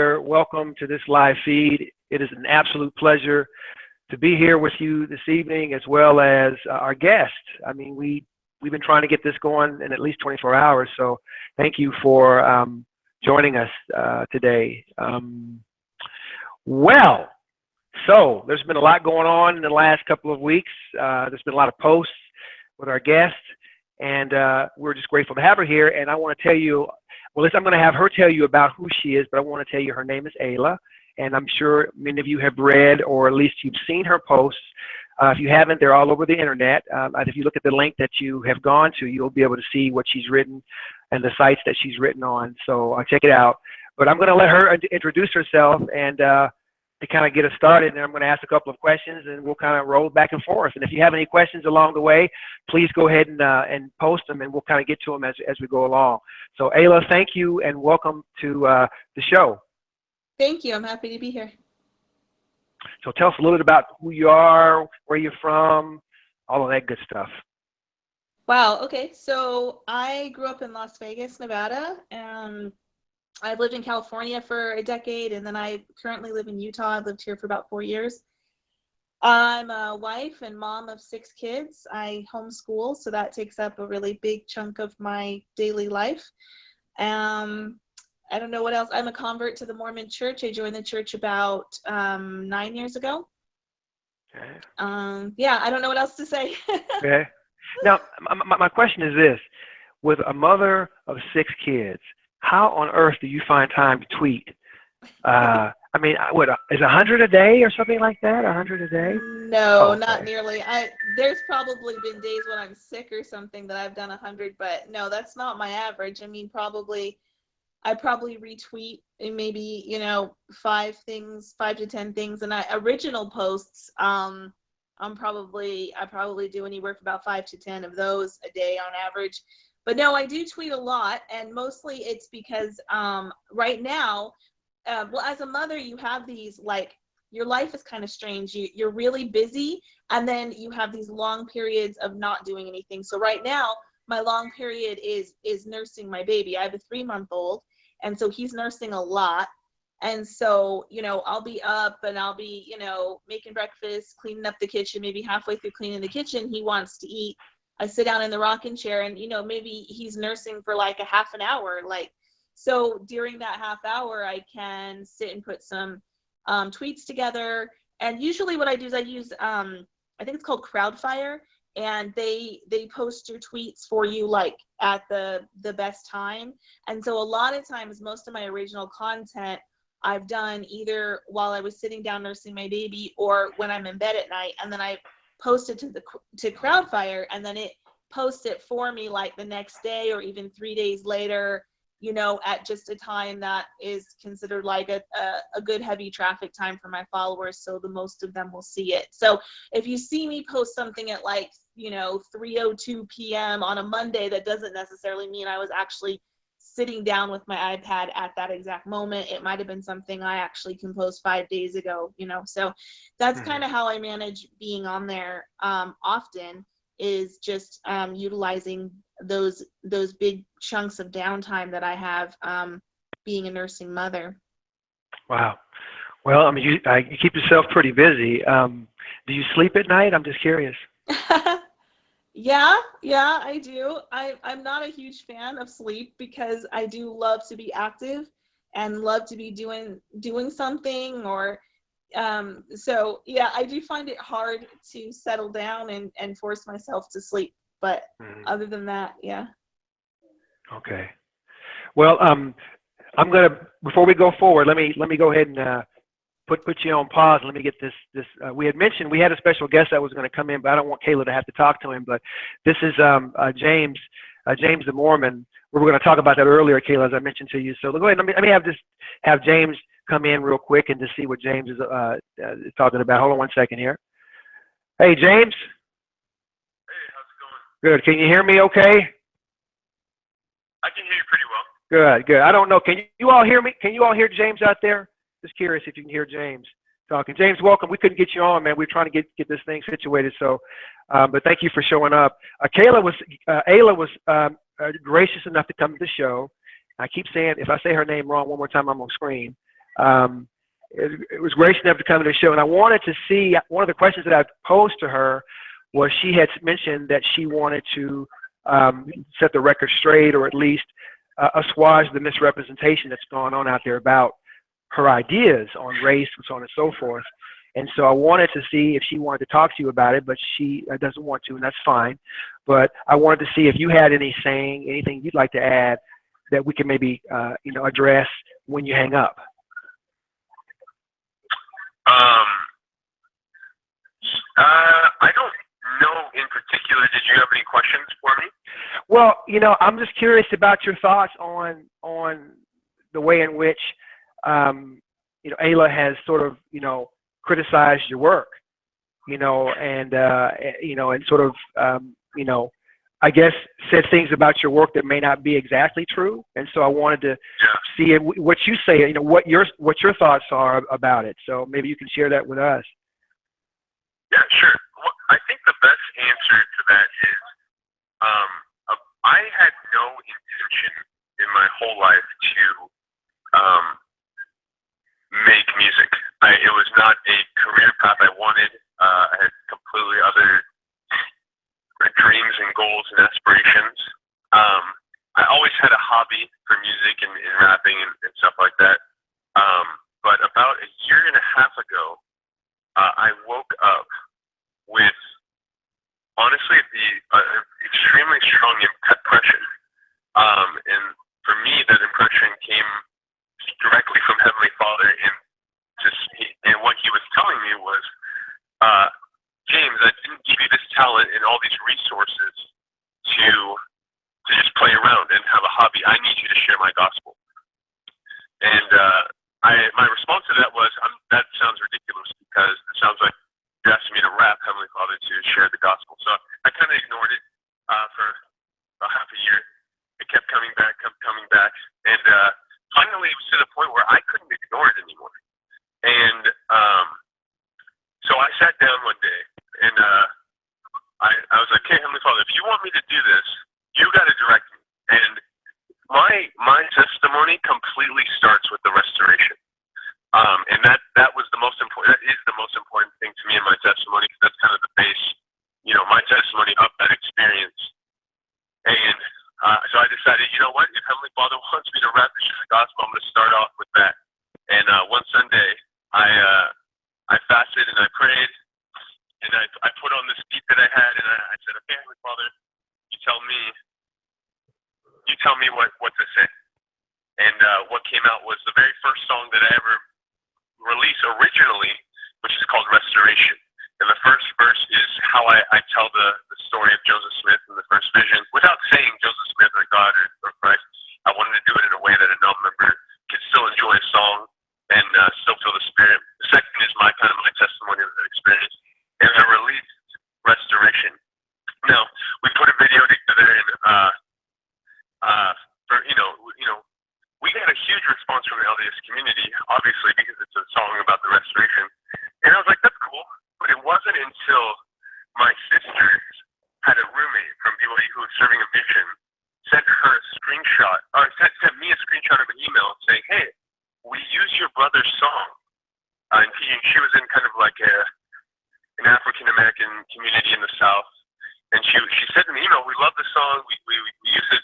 Welcome to this live feed. It is an absolute pleasure to be here with you this evening, as well as our guest. I mean, we've been trying to get this going in at least 24 hours, so thank you for joining us today. So there's been a lot going on in the last couple of weeks. There's been a lot of posts with our guest, and we're just grateful to have her here. And I want to tell you, well, I'm going to have her tell you about who she is, but I want to tell you her name is Ayla, and I'm sure many of you have read, or at least you've seen her posts. If you haven't, they're all over the internet. If you look at the link that you have gone to, you'll be able to see what she's written and the sites that she's written on. So check it out. But I'm going to let her introduce herself and to kind of get us started, and I'm going to ask a couple of questions, and we'll kind of roll back and forth. And if you have any questions along the way, please go ahead and post them, and we'll kind of get to them as we go along. So Ayla, thank you, and welcome to the show. Thank you. I'm happy to be here. So tell us a little bit about who you are, where you're from, all of that good stuff. Wow. Okay. So I grew up in Las Vegas, Nevada, and I've lived in California for a decade, and then I currently live in Utah. I've lived here for about 4 years. I'm a wife and mom of 6 kids. I homeschool, so that takes up a really big chunk of my daily life. I don't know what else. I'm a convert to the Mormon church. I joined the church about 9 years ago. Okay. Yeah, I don't know what else to say. Okay. Now, my question is this. With a mother of 6 kids, how on earth do you find time to tweet? I mean, what, is 100 a day or something like that? 100 a day? No, not nearly. There's probably been days when I'm sick or something that I've done 100, but no, that's not my average. I mean, I probably retweet maybe, 5 to 10 things, and original posts. I probably do anywhere from about 5 to 10 of those a day on average. But no, I do tweet a lot, and mostly it's because right now, well, as a mother, you have these, like, your life is kind of strange. You're really busy, and then you have these long periods of not doing anything. So right now, my long period is nursing my baby. I have a 3-month-old, and so he's nursing a lot. And so, I'll be up and I'll be, making breakfast, cleaning up the kitchen. Maybe halfway through cleaning the kitchen, he wants to eat. I sit down in the rocking chair, and maybe he's nursing for like a half an hour. So during that half hour, I can sit and put some tweets together. And usually what I do is I use I think it's called Crowdfire, and they post your tweets for you like at the best time. And so a lot of times, most of my original content I've done either while I was sitting down nursing my baby or when I'm in bed at night, and then I post it to Crowdfire, and then it posts it for me like the next day or even 3 days later, at just a time that is considered like a good heavy traffic time for my followers, so the most of them will see it. So if you see me post something at like 3:02 p.m. on a Monday, that doesn't necessarily mean I was actually sitting down with my iPad at that exact moment. It might have been something I actually composed 5 days ago, so that's kind of how I manage being on there often, is just utilizing those big chunks of downtime that I have being a nursing mother. Wow. Well, I mean, you keep yourself pretty busy. Do you sleep at night? I'm just curious. Yeah, I do. I'm not a huge fan of sleep because I do love to be active and love to be doing something, or so yeah, I do find it hard to settle down and force myself to sleep. But other than that, yeah. Okay. Well, I'm gonna, before we go forward, let me go ahead and put you on pause. Let me get this. We had mentioned we had a special guest that was going to come in, but I don't want Kayla to have to talk to him. But this is James the Mormon. We were going to talk about that earlier, Kayla, as I mentioned to you. So go ahead. Let me have James come in real quick and just see what James is talking about. Hold on 1 second here. Hey, James. Hey, how's it going? Good. Can you hear me? Okay. I can hear you pretty well. Good. I don't know. Can you all hear me? Can you all hear James out there? Just curious if you can hear James talking. James, welcome. We couldn't get you on, man. We're trying to get this thing situated. So, but thank you for showing up. Ayla was gracious enough to come to the show. I keep saying, if I say her name wrong one more time, I'm on screen. It was gracious enough to come to the show, and I wanted to see, one of the questions that I posed to her was she had mentioned that she wanted to set the record straight, or at least assuage the misrepresentation that's gone on out there about her ideas on race and so on and so forth. And so I wanted to see if she wanted to talk to you about it, but she doesn't want to, and that's fine. But I wanted to see if you had anything you'd like to add that we can maybe address when you hang up. I don't know in particular. Did you have any questions for me? Well, I'm just curious about your thoughts on the way in which Ayla has sort of criticized your work, and sort of I guess said things about your work that may not be exactly true. And so I wanted to see what you say, what your thoughts are about it. So maybe you can share that with us. Yeah, sure. Well, I think the best answer to that is I had no intention in my whole life to make music. It was not a career path I wanted. I had completely other dreams and goals and aspirations. I always had a hobby for music and rapping and stuff like that. But about a year and a half ago, I woke up with, honestly, the extremely strong depression. And for me, that impression came directly from Heavenly Father, and what he was telling me was, James, I didn't give you this talent and all these resources to just play around and have a hobby. I need you to share my gospel. And my response to that was, that sounds ridiculous, because it sounds like you're asking me to rap, Heavenly Father, to share the gospel. So I kind of ignored it for about half a year. It kept coming back, and finally it was to the point where I couldn't ignore it anymore. And so I sat down one day, and I was like, "Hey, Heavenly Father, if you want me to do this, you got to direct me." And my testimony completely starts with the restoration, and that was the most important. That is the most important thing to me in my testimony, because that's kind of the base, my testimony of that experience. And so I decided, you know what? If Heavenly Father wants me to rap the gospel, I'm going to start off with that. And one Sunday, I fasted and I prayed, and I put on this beat that I had, and I said, "Okay, Heavenly Father, you tell me what to say." And what came out was the very first song that I ever released originally, which is called Restoration. And the first verse is how I tell the story of Joseph Smith in the first vision, without saying Joseph Smith or God or Christ. I wanted to do it in a way that a non-member could still enjoy a song and still feel the Spirit. The second is my testimony of that experience. And I released Restoration. Now, we put a video together, and we got a huge response from the LDS community, obviously, because it's a song about the restoration. And I was like, that's cool. But it wasn't until my sister had a roommate from BYU who was serving a mission, sent her a screenshot, or sent me a screenshot of an email saying, "Hey, we used your brother's song." And she was in kind of like an African American community in the South. And she said in the email, "We love the song. We use it.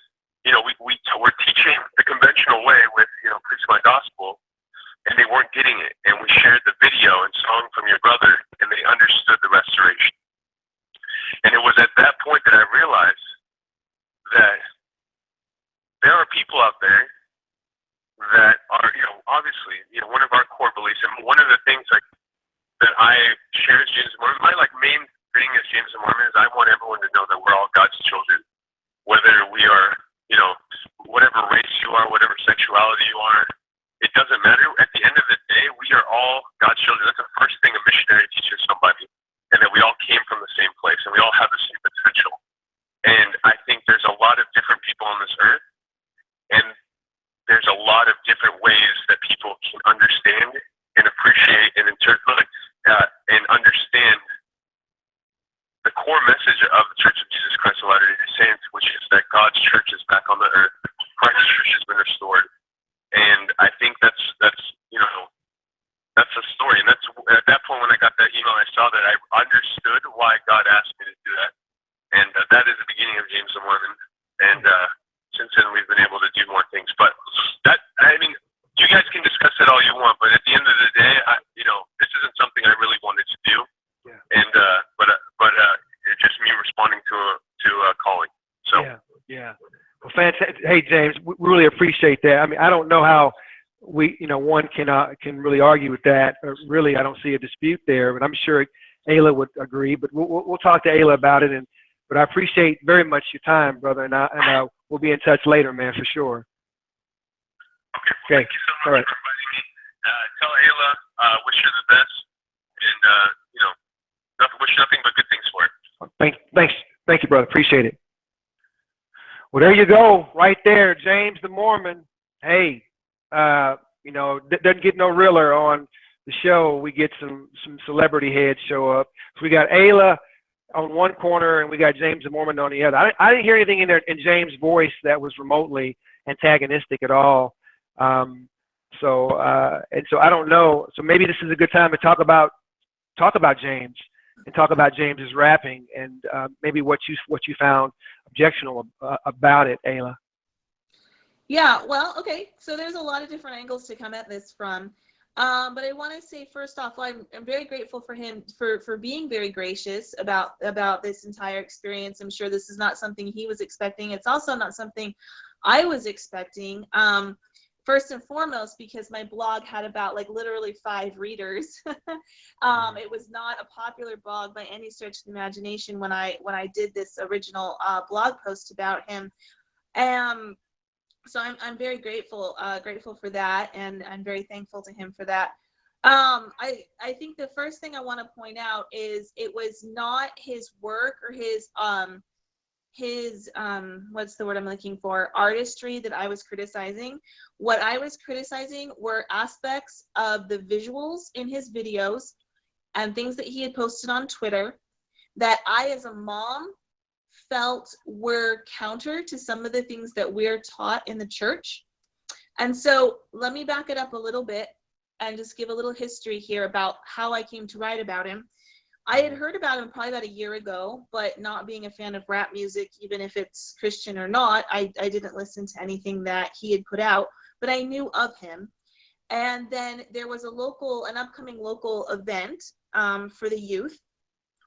We're teaching the conventional way with, preach my gospel." And they weren't getting it. And we shared the video and song from your brother, and they understood the restoration. And it was at that point that I realized that there are people out there that are, obviously, one of our core beliefs, and one of the things that I share as James Mormon, my main thing as James Mormon is I want everyone to know that we're all God's children, whether we are, whatever race you are, whatever sexuality you are. It doesn't matter. At the end of the day, we are all God's children. That's the first thing a missionary teaches somebody, and that we all came from the same place, and we all have the same potential. And I think there's a lot of different people on this earth, and there's a lot of different ways that people can understand and appreciate and interpret and understand the core message of the Church of Jesus Christ of Latter-day Saints, which is that God's church is back on the earth. Christ's church has been restored. And I think that's hey, James, we really appreciate that. I mean, I don't know how one can really argue with that. Or really, I don't see a dispute there, but I'm sure Ayla would agree. But we'll talk to Ayla about it. But I appreciate very much your time, brother, and we'll be in touch later, man, for sure. Okay. Well, thank you so much for inviting me. Tell Ayla, wish her the best, and wish nothing but good things for her. Thank you, brother. Appreciate it. Well, there you go, right there, James the Mormon. Hey, doesn't get no realer on the show. We get some celebrity heads show up. So we got Ayla on one corner, and we got James the Mormon on the other. I didn't hear anything in James' voice that was remotely antagonistic at all. So I don't know. So maybe this is a good time to talk about James and talk about James's rapping and maybe what you found objectionable about it, Ayla. Yeah, well, okay. So there's a lot of different angles to come at this from. But I want to say first off, I'm very grateful for him for being very gracious about this entire experience. I'm sure this is not something he was expecting. It's also not something I was expecting. First and foremost, because my blog had about literally 5 readers. It was not a popular blog by any stretch of the imagination when I did this original blog post about him. So I'm very grateful for that, and I'm very thankful to him for that. I think the first thing I want to point out is it was not his work or his what's the word I'm looking for, artistry that I was criticizing. What I was criticizing were aspects of the visuals in his videos and things that he had posted on Twitter that I, as a mom, felt were counter to some of the things that we're taught in the church. And so let me back it up a little bit and just give a little history here about how I came to write about him. I had heard about him probably about a year ago, but not being a fan of rap music, even if it's Christian or not, I didn't listen to anything that he had put out, but I knew of him. And then there was an upcoming local event for the youth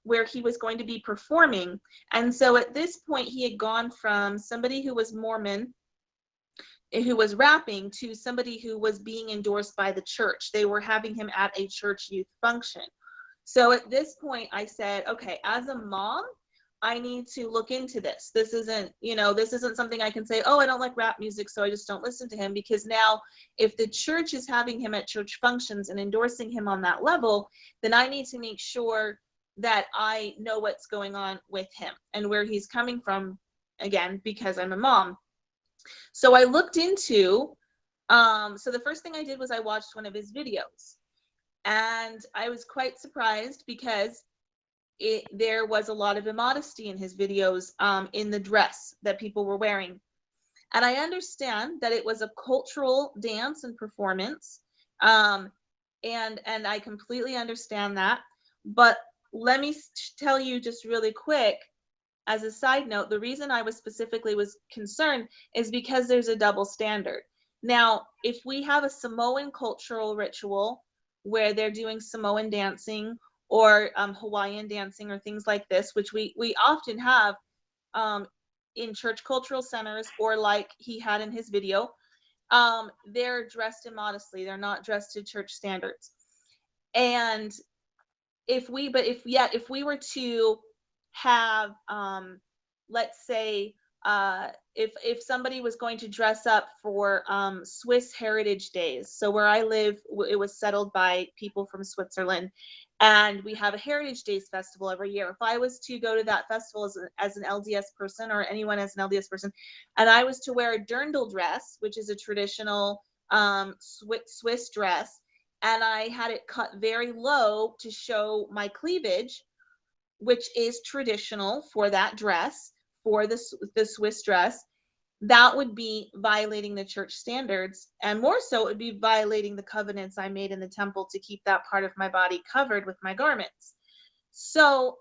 where he was going to be performing. And so at this point, he had gone from somebody who was Mormon, who was rapping, to somebody who was being endorsed by the church. They were having him at a church youth function. So at this point, I said, okay, as a mom, I need to look into this. This isn't something I can say, oh, I don't like rap music, so I just don't listen to him. Because now, if the church is having him at church functions and endorsing him on that level, then I need to make sure that I know what's going on with him and where he's coming from, again, because I'm a mom. So I looked into, so the first thing I did was I watched one of his videos. And I was quite surprised because there was a lot of immodesty in his videos, in the dress that people were wearing. And I understand that it was a cultural dance and performance. And I completely understand that. But let me tell you just really quick, as a side note, the reason I was concerned is because there's a double standard. Now, if we have a Samoan cultural ritual where they're doing Samoan dancing or Hawaiian dancing or things like this, which we often have in church cultural centers, or like he had in his video, they're dressed immodestly. They're not dressed to church standards. And if we were to have, let's say, if somebody was going to dress up for Swiss Heritage Days, so where I live, it was settled by people from Switzerland, and we have a Heritage Days festival every year. If I was to go to that festival as an LDS person, or anyone as an LDS person, and I was to wear a dirndl dress, which is a traditional Swiss dress, and I had it cut very low to show my cleavage, which is traditional for that dress, for the Swiss dress, that would be violating the church standards. And more so, it would be violating the covenants I made in the temple to keep that part of my body covered with my garments. So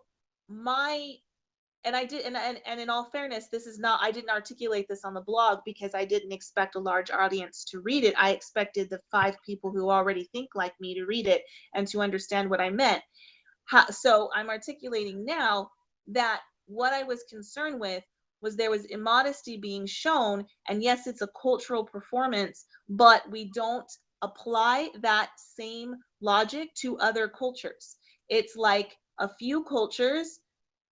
and in all fairness, I didn't articulate this on the blog because I didn't expect a large audience to read it. I expected the 5 people who already think like me to read it and to understand what I meant. So I'm articulating now that what I was concerned with was there was immodesty being shown, and yes, it's a cultural performance, but we don't apply that same logic to other cultures. It's like a few cultures,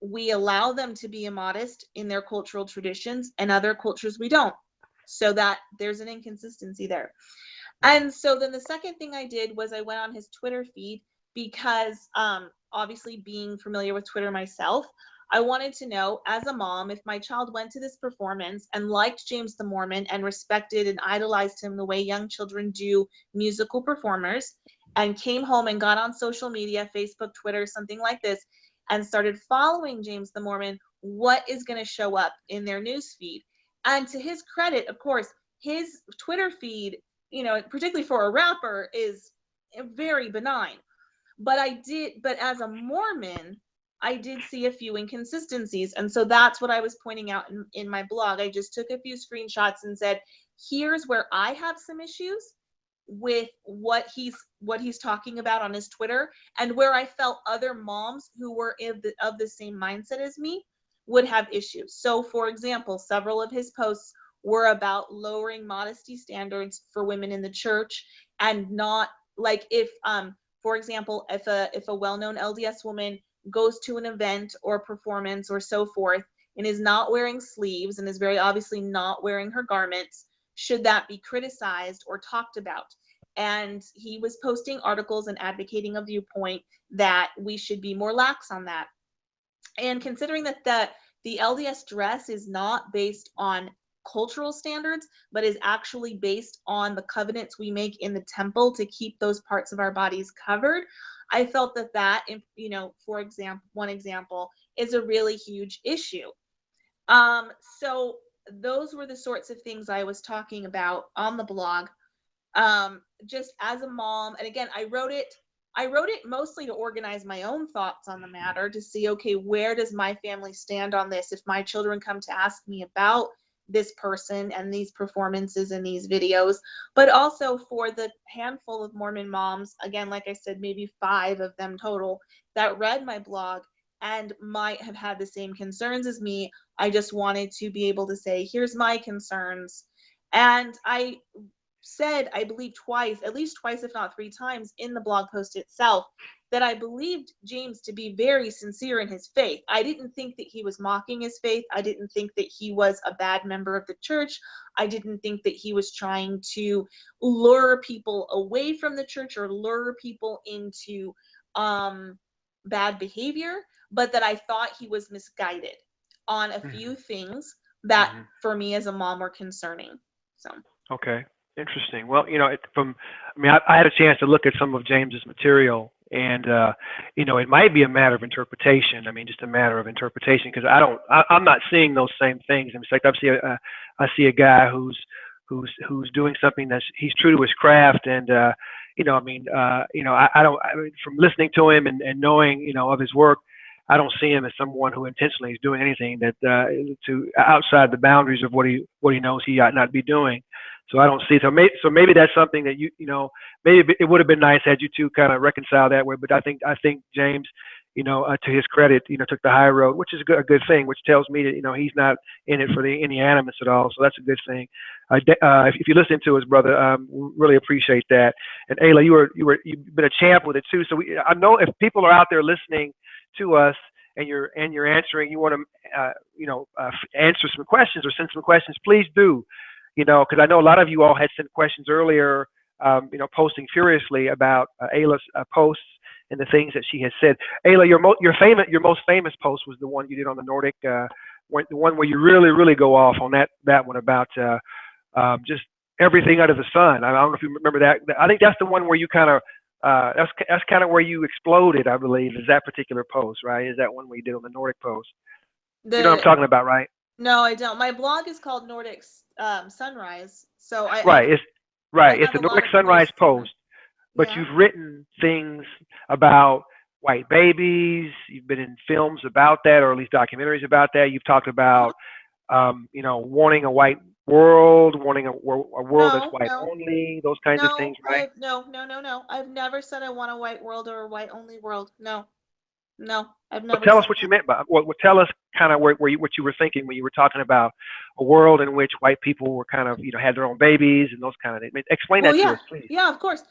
we allow them to be immodest in their cultural traditions, and other cultures we don't. So that there's an inconsistency there. And so then the second thing I did was I went on his Twitter feed because obviously being familiar with Twitter myself, I wanted to know as a mom, if my child went to this performance and liked James the Mormon and respected and idolized him the way young children do musical performers, and came home and got on social media, Facebook, Twitter, something like this, and started following James the Mormon, what is going to show up in their news feed? And to his credit, of course, his Twitter feed, you know, particularly for a rapper, is very benign. But as a Mormon, I did see a few inconsistencies. And so that's what I was pointing out in my blog. I just took a few screenshots and said, here's where I have some issues with what he's talking about on his Twitter, and where I felt other moms who were of the same mindset as me would have issues. So for example, several of his posts were about lowering modesty standards for women in the church, and not like if for example, if a well-known LDS woman goes to an event or performance or so forth and is not wearing sleeves and is very obviously not wearing her garments, should that be criticized or talked about? And he was posting articles and advocating a viewpoint that we should be more lax on that. And considering that the LDS dress is not based on cultural standards, but is actually based on the covenants we make in the temple to keep those parts of our bodies covered, I felt that, you know, for example, one example is a really huge issue. So those were the sorts of things I was talking about on the blog, just as a mom. And again, I wrote it mostly to organize my own thoughts on the matter, to see, okay, where does my family stand on this? If my children come to ask me about this person and these performances and these videos, but also for the handful of Mormon moms, again, like I said, maybe 5 of them total, that read my blog and might have had the same concerns as me. I just wanted to be able to say, here's my concerns. And I said, I believe twice, at least twice, if not 3 times in the blog post itself, that I believed James to be very sincere in his faith. I didn't think that he was mocking his faith. I didn't think that he was a bad member of the church. I didn't think that he was trying to lure people away from the church or lure people into bad behavior, but that I thought he was misguided on a few things that for me as a mom were concerning. So. Okay. Interesting. Well, you know, I had a chance to look at some of James's material, and you know, it might be a matter of interpretation. I mean, just a matter of interpretation, because I'm not seeing those same things. In fact, I see a guy who's doing something that's he's true to his craft, and you know, I mean, you know, I mean, from listening to him and knowing, you know, of his work, I don't see him as someone who intentionally is doing anything that to outside the boundaries of what he knows he ought not be doing. So I don't see. So maybe that's something that you know, maybe it would have been nice had you two kind of reconcile that way. But I think James, you know, to his credit, you know, took the high road, which is a good thing, which tells me that, you know, he's not in it for any animus at all. So that's a good thing. If you listen to us, brother, really appreciate that. And Ayla, you've been a champ with it too. So I know if people are out there listening to us and you're answering, you want to you know, answer some questions or send some questions, please do. You know, because I know a lot of you all had sent questions earlier, you know, posting furiously about Ayla's posts and the things that she has said. Ayla, your most famous post was the one you did on the Nordic, the one where you really go off on that one about just everything under the sun. I don't know if you remember that. I think that's the one where you kind of that's kind of where you exploded, I believe, is that particular post, right? Is that one where you did on the Nordic post? You know what I'm talking about, right? No, I don't. My blog is called Nordic Sunrise. So it's the Nordic Sunrise post, but you've written things about white babies. You've been in films about that, or at least documentaries about that. You've talked about, you know, wanting a white world, wanting a world that's white only, those kinds of things, right? No. I've never said I want a white world or a white only world. No. No, I've Well, never tell us seen what you that. meant by. Well, tell us kind of what you were thinking when you were talking about a world in which white people were kind of, had their own babies and those kind of things. Explain Well, that to yeah, us, please. yeah, of course.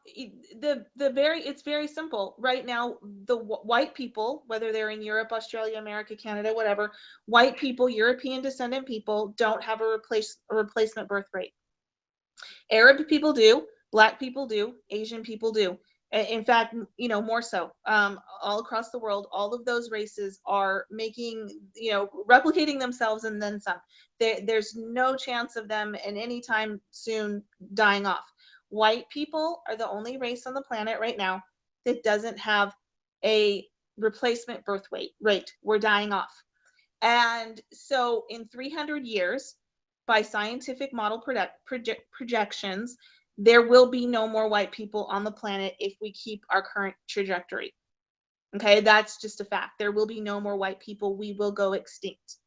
It's very simple right now. The white people, whether they're in Europe, Australia, America, Canada, whatever, white people, European descendant people, don't have a replacement birth rate. Arab people do, Black people do, Asian people do. In fact, more so. All across the world, all of those races are making, replicating themselves and then some. There's no chance of them in any time soon dying off. White people are the only race on the planet right now that doesn't have a replacement birth rate. We're dying off. And so in 300 years, by scientific model projections, there will be no more white people on the planet if we keep our current trajectory. Okay, that's just a fact. There will be no more white people. We will go extinct.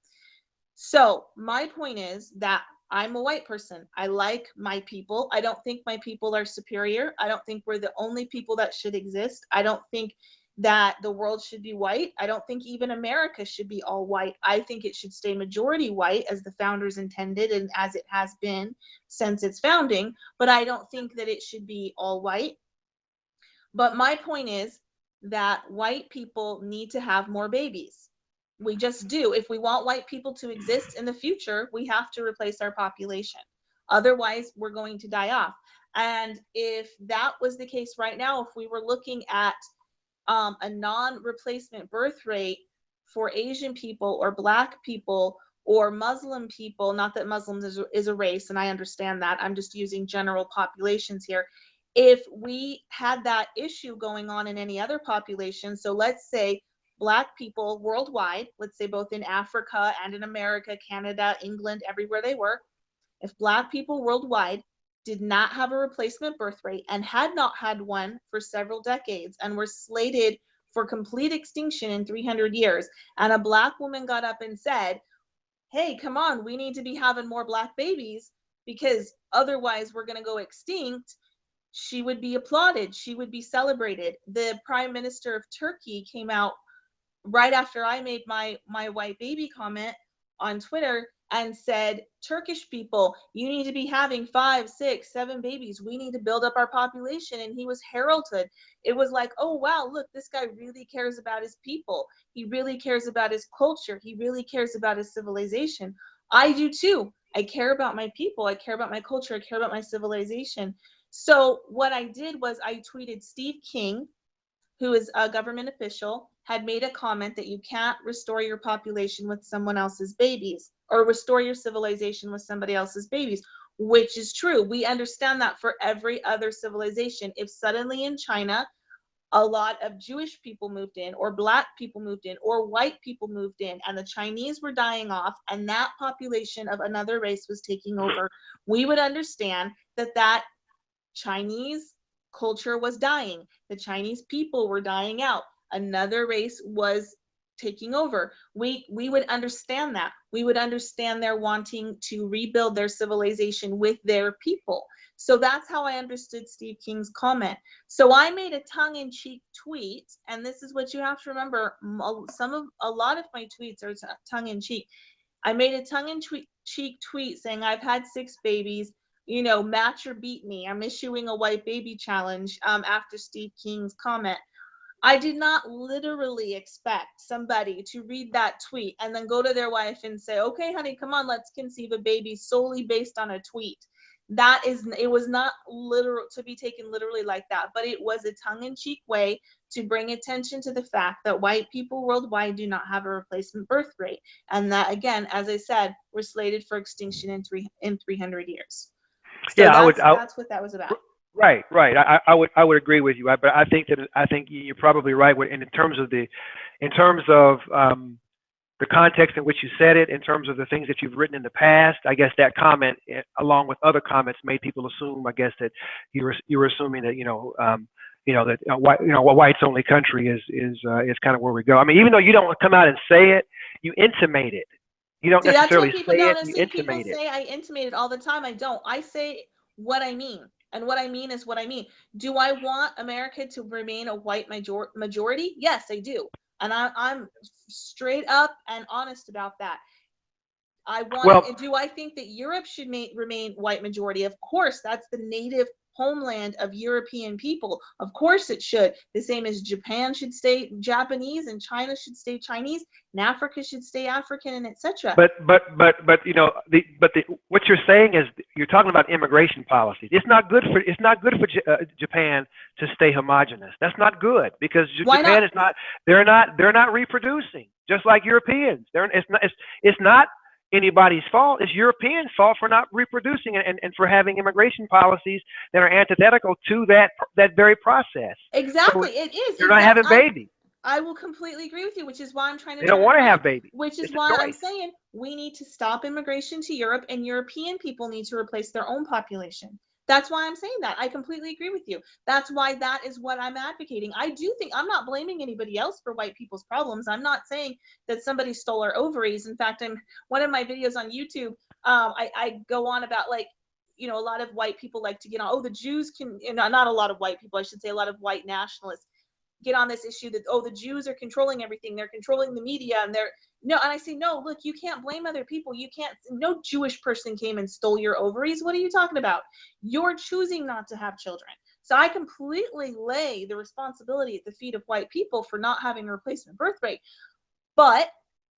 So my point is that I'm a white person. I like my people. I don't think my people are superior. I don't think we're the only people that should exist. I don't think that the world should be white. I don't think even America should be all white. I think it should stay majority white as the founders intended and as it has been since its founding. But I don't think that it should be all white. But my point is that white people need to have more babies. We just do. If we want white people to exist in the future, we have to replace our population. Otherwise, we're going to die off. And if that was the case right now, if we were looking at a non-replacement birth rate for Asian people or Black people or Muslim people, not that Muslims is a race, and I understand that, I'm just using general populations here. If we had that issue going on in any other population, so let's say Black people worldwide, let's say both in Africa and in America, Canada, England, everywhere they were, if Black people worldwide did not have a replacement birth rate and had not had one for several decades and were slated for complete extinction in 300 years, and a Black woman got up and said, hey, come on, we need to be having more Black babies because otherwise we're going to go extinct, she would be applauded. She would be celebrated. The Prime Minister of Turkey came out right after I made my white baby comment on Twitter and said, Turkish people, you need to be having 5, 6, 7 babies. We need to build up our population. And he was heralded. It was like, oh, wow, look, this guy really cares about his people. He really cares about his culture. He really cares about his civilization. I do too. I care about my people. I care about my culture. I care about my civilization. So what I did was I tweeted Steve King, who is a government official, had made a comment that you can't restore your population with someone else's babies or restore your civilization with somebody else's babies, which is true. We understand that for every other civilization. If suddenly in China, a lot of Jewish people moved in or Black people moved in or white people moved in and the Chinese were dying off and that population of another race was taking over, we would understand that that Chinese culture was dying. The Chinese people were dying out. Another race was taking over. We would understand that. We would understand their wanting to rebuild their civilization with their people. So that's how I understood Steve King's comment. So I made a tongue-in-cheek tweet, and this is what you have to remember. A lot of my tweets are tongue-in-cheek. I made a tongue-in-cheek tweet saying I've had 6 babies. Match or beat me. I'm issuing a white baby challenge after Steve King's comment. I did not literally expect somebody to read that tweet and then go to their wife and say, okay, honey, come on, let's conceive a baby solely based on a tweet. It was not literal to be taken literally like that, but it was a tongue-in-cheek way to bring attention to the fact that white people worldwide do not have a replacement birth rate. And that, again, as I said, we're slated for extinction in 300 years. So Yeah, that's what that was about. Right. I would agree with you. But I think you're probably right. In terms of the context in which you said it, in terms of the things that you've written in the past, I guess that comment, along with other comments, made people assume, I guess, that you were assuming that that whites only country is kind of where we go. I mean, even though you don't come out and say it, you intimate it. You don't necessarily say it. You intimate it. People say I intimate it all the time. I don't. I say what I mean. And what I mean is what I mean. Do I want America to remain a white majority? Yes, I do. And I'm straight up and honest about that. I want. Well, Do I think that Europe should remain white majority? Of course, that's the native homeland of European people. Of course it should. The same as Japan should stay Japanese, and China should stay Chinese, and Africa should stay African, and etc. but you know, what you're saying is you're talking about immigration policies. It's not good for Japan to stay homogenous. That's not good, because Why Japan not? is not. They're not reproducing just like Europeans. It's not anybody's fault. It's Europeans' fault for not reproducing and for having immigration policies that are antithetical to that very process. Exactly, So it is. they're not having babies. I will completely agree with you, which is why I'm trying to. They don't want to have babies. Which is It's a why I'm choice. saying we need to stop immigration to Europe, and European people need to replace their own population. That's why I'm saying that. I completely agree with you. That's why that is what I'm advocating. I do think I'm not blaming anybody else for white people's problems. I'm not saying that somebody stole our ovaries. In fact, in one of my videos on YouTube, I go on about, like, you know, a lot of white people like to get on, oh, the Jews can, you know, not a lot of white people, I should say, a lot of white nationalists get on this issue that, oh, the Jews are controlling everything, they're controlling the media, and they're no. And I say, no, look, you can't blame other people. You can't. No Jewish person came and stole your ovaries. What are you talking about? You're choosing not to have children. So I completely lay the responsibility at the feet of white people for not having a replacement birth rate. But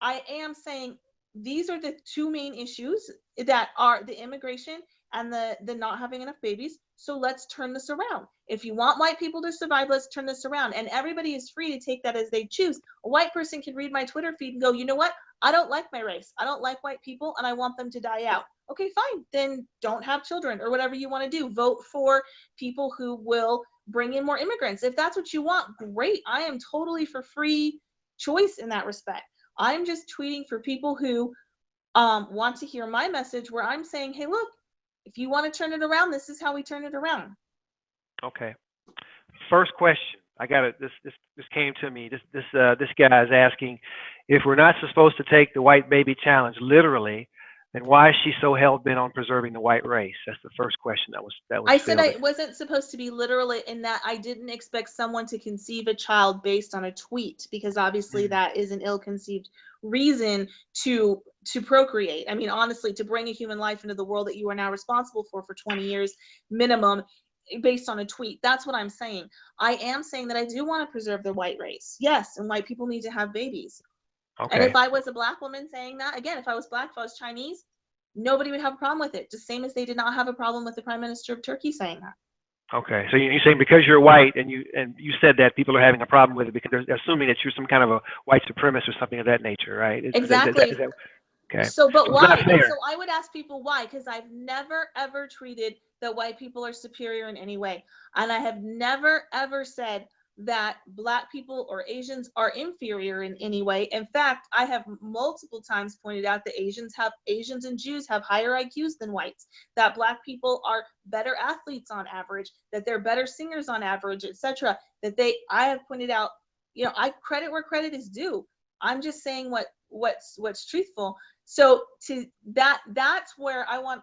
I am saying these are the two main issues, that are the immigration and the not having enough babies. So let's turn this around. If you want white people to survive, let's turn this around. And everybody is free to take that as they choose. A white person can read my Twitter feed and go, you know what? I don't like my race. I don't like white people, and I want them to die out. Okay, fine. Then don't have children, or whatever you want to do. Vote for people who will bring in more immigrants. If that's what you want, great. I am totally for free choice in that respect. I'm just tweeting for people who want to hear my message, where I'm saying, hey, look, if you want to turn it around, this is how we turn it around. Okay. First question. I got it. This came to me. This guy is asking, if we're not supposed to take the white baby challenge literally, then why is she so hell-bent on preserving the white race? That's the first question that was I said fielded. I wasn't supposed to be literally, in that I didn't expect someone to conceive a child based on a tweet, because obviously that is an ill-conceived reason to procreate. I mean, honestly, to bring a human life into the world that you are now responsible for 20 years minimum, based on a tweet. That's what I'm saying. I am saying that I do want to preserve the white race. Yes, and white people need to have babies. Okay. And if I was a black woman saying that, again, if I was black, if I was Chinese, nobody would have a problem with it. Just same as they did not have a problem with the Prime Minister of Turkey saying that. Okay, so you're saying because you're white and you said that people are having a problem with it because they're assuming that you're some kind of a white supremacist or something of that nature, right? Exactly. Okay. So, but so why? So I would ask people why, because I've never ever treated that white people are superior in any way, and I have never ever said that black people or Asians are inferior in any way. In fact, I have multiple times pointed out that Asians and Jews have higher IQs than whites, that black people are better athletes on average, that they're better singers on average, etc. I have pointed out, you know, I credit where credit is due. I'm just saying what's truthful. So that's where I want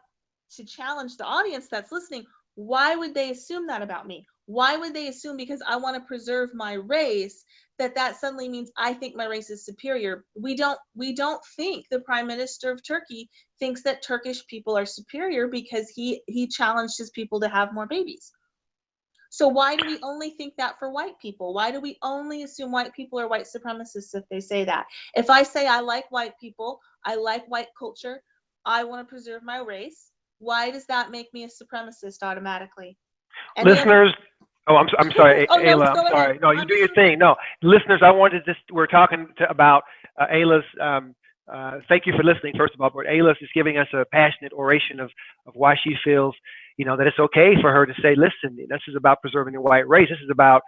to challenge the audience that's listening. Why would they assume that about me? Why would they assume because I want to preserve my race that suddenly means I think my race is superior? We don't think the Prime Minister of Turkey thinks that Turkish people are superior because he challenged his people to have more babies. So why do we only think that for white people? Why do we only assume white people are white supremacists if they say that? If I say I like white people, I like white culture, I want to preserve my race, why does that make me a supremacist automatically? Listeners, I'm sorry, oh, no, Ayla, I'm sorry. No, you do your thing. No, listeners, we're talking about Ayla's, thank you for listening, first of all, but Ayla is giving us a passionate oration of why she feels, you know, that it's okay for her to say, listen, this is about preserving the white race. This is about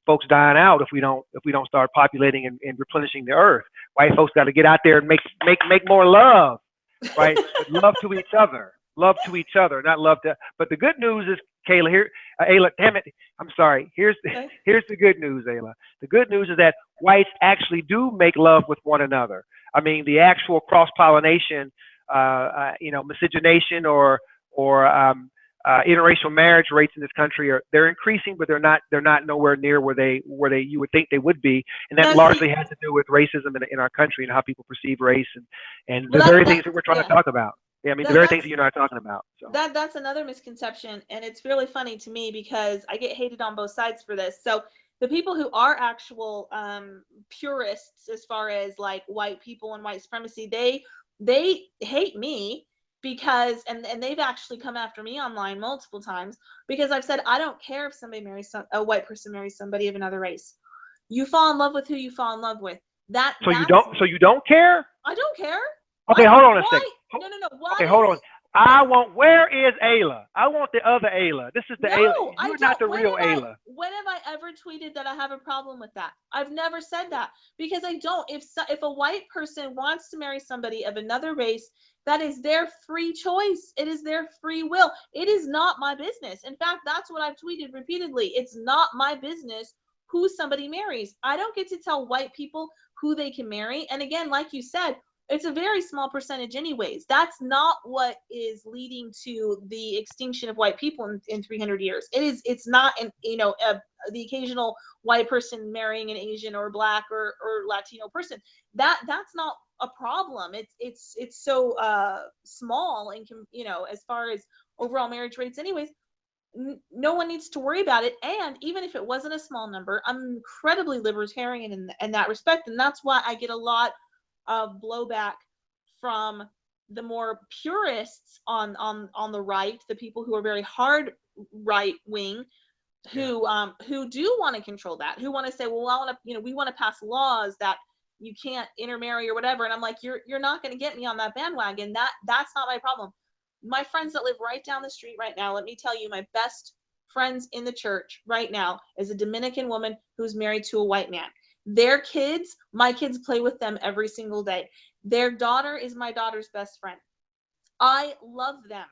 folks dying out if we don't start populating and replenishing the earth. White folks got to get out there and make more love, right? Love to each other. Love to each other, not love to. But the good news is, Ayla, damn it, I'm sorry. Here's the good news, Ayla. The good news is that whites actually do make love with one another. I mean, the actual cross-pollination, miscegenation or interracial marriage rates in this country they're increasing, but they're not nowhere near where you would think they would be, and that No, largely see, has to do with racism in our country and how people perceive race and the well, very things that we're trying to yeah, talk about. Yeah, I mean the very things that you're not talking about. So that's another misconception, and it's really funny to me because I get hated on both sides for this. So the people who are actual purists as far as like white people and white supremacy, they hate me because and they've actually come after me online multiple times because I've said I don't care if somebody marries a white person marries somebody of another race. You fall in love with who you fall in love with. so you don't care? I don't care. Okay, hold on a second. No. Why Okay, is hold on. it? Where is Ayla? I want the other Ayla. This is the Ayla. No, I You're don't. not the real Ayla. When have I ever tweeted that I have a problem with that? I've never said that because I don't. If a white person wants to marry somebody of another race, that is their free choice. It is their free will. It is not my business. In fact, that's what I've tweeted repeatedly. It's not my business who somebody marries. I don't get to tell white people who they can marry. And again, like you said, it's a very small percentage anyways. That's not what is leading to the extinction of white people in 300 years. It's not the occasional white person marrying an Asian or black or Latino person. That's not a problem. It's so small and as far as overall marriage rates anyways, no one needs to worry about it. And even if it wasn't a small number, I'm incredibly libertarian in that respect, and that's why I get a lot of blowback from the more purists on the right, the people who are very hard right wing, who do want to control that, who want to say, well, we want to pass laws that you can't intermarry or whatever. And I'm like, you're not going to get me on that bandwagon. That's not my problem. My friends that live right down the street right now, let me tell you, my best friends in the church right now is a Dominican woman who's married to a white man. Their kids, my kids play with them every single day. Their daughter is my daughter's best friend. I love them.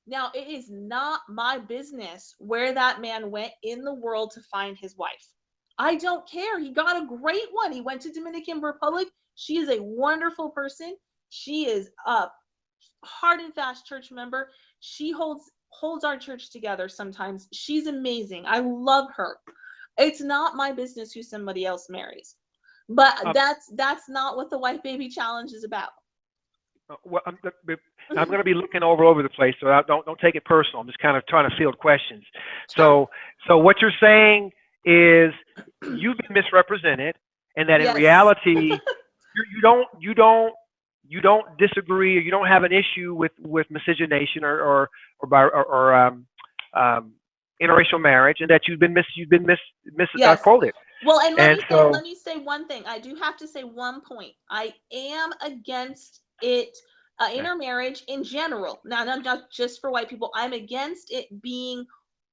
Now, it is not my business where that man went in the world to find his wife. I don't care. He got a great one. He went to Dominican Republic. She is a wonderful person. She is a hard and fast church member. She holds our church together sometimes. She's amazing. I love her. It's not my business who somebody else marries, but that's not what the white baby challenge is about. Well, I'm going to be looking over the place, so don't take it personal. I'm just kind of trying to field questions. So what you're saying is you've been misrepresented, and that in reality you don't disagree, or you don't have an issue with miscegenation or interracial marriage, and that you've been misquoted. Well, and let me say one thing. I do have to say one point. I am against it, intermarriage in general. Now, not just for white people. I'm against it being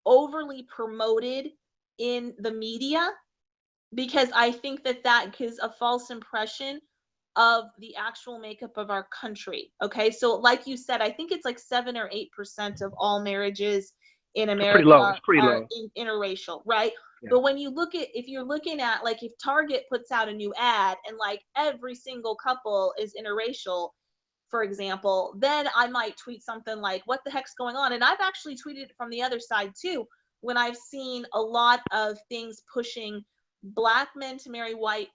overly promoted in the media because I think that gives a false impression of the actual makeup of our country. Okay, so like you said, I think it's like 7 or 8% of all marriages in America are interracial, right? Yeah. But when you look at, if you're looking at, like, if Target puts out a new ad and like every single couple is interracial, for example, then I might tweet something like, what the heck's going on? And I've actually tweeted it from the other side too, when I've seen a lot of things pushing Black men to marry white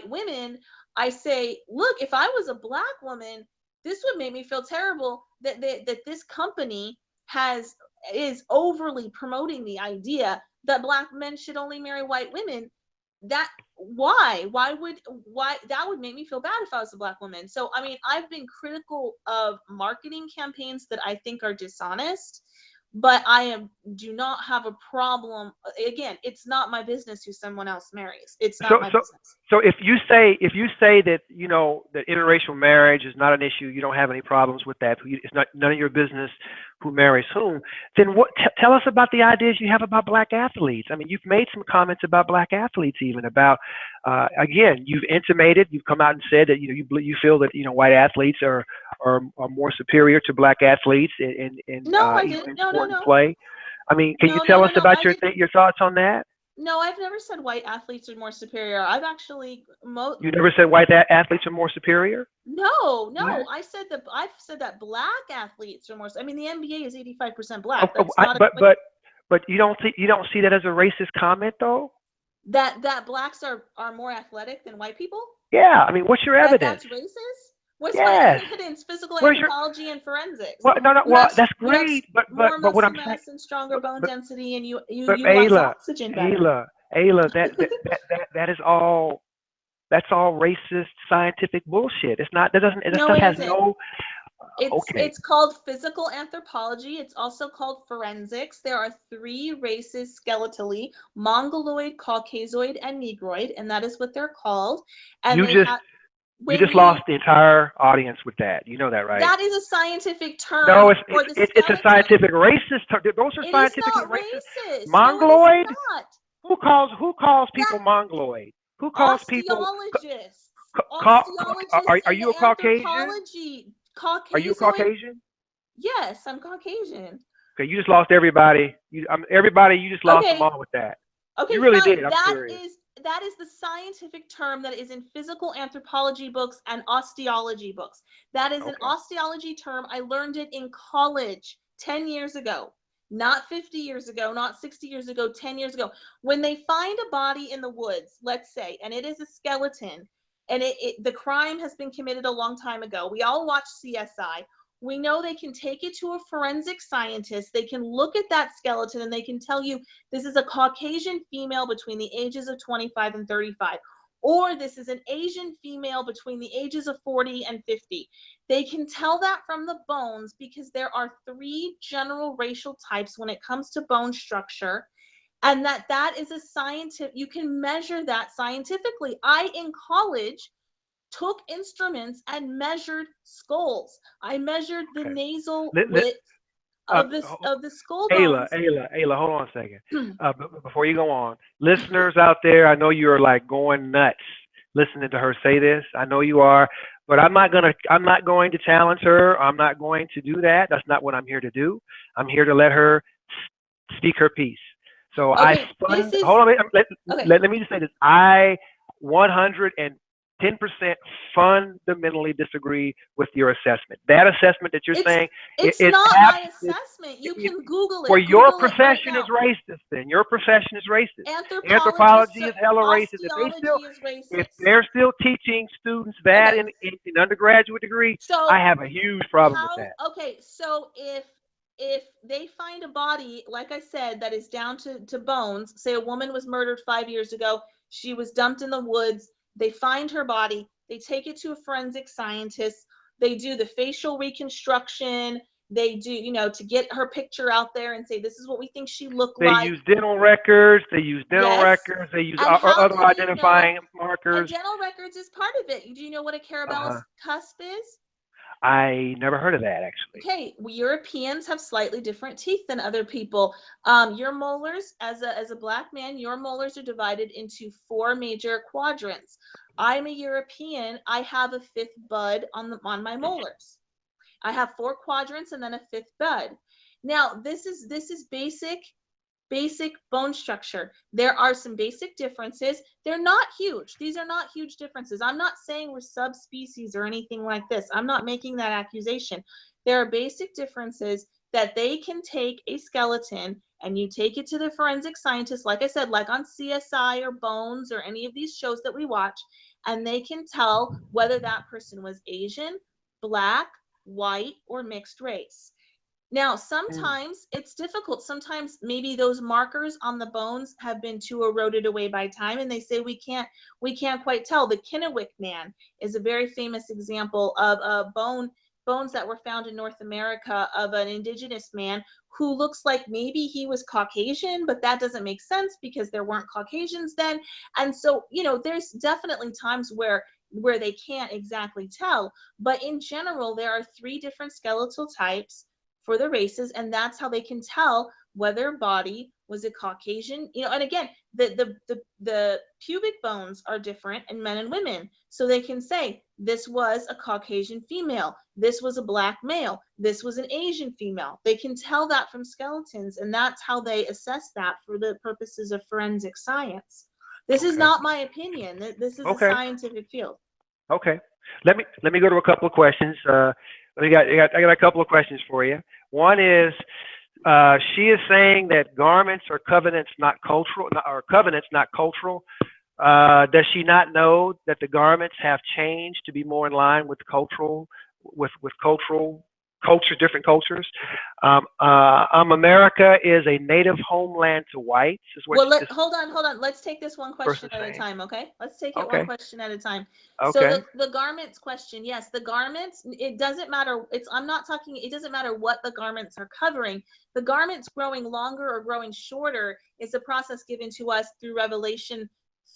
women. I say, look, if I was a Black woman, this would make me feel terrible that this company is overly promoting the idea that Black men should only marry white women. That would make me feel bad if I was a Black woman. So I mean, I've been critical of marketing campaigns that I think are dishonest, but do not have a problem. Again, it's not my business who someone else marries. It's not my business. So if you say that, that interracial marriage is not an issue, you don't have any problems with that, it's none of your business who marries whom, then tell us about the ideas you have about Black athletes. I mean, you've made some comments about Black athletes, even about, again, you've come out and said that, you feel that, white athletes are more superior to Black athletes in no, I didn't. No. play. I mean, can you tell us about your thoughts on that? No, I've never said white athletes are more superior. I've actually You never said white athletes are more superior? No, What? I've said that black athletes are more. I mean, the NBA is 85% black. Oh, That's not a, but you don't see that as a racist comment though? that blacks are more athletic than white people. Yeah, I mean, what's your evidence? That's racist. What's my Yes. evidence? Physical Where's your anthropology and forensics. well? No, no. We have Well, that's we have great, more but what muscle I'm saying, mass and stronger bone but density, and you but utilize oxygen better. Ayla, that is all. That's all racist scientific bullshit. It's not. That No, stuff it has isn't. no. Okay. It's called physical anthropology. It's also called forensics. There are 3 races skeletally: Mongoloid, Caucasoid, and Negroid, and that is what they're called. And You they just have you when just you lost the entire audience with that. You know that, right? that is a scientific No, term for the it's a skeleton. scientific racist term. Those are It is scientifically not racist. racist. No, it is Mongoloid? not. Who calls That people mongoloid? Who calls people? osteologists, Ca- osteologists are in the you a Caucasian? anthropology, Are you a Caucasoid. Caucasian? Yes, I'm Caucasian. Okay, you just lost everybody. Everybody, you just lost them Okay, all with that. okay, You really fine. did. I'm serious. That is the scientific term that is in physical anthropology books and osteology books. That is an Okay. osteology term. I learned it in college 10 years ago. Not 50 years ago, not 60 years ago, 10 years ago. When they find a body in the woods, let's say, and it is a skeleton, and the crime has been committed a long time ago. We all watch CSI. We know they can take it to a forensic scientist. They can look at that skeleton and they can tell you this is a Caucasian female between the ages of 25 and 35, or this is an Asian female between the ages of 40 and 50. They can tell that from the bones because there are 3 general racial types when it comes to bone structure, and that is a scientific, you can measure that scientifically. I, in college, took instruments and measured skulls. I measured the Okay. nasal Let, let, width uh, of the skull Ayla, bones. hold on a second. Before you go on, listeners out there, I know you're like going nuts listening to her say this. I know you are, but I'm not going to challenge her. I'm not going to do that. That's not what I'm here to do. I'm here to let her speak her piece. So Okay, this is hold on. okay. Let me just say this. I 110% fundamentally disagree with your assessment. That assessment that you're saying, It's it's not my absolutely. assessment. You can Google Well, it. your Google it right profession is now. racist. Then your profession is racist. Anthropologists, Anthropology is hella racist. osteology is If racist. they're still teaching students that Okay, in undergraduate degree, I so have a huge problem with that. so if they find a body, like I said, that is down to bones, say a woman was murdered 5 years ago, she was dumped in the woods, they find her body, they take it to a forensic scientist, they do the facial reconstruction, they do, to get her picture out there and say, this is what we think she looked They like. use dental records. They use Yes. They use And how other do you know? identifying And markers. dental records is part of it. Do you know what a Carabellus Uh-huh. cusp is? I never heard of that actually. Okay, Europeans have slightly different teeth than other people. Your molars, as a black man, your molars are divided into 4 major quadrants. I'm a European. I have a 5th bud on my molars. I have 4 quadrants and then a 5th bud. Now, this is basic bone structure. There are some basic differences. They're not huge. These are not huge differences. I'm not saying we're subspecies or anything like this. I'm not making that accusation. There are basic differences that they can take a skeleton and you take it to the forensic scientist, like I said, like on CSI or Bones or any of these shows that we watch, and they can tell whether that person was Asian, black, white, or mixed race. Now, sometimes it's difficult. Sometimes maybe those markers on the bones have been too eroded away by time, and they say we can't quite tell. The Kennewick man is a very famous example of bones that were found in North America of an indigenous man who looks like maybe he was Caucasian, but that doesn't make sense because there weren't Caucasians then. And so, there's definitely times where they can't exactly tell, but in general, there are 3 different skeletal types for the races, and that's how they can tell whether body Was it Caucasian? You know, and again, the pubic bones are different in men and women. So they can say, this was a Caucasian female. This was a black male. This was an Asian female. They can tell that from skeletons, and that's how they assess that for the purposes of forensic science. This is not my opinion. This is a scientific field. Okay. Let me go to a couple of questions. I got a couple of questions for you. One is, she is saying that garments are covenants, not cultural, or covenants, not cultural. Does she not know that the garments have changed to be more in line with cultural, with cultural culture, different cultures? America is a native homeland to whites. Is what well, hold on. Let's take this one question at a time, okay? Let's take it one question at a time. Okay. So the garments question, yes, the garments, it doesn't matter. I'm not talking, it doesn't matter what the garments are covering. The garments growing longer or growing shorter is a process given to us through revelation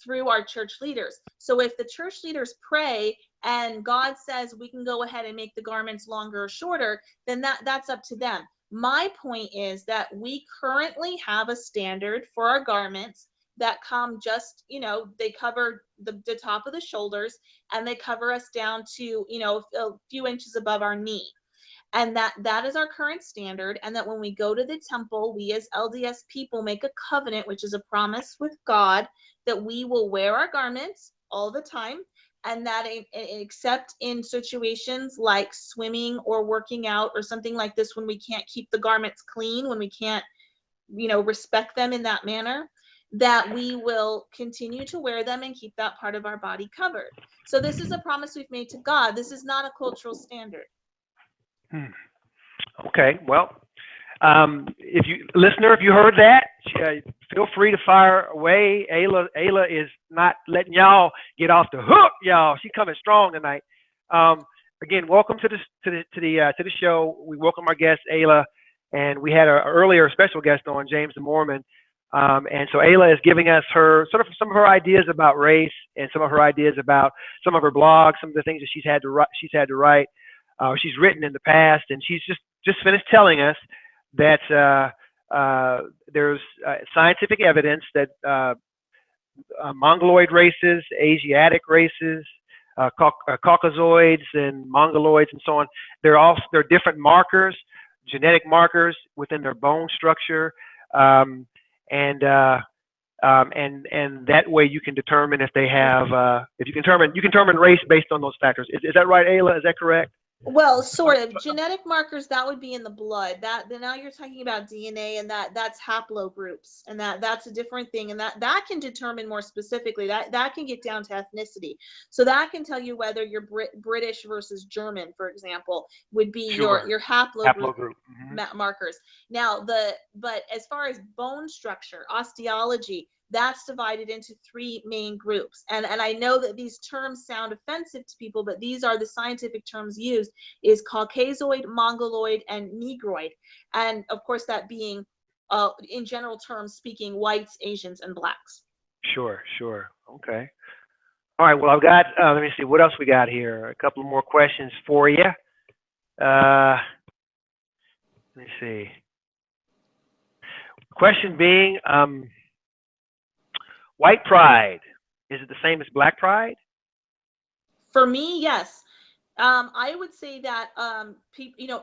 through our church leaders. So if the church leaders pray and God says we can go ahead and make the garments longer or shorter, then that's up to them. My point is that we currently have a standard for our garments that come just, you know, they cover the top of the shoulders and they cover us down to, you know, a few inches above our knee. And that is our current standard. And that when we go to the temple, we as LDS people make a covenant, which is a promise with God, that we will wear our garments all the time. And that except in situations like swimming or working out or something like this, when we can't keep the garments clean, when we can't, you know, respect them in that manner, that we will continue to wear them and keep that part of our body covered. So this is a promise we've made to God. This is not a cultural standard. Okay, well, if you heard that, feel free to fire away. Ayla is not letting y'all get off the hook, y'all. She's coming strong tonight. Again, welcome to the show. We welcome our guest Ayla, and we had an earlier special guest on, James the Mormon. And so Ayla is giving us some of her ideas about race and some of her ideas about some of her blogs, some of the things that she's had to write. She's written in the past, and she's just finished telling us that there's scientific evidence that Mongoloid races, Asiatic races, Caucasoids and Mongoloids and so on, there are different markers, genetic markers within their bone structure, and that way you can determine if they have you can determine race based on those factors. Is that right, Ayla? Is that correct? Well, sort of. Genetic markers, that would be in the blood. Now you're talking about DNA, and that's haplogroups, and that's a different thing, and that can determine more specifically. That can get down to ethnicity. So that can tell you whether you're British versus German, for example, would be your haplogroup markers. Now but as far as bone structure, osteology, that's divided into three main groups. And I know that these terms sound offensive to people, but these are the scientific terms used, is Caucasoid, Mongoloid, and Negroid. And of course, that being, in general terms speaking, whites, Asians, and blacks. Sure. Okay. All right, well, I've got, let me see, what else we got here? A couple more questions for you. Let me see. Question being, white pride, is it the same as black pride? For me, yes. I would say that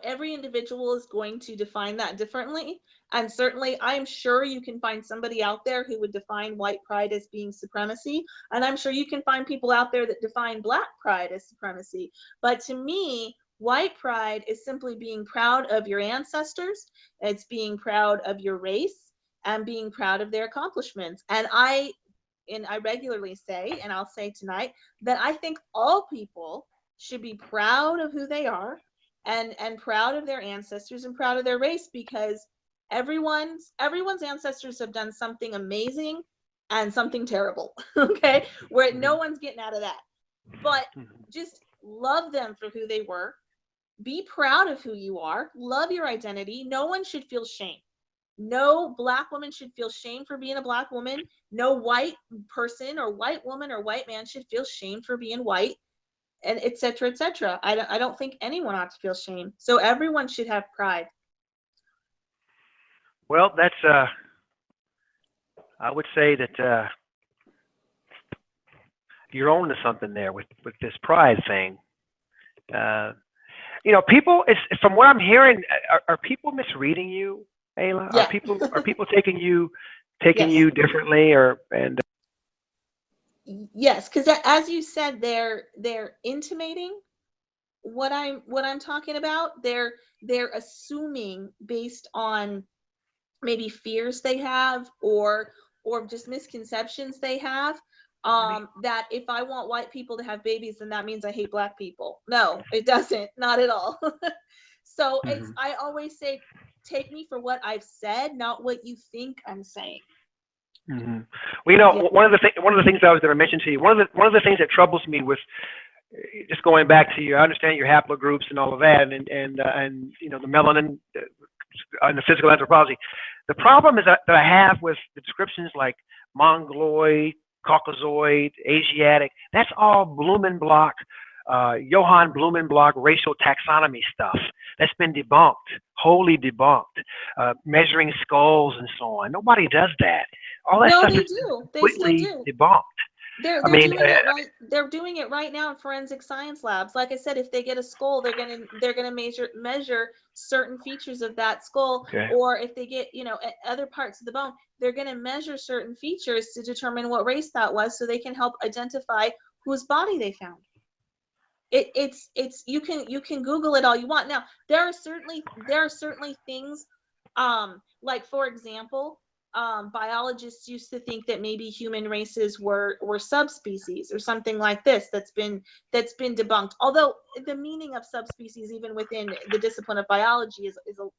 every individual is going to define that differently. And certainly, I'm sure you can find somebody out there who would define white pride as being supremacy. And I'm sure you can find people out there that define black pride as supremacy. But to me, white pride is simply being proud of your ancestors. It's being proud of your race and being proud of their accomplishments. And I regularly say, and I'll say tonight, that I think all people should be proud of who they are and proud of their ancestors and proud of their race, because everyone's ancestors have done something amazing and something terrible, okay? Where no one's getting out of that. But just love them for who they were. Be proud of who you are. Love your identity. No one should feel shame. No black woman should feel shame for being a black woman. No white person or white woman or white man should feel shame for being white, and et cetera, et cetera. I don't think anyone ought to feel shame. So everyone should have pride. Well, that's I would say that you're on to something there with this pride thing. People. From what I'm hearing, are people misreading you, Ayla? Yeah. Are people taking you Yes. differently, and Yes, because as you said, they're intimating what I'm talking about. They're assuming based on maybe fears they have or just misconceptions they have, that if I want white people to have babies, then that means I hate black people. No, it doesn't. Not at all. So Mhm. I always say, take me for what I've said, not what you think I'm saying. Mm-hmm. Well, Yeah. one of the things I was going to mention to you, one of the things that troubles me with just going back to you, I understand your haplogroups and all of that, and the melanin and the physical anthropology. The problem is that I have with the descriptions like Mongoloid, Caucasoid, Asiatic. That's all Blumenbach, Johann Blumenbach racial taxonomy stuff. That's been debunked, wholly debunked. Measuring skulls and so on. Nobody does that. All that No, stuff they is do. They still completely do. debunked. They're I they're mean, doing it right. They're doing it right now in forensic science labs. Like I said, if they get a skull, they're gonna measure certain features of that skull, okay. or if they get other parts of the bone, they're gonna measure certain features to determine what race that was, so they can help identify whose body they found. It's you can Google it all you want. Now there are certainly things, like for example, biologists used to think that maybe human races were subspecies or something like this. That's been debunked. Although the meaning of subspecies, even within the discipline of biology,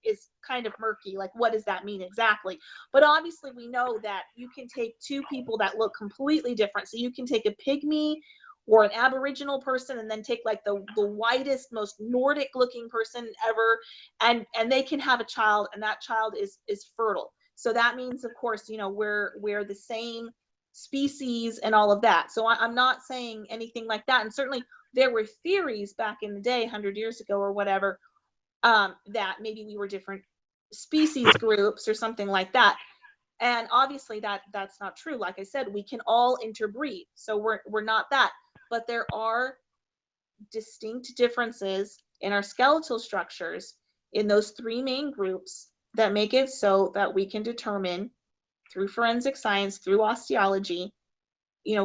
is kind of murky. Like, what does that mean exactly? But obviously, we know that you can take two people that look completely different. So you can take a pygmy or an aboriginal person and then take like the whitest, most Nordic looking person ever, and they can have a child, and that child is fertile. So that means, of course, we're the same species and all of that. So I'm not saying anything like that. And certainly there were theories back in the day, 100 years ago or whatever, that maybe we were different species groups or something like that. And obviously that's not true. Like I said, we can all interbreed. So we're not that. But there are distinct differences in our skeletal structures in those three main groups that make it so that we can determine through forensic science, through osteology,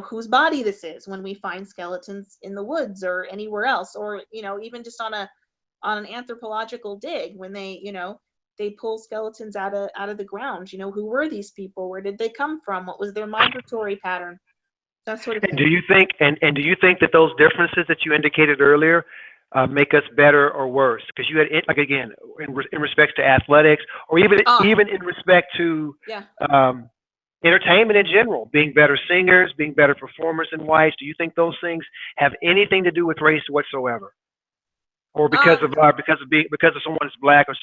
whose body this is when we find skeletons in the woods or anywhere else, or even just on an anthropological dig when they pull skeletons out of the ground. Who were these people? Where did they come from? What was their migratory pattern? That sort of And thing. do you think that those differences that you indicated earlier make us better or worse? Because you had like again in respect to athletics, or even in respect to Yeah. entertainment in general, being better singers, being better performers than whites. Do you think those things have anything to do with race whatsoever, or because of someone's black or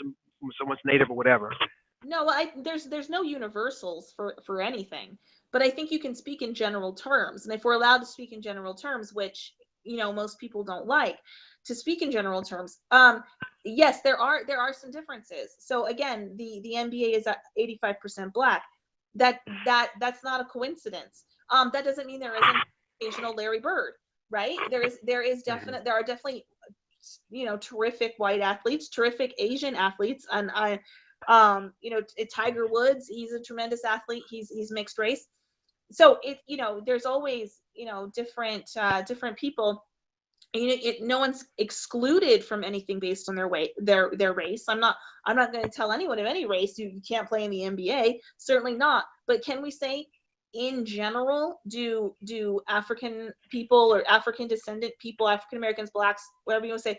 someone's native or whatever? No, there's no universals for anything, but I think you can speak in general terms. And if we're allowed to speak in general terms, which most people don't like to speak in general terms, yes, there are some differences. So again, the NBA is at 85% black. That's not a coincidence. That doesn't mean there isn't occasional Larry Bird, right? There are definitely terrific white athletes, terrific Asian athletes, and Tiger Woods, he's a tremendous athlete. He's mixed race. So there's always different people. No one's excluded from anything based on their race. I'm not going to tell anyone of any race you can't play in the NBA. Certainly not. But can we say, in general, do African people or African descendant people, African Americans, blacks, whatever you want to say,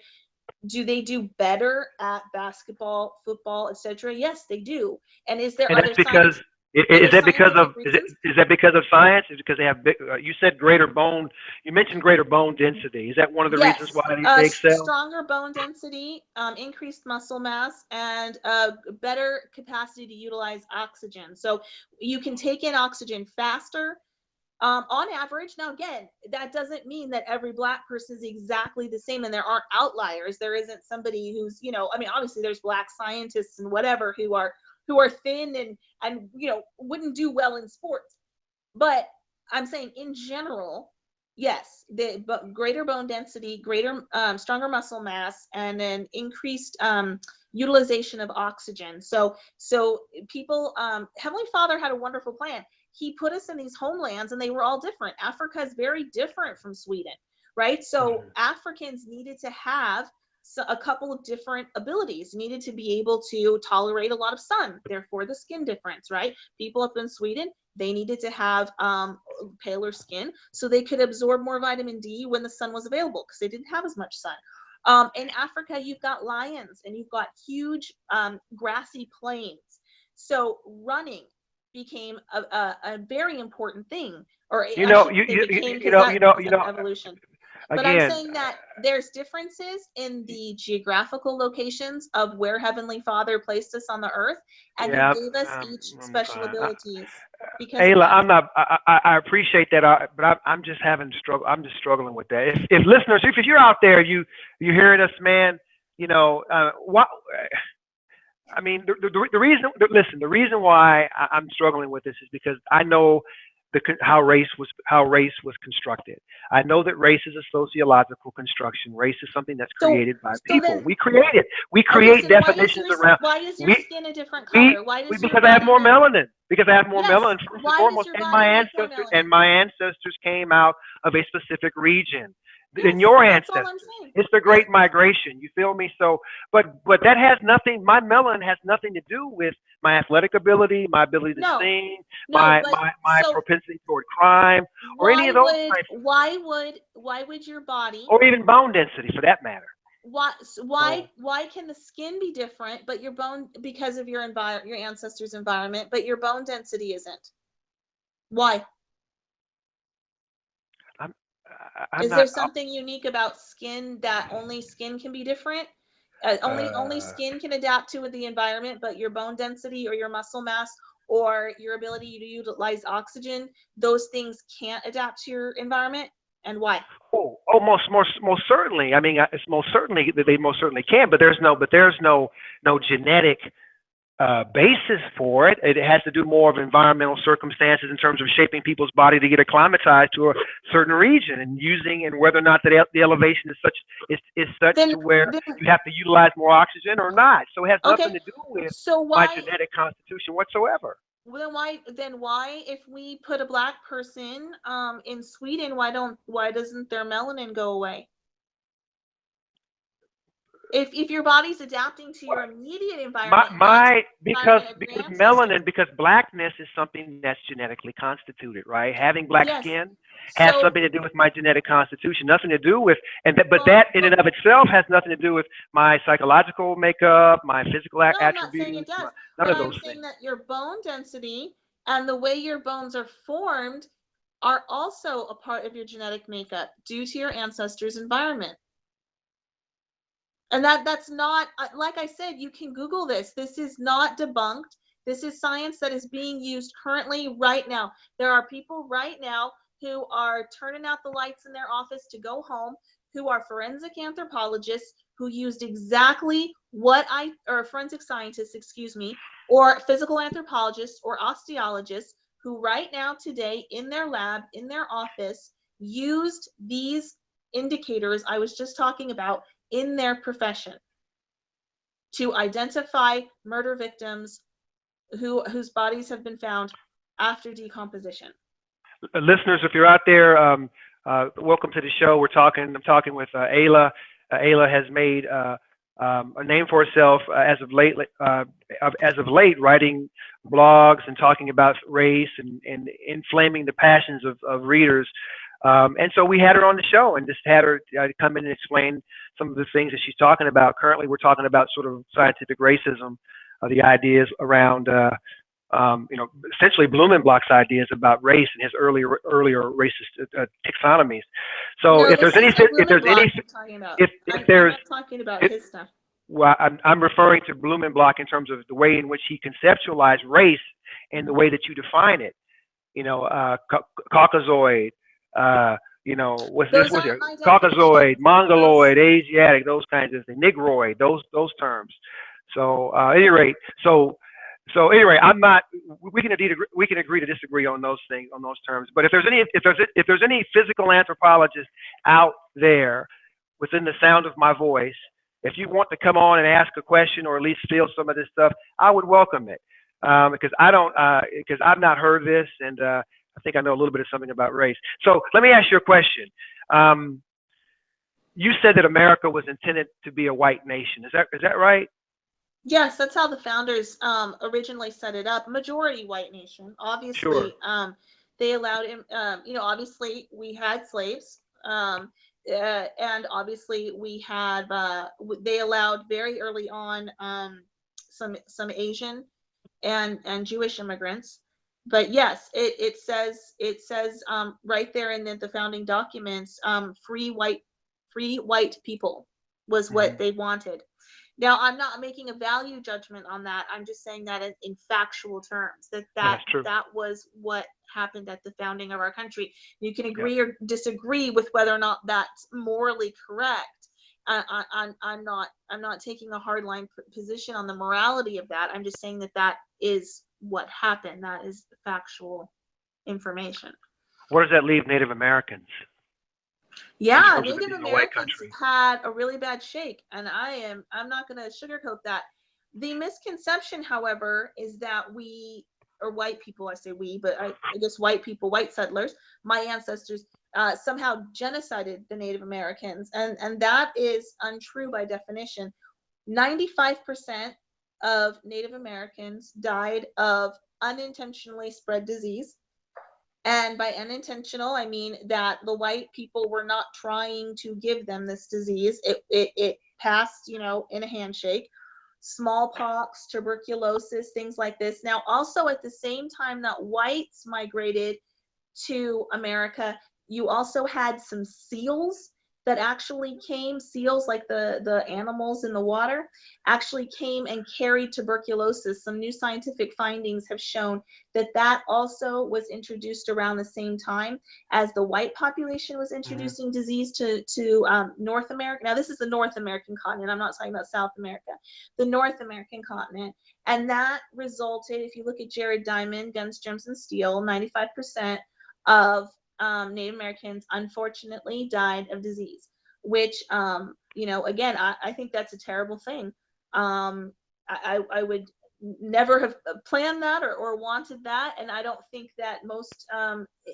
do they do better at basketball, football, etc.? Yes, they do. And Is that because of science? Is it because they have big? You said greater bone. You mentioned greater bone density. Is that one of the reasons why they excel? Stronger bone density, increased muscle mass, and better capacity to utilize oxygen. So you can take in oxygen faster. On average. Now, again, that doesn't mean that every black person is exactly the same and there aren't outliers. There isn't somebody who's, obviously there's black scientists and whatever who are who are thin and wouldn't do well in sports. But I'm saying in general, yes, the greater bone density, greater stronger muscle mass, and an increased utilization of oxygen. So people, Heavenly Father had a wonderful plan. He put us in these homelands, and they were all different. Africa is very different from Sweden, right? So Africans needed to have a couple of different abilities, needed to be able to tolerate a lot of sun, therefore the skin difference, right? People up in Sweden, they needed to have paler skin so they could absorb more vitamin D when the sun was available, because they didn't have as much sun. In Africa, you've got lions and you've got huge grassy plains. So running became a very important thing, or evolution. But again, I'm saying that there's differences in the geographical locations of where Heavenly Father placed us on the earth, and He gave us each special abilities. Ayla, I appreciate that, but I'm just having struggle. I'm just struggling with that. If listeners, if you're out there, you're hearing us, man. What? I mean, the reason why I'm struggling with this is because I know how race was constructed. I know that race is a sociological construction. Race is something that's created by people. We create definitions around. Why is your skin a different color? Because I have more melanin. Because I have more melanin first and foremost, and my ancestors came out of a specific region. In your ancestors, it's the Great Migration. You feel me? So, but that has nothing. My melanin has nothing to do with my athletic ability, my ability to sing, my propensity toward crime, or any of those types. Why would your body, or even bone density, for that matter? Why can the skin be different, but your bone, because of your ancestors' environment, but your bone density isn't? Why? Is there something unique about skin that only skin can be different? Only skin can adapt to the environment, but your bone density or your muscle mass or your ability to utilize oxygen, those things can't adapt to your environment. And why? Most certainly. I mean, it's most certainly that they most certainly can, but there's no genetic basis for it. It has to do more of environmental circumstances in terms of shaping people's body to get acclimatized to a certain region, and whether or not the elevation is such to where you have to utilize more oxygen or not. So it has nothing to do with my genetic constitution whatsoever. Well, why if we put a black person in Sweden, why doesn't their melanin go away? If your body's adapting to your immediate environment, because blackness is something that's genetically constituted, right? Having black skin has something to do with my genetic constitution, nothing to do with, but that in and of itself has nothing to do with my psychological makeup, my physical attributes. I'm not saying it does. But I'm saying that your bone density and the way your bones are formed are also a part of your genetic makeup due to your ancestors' environment. And that's not, like I said, you can Google this. This is not debunked. This is science that is being used currently right now. There are people right now who are turning out the lights in their office to go home, who are forensic anthropologists who used exactly or forensic scientists, or physical anthropologists or osteologists who right now today in their lab, in their office, used these indicators I was just talking about in their profession to identify murder victims whose bodies have been found after decomposition. Listeners, if you're out there, welcome to the show. I'm talking with Ayla. Ayla has made a name for herself as of late, writing blogs and talking about race and inflaming the passions of readers. And so we had her on the show and just had her come in and explain some of the things that she's talking about. Currently, we're talking about sort of scientific racism, the ideas around, essentially Blumenbach's ideas about race and his earlier racist taxonomies. So I'm talking about his stuff. Well, I'm referring to Blumenbach in terms of the way in which he conceptualized race and the way that you define it. Caucasoid. Caucasoid, Mongoloid, Asiatic, those kinds of things, Negroid, those terms. So, at any rate, so So anyway, I'm not. We can agree to disagree on those things, on those terms. But if there's any physical anthropologist out there within the sound of my voice, if you want to come on and ask a question or at least feel some of this stuff, I would welcome it, because because I've not heard this, and I think I know a little bit of something about race. So let me ask you a question. You said that America was intended to be a white nation. Is that right? Yes, that's how the founders originally set it up. Majority white nation. Obviously, Sure. they allowed him. Obviously, we had slaves, and obviously we had. They allowed very early on some Asian and Jewish immigrants. But yes, it says right there in the founding documents, free white people was what they wanted. Now, I'm not making a value judgment on that. I'm just saying that in factual terms, That's true. that was what happened at the founding of our country. You can Yeah. agree or disagree with whether or not that's morally correct. I'm not taking a hardline position on the morality of that. I'm just saying that is what happened. That is factual information. Where does that leave Native Americans? Yeah, Native Native Americans had a really bad shake, and I'm not going to sugarcoat that. The misconception, however, is that we, or white people, I say we, but I guess white people, white settlers, my ancestors, somehow genocided the Native Americans, and that is untrue by definition. 95% of Native Americans died of unintentionally spread disease. And by unintentional, I mean that the white people were not trying to give them this disease. It passed, in a handshake. Smallpox, tuberculosis, things like this. Now, also at the same time that whites migrated to America, you also had some seals that actually came, seals like the animals in the water, actually came and carried tuberculosis. Some new scientific findings have shown that also was introduced around the same time as the white population was introducing disease to North America. Now, this is the North American continent. I'm not talking about South America. The North American continent. And that resulted, if you look at Jared Diamond, Guns, Germs, and Steel, 95% of Native Americans unfortunately died of disease, which again, I think that's a terrible thing. I would never have planned that or wanted that, and I don't think that most,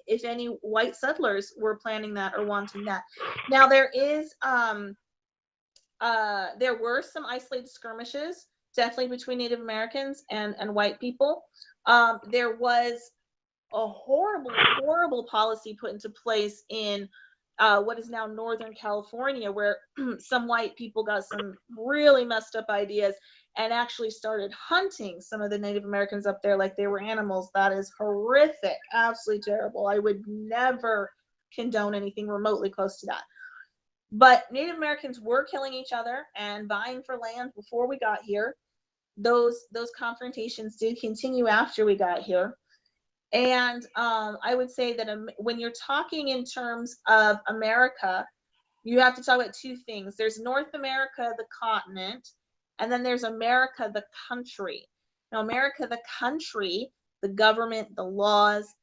if any, white settlers were planning that or wanting that. Now, there were some isolated skirmishes, definitely between Native Americans and white people. There was a horrible policy put into place in what is now Northern California, where some white people got some really messed up ideas and actually started hunting some of the Native Americans up there like they were animals. That is horrific, absolutely terrible. I would never condone anything remotely close to that. But Native Americans were killing each other and vying for land before we got here. Those confrontations did continue after we got here. And I would say that when you're talking in terms of America, you have to talk about two things. There's North America, the continent, and then there's America, the country. Now, America, the country, the government, the laws,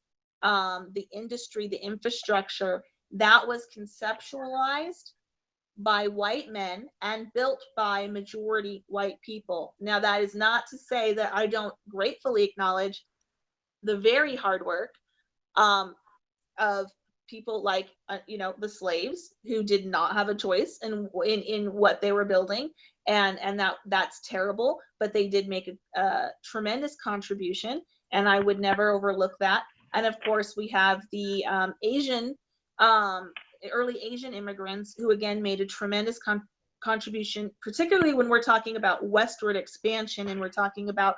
the industry, the infrastructure, that was conceptualized by white men and built by majority white people. Now, that is not to say that I don't gratefully acknowledge the very hard work of people like the slaves, who did not have a choice in what they were building, and that's terrible, but they did make a tremendous contribution, and I would never overlook that. And of course, we have the early Asian immigrants, who again made a tremendous contribution, particularly when we're talking about westward expansion, and we're talking about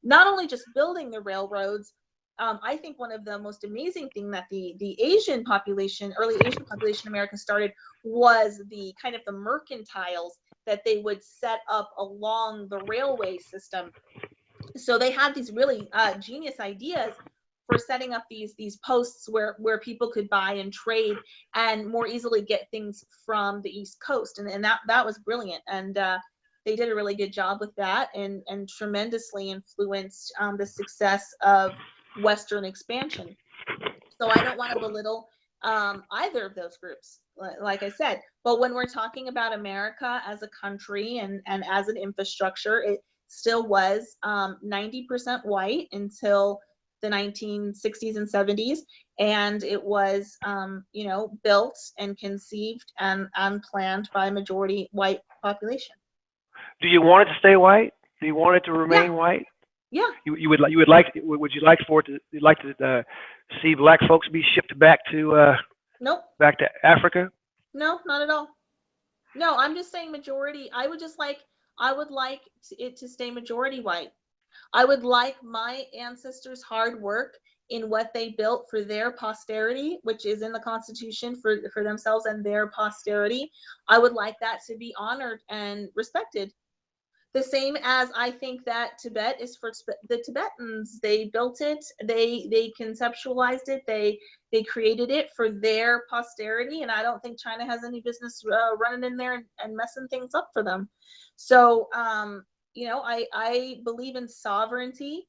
not only just building the railroads. I think one of the most amazing thing that the Asian population, early Asian population in America started, was the kind of the mercantiles that they would set up along the railway system. So they had these really genius ideas for setting up these posts where people could buy and trade and more easily get things from the East Coast, and that was brilliant. And they did a really good job with that, and tremendously influenced the success of Western expansion. So I don't want to belittle either of those groups, like I said. But when we're talking about America as a country and as an infrastructure, it still was 90% white until the 1960s and 70s, and it was built and conceived and planned by a majority white population. Do you want it to stay white? Do you want it to remain white? Yeah. Would you like for it to, you'd like to see black folks be shipped back to Nope. back to Africa? No, not at all. No, I'm just saying majority. I would like it to stay majority white. I would like my ancestors' hard work in what they built for their posterity, which is in the Constitution for themselves and their posterity. I would like that to be honored and respected. The same as I think that Tibet is for the Tibetans. They built it, they conceptualized it, they created it for their posterity, and I don't think China has any business running in there and messing things up for them. So I believe in sovereignty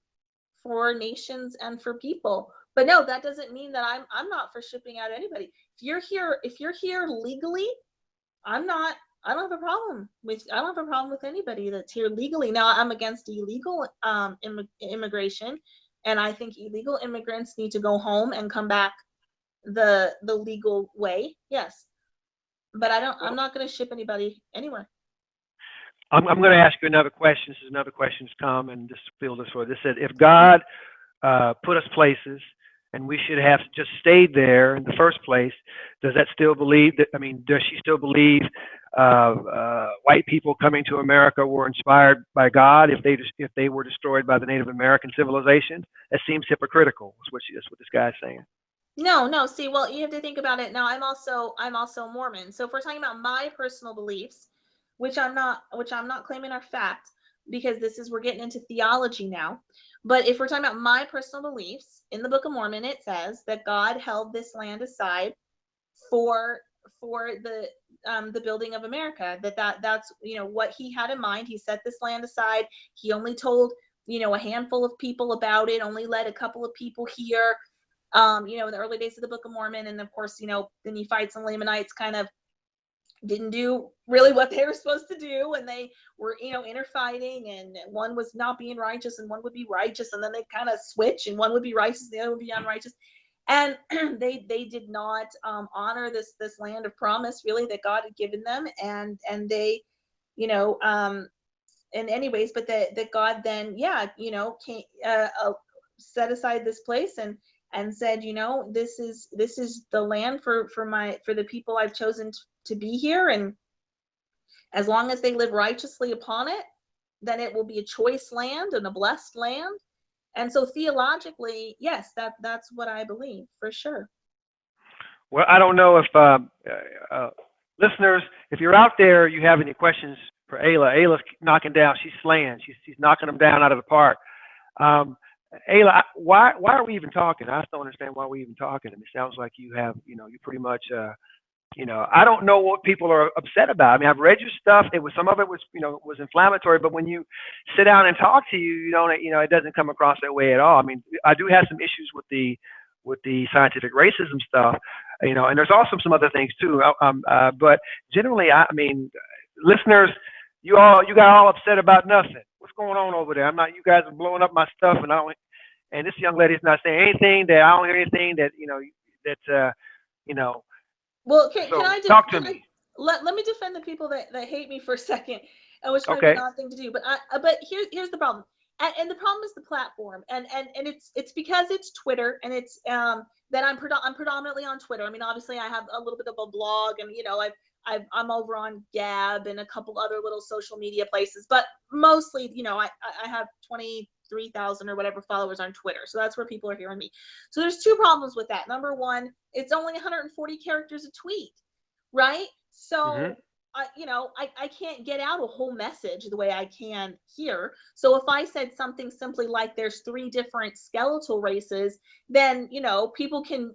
for nations and for people. But no, that doesn't mean that I'm not for shipping out anybody. If you're here legally, I don't have a problem with anybody that's here legally. Now, I'm against illegal immigration, and I think illegal immigrants need to go home and come back the legal way. Yes, but I'm not going to ship anybody anywhere. I'm going to ask you another question. This is another question's come, and just feel this way. This said, if God put us places and we should have just stayed there in the first place, does that still believe that? I mean, does she still believe white people coming to America were inspired by God if they were destroyed by the Native American civilization? That seems hypocritical. That's what this guy's saying. No. See, well, you have to think about it. Now, I'm also Mormon. So if we're talking about my personal beliefs, which I'm not claiming are fact, because we're getting into theology now. But if we're talking about my personal beliefs, in the Book of Mormon, it says that God held this land aside for the building of America. That's what he had in mind. He set this land aside. He only told a handful of people about it. Only let a couple of people hear. In the early days of the Book of Mormon, and of course, the Nephites and Lamanites kind of didn't do really what they were supposed to do, and they were interfighting, and one was not being righteous and one would be righteous, and then they kind of switch, and one would be righteous and the other would be unrighteous, and they did not honor this land of promise really that God had given them, and they in any ways, but that God then came, set aside this place and said, this is the land for the people I've chosen to be here, and as long as they live righteously upon it, then it will be a choice land and a blessed land. And so theologically, yes, that's what I believe for sure. Well, I don't know if listeners, if you're out there, you have any questions for Ayla. Ayla's knocking down. She's slaying. She's knocking them down out of the park. Ayla, why are we even talking? I just don't understand why we're even talking. And it sounds like you have, you pretty much, I don't know what people are upset about. I mean, I've read your stuff. Some of it was, was inflammatory, but when you sit down and talk to you, it doesn't come across that way at all. I mean, I do have some issues with the scientific racism stuff, and there's also some other things too. But generally, I mean, listeners, you got all upset about nothing. What's going on over there? You guys are blowing up my stuff, and this young lady's not saying anything that I don't hear anything that, Well, can I talk to me? Let me defend the people that hate me for a second, which might be an odd thing to do. But here's the problem, and the problem is the platform, and it's because it's Twitter, and it's that I'm predominantly on Twitter. I mean, obviously I have a little bit of a blog, and I'm over on Gab and a couple other little social media places, but mostly, I have 23,000 or whatever followers on Twitter. So that's where people are hearing me. So there's two problems with that. Number one, it's only 140 characters a tweet, right? So I can't get out a whole message the way I can here. So if I said something simply like there's 3 different skeletal races, then, people can,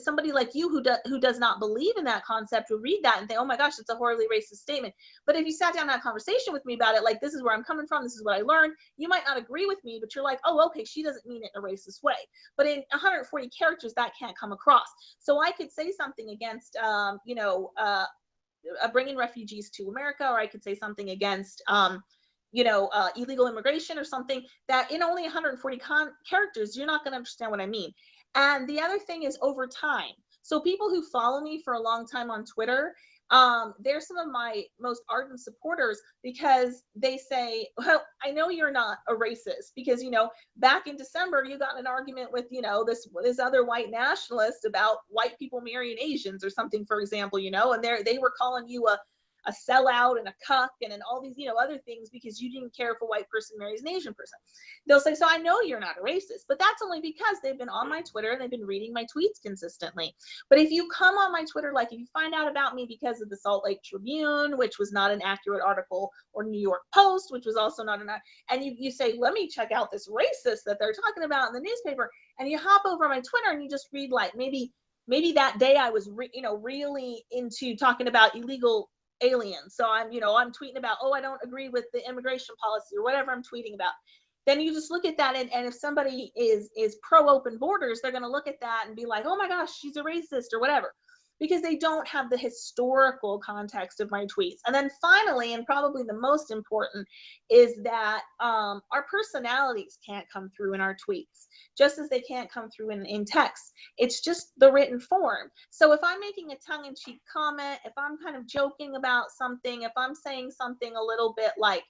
somebody like you who does not believe in that concept will read that and think, oh my gosh, it's a horribly racist statement. But if you sat down and had a conversation with me about it, like, this is where I'm coming from, this is what I learned, you might not agree with me, but you're like, oh, okay, she doesn't mean it in a racist way. But in 140 characters, that can't come across. So I could say something against, bringing refugees to America, or I could say something against, illegal immigration or something that in only 140 characters, you're not going to understand what I mean. And the other thing is over time. So people who follow me for a long time on Twitter, they're some of my most ardent supporters, because they say, well, I know you're not a racist because, back in December, you got in an argument with, this other white nationalist about white people marrying Asians or something, for example, and they were calling you a sellout and a cuck and all these, other things because you didn't care if a white person marries an Asian person. They'll say, so I know you're not a racist, but that's only because they've been on my Twitter and they've been reading my tweets consistently. But if you come on my Twitter, like if you find out about me because of the Salt Lake Tribune, which was not an accurate article, or New York Post, which was also not and you say, let me check out this racist that they're talking about in the newspaper, and you hop over my Twitter and you just read, like, maybe that day I was really into talking about illegal aliens. So I'm tweeting about, oh, I don't agree with the immigration policy or whatever I'm tweeting about. Then you just look at that, and if somebody is pro open borders, they're going to look at that and be like, oh my gosh, she's a racist or whatever, because they don't have the historical context of my tweets. And then finally, and probably the most important, is that our personalities can't come through in our tweets, just as they can't come through in text. It's just the written form. So if I'm making a tongue-in-cheek comment, if I'm kind of joking about something, if I'm saying something a little bit like,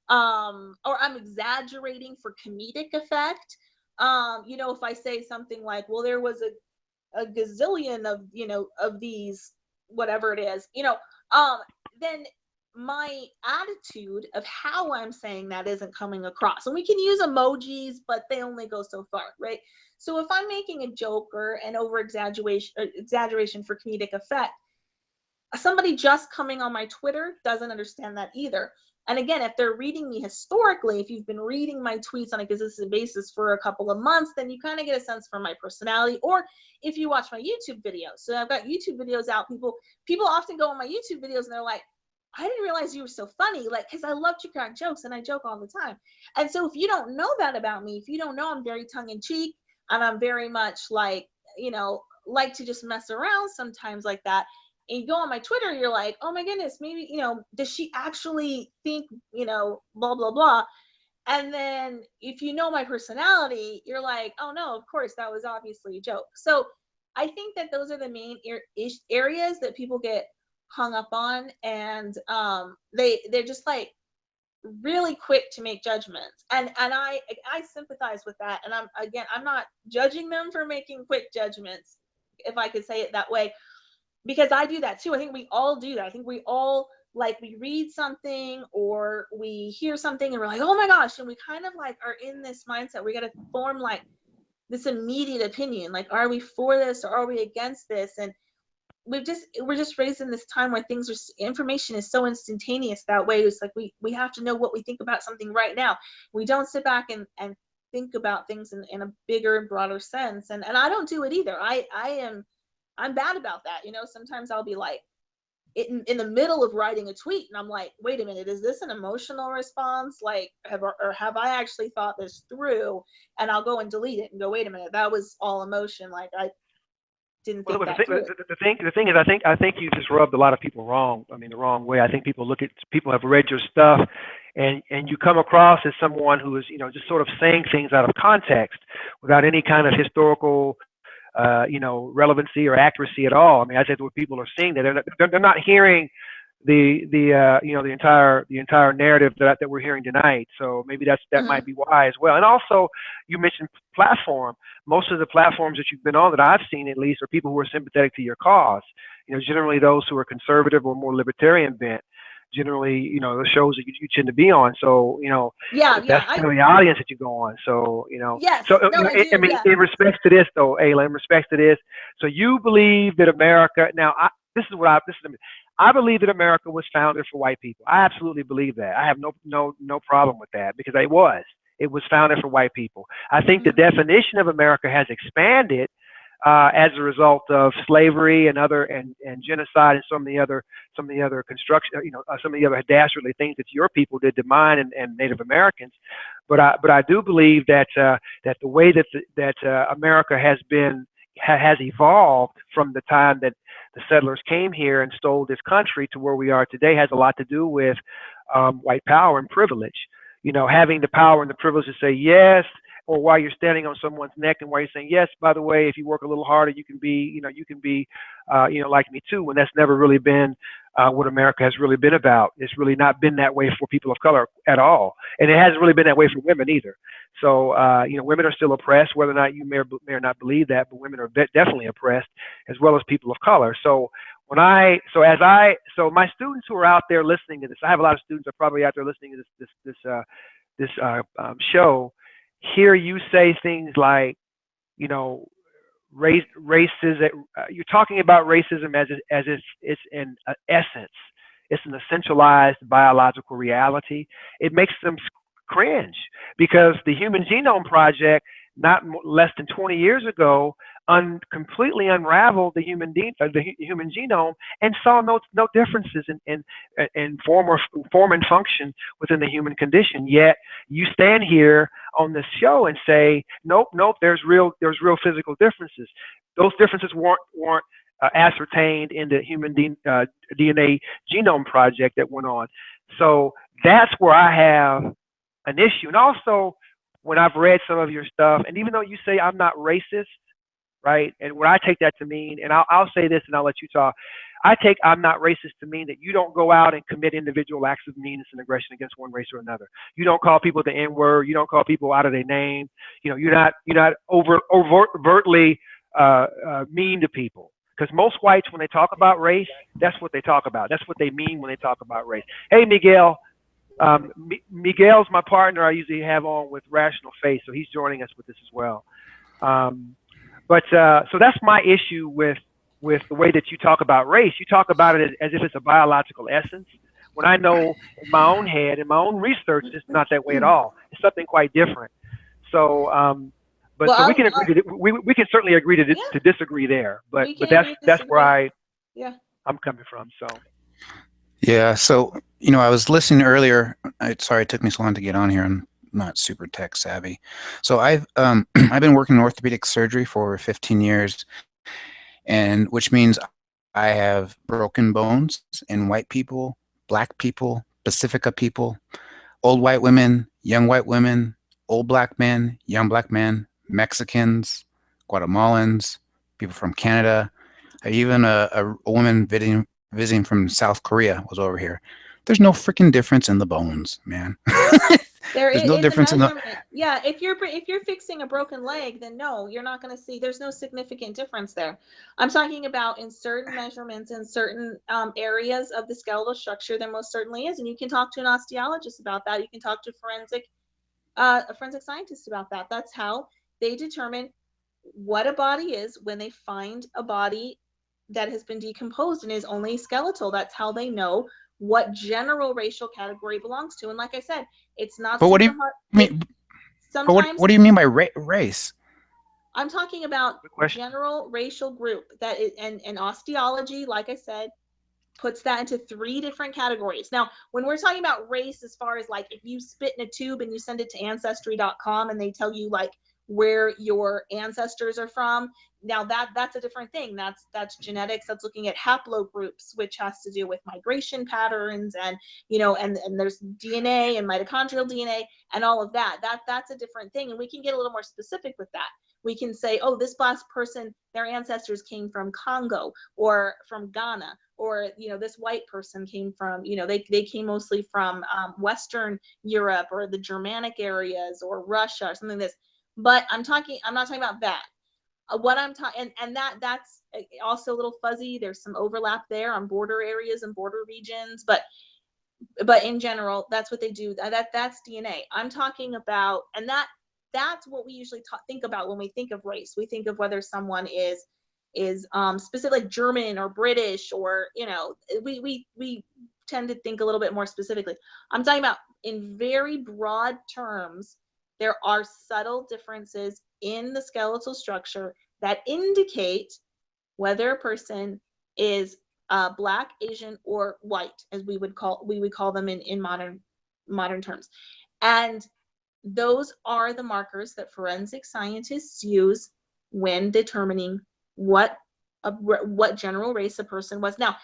or I'm exaggerating for comedic effect, if I say something like, well, there was a gazillion of these, whatever it is, then my attitude of how I'm saying that isn't coming across. And we can use emojis, but they only go so far, right? So if I'm making a joke or an over exaggeration for comedic effect, somebody just coming on my Twitter doesn't understand that either. And again, if they're reading me historically, if you've been reading my tweets on a consistent basis for a couple of months, then you kind of get a sense for my personality. Or if you watch my YouTube videos, so I've got YouTube videos out. People often go on my YouTube videos and they're like, I didn't realize you were so funny, like, because I love to crack jokes and I joke all the time. And so if you don't know that about me, if you don't know I'm very tongue-in-cheek and I'm very much like to just mess around sometimes like that, and you go on my Twitter, you're like, oh my goodness, maybe, does she actually think, blah, blah, blah. And then if you know my personality, you're like, oh no, of course, that was obviously a joke. So I think that those are the main areas that people get hung up on. And they're just like really quick to make judgments. And I sympathize with that. And I'm not judging them for making quick judgments, if I could say it that way, because I do that too. I think we all do that. I think we all, like, we read something or we hear something and we're like, oh my gosh. And we kind of like are in this mindset. We got to form like this immediate opinion. Like, are we for this or are we against this? And we're just raised in this time where information is so instantaneous that way. It's like we have to know what we think about something right now. We don't sit back and think about things in a bigger and broader sense. And I don't do it either. I'm bad about that. Sometimes I'll be like in the middle of writing a tweet and I'm like, wait a minute, is this an emotional response? Like, have I actually thought this through? And I'll go and delete it and go, wait a minute, that was all emotion. Like, I didn't think that through. The thing is, I think you just rubbed a lot of people wrong. I mean, the wrong way. I think people have read your stuff, and you come across as someone who is, just sort of saying things out of context without any kind of historical relevancy or accuracy at all. I mean, I said what people are seeing, that they're not hearing the entire narrative that we're hearing tonight. So maybe that might be why as well. And also, you mentioned platform. Most of the platforms that you've been on, that I've seen at least, are people who are sympathetic to your cause. Generally those who are conservative or more libertarian bent. Generally, the shows that you tend to be on. So, that's kind of the audience that you go on. So, Yes, so, no, in respects to this though, Ayla, in respects to this, so you believe that America, now, I believe that America was founded for white people. I absolutely believe that. I have no problem with that, because it was founded for white people. I think the definition of America has expanded as a result of slavery and genocide and some of the other construction, some of the other dastardly things that your people did to mine and Native Americans. But I do believe that that the way that America has evolved from the time that the settlers came here and stole this country to where we are today has a lot to do with white power and privilege. Having the power and the privilege to say yes, or while you're standing on someone's neck, and while you're saying yes, by the way, if you work a little harder, you can be like me too. When that's never really been what America has really been about. It's really not been that way for people of color at all, and it hasn't really been that way for women either. So women are still oppressed, whether or not you may or not believe that, but women are definitely oppressed, as well as people of color. So my students who are out there listening to this, I have a lot of students that are probably out there listening to this show. Hear you say things like, racism. You're talking about racism as it's an essence. It's an essentialized biological reality. It makes them cringe, because the Human Genome Project, less than 20 years ago, completely unraveled the human genome and saw no differences in form and function within the human condition. Yet you stand here on this show and say, nope, there's real physical differences. Those differences weren't ascertained in the human DNA genome project that went on. So that's where I have an issue. And also, when I've read some of your stuff, and even though you say I'm not racist, right? And what I take that to mean, and I'll say this and I'll let you talk. I take I'm not racist to mean that you don't go out and commit individual acts of meanness and aggression against one race or another. You don't call people the N-word. You don't call people out of their name. You're not overtly mean to people. Because most whites, when they talk about race, that's what they talk about. That's what they mean when they talk about race. Hey, Miguel. Miguel's my partner I usually have on with Rational Faith, so he's joining us with this as well. So that's my issue with the way that you talk about race. You talk about it as if it's a biological essence, when I know in my own head, in my own research, it's not that way at all. It's something quite different. So, so we can agree we can certainly agree to disagree there. But that's where I'm coming from. So. Yeah. So, I was listening earlier. Sorry it took me so long to get on here. I'm not super tech savvy. So I've been working in orthopedic surgery for over 15 years, and which means I have broken bones in white people, black people, Pacifica people, old white women, young white women, old black men, young black men, Mexicans, Guatemalans, people from Canada, even a woman visiting from South Korea was over here. There's no freaking difference in the bones, man. There's no difference in the. Yeah, if you're fixing a broken leg, then no, you're not going to see. There's no significant difference there. I'm talking about in certain measurements in certain areas of the skeletal structure. There most certainly is, and you can talk to an osteologist about that. You can talk to a forensic scientist about that. That's how they determine what a body is when they find a body that has been decomposed and is only skeletal. That's how they know what general racial category belongs to. And like I said, it's not. But what do you mean? Sometimes. What do you mean by race? I'm talking about general racial group that is, and osteology, like I said, puts that into 3 different categories. Now, when we're talking about race, as far as like if you spit in a tube and you send it to ancestry.com and they tell you like where your ancestors are from, now that's a different thing. That's genetics. That's looking at haplogroups, which has to do with migration patterns and and there's DNA and mitochondrial DNA and all of that. That's a different thing, and we can get a little more specific with that. We can say, oh, this black person, their ancestors came from Congo or from Ghana, or this white person came from they came mostly from Western Europe or the Germanic areas or Russia or something like this. But I'm not talking about that. What I'm talking, and that's also a little fuzzy. There's some overlap there on border areas and border regions, but in general, that's what they do. That's DNA. I'm talking about, and that's what we usually think about when we think of race. We think of whether someone is specific, like German or British, or, you know, we tend to think a little bit more specifically. I'm talking about in very broad terms, there are subtle differences in the skeletal structure that indicate whether a person is Black, Asian, or white, as we would call them in modern terms. And those are the markers that forensic scientists use when determining what general race a person was. Now,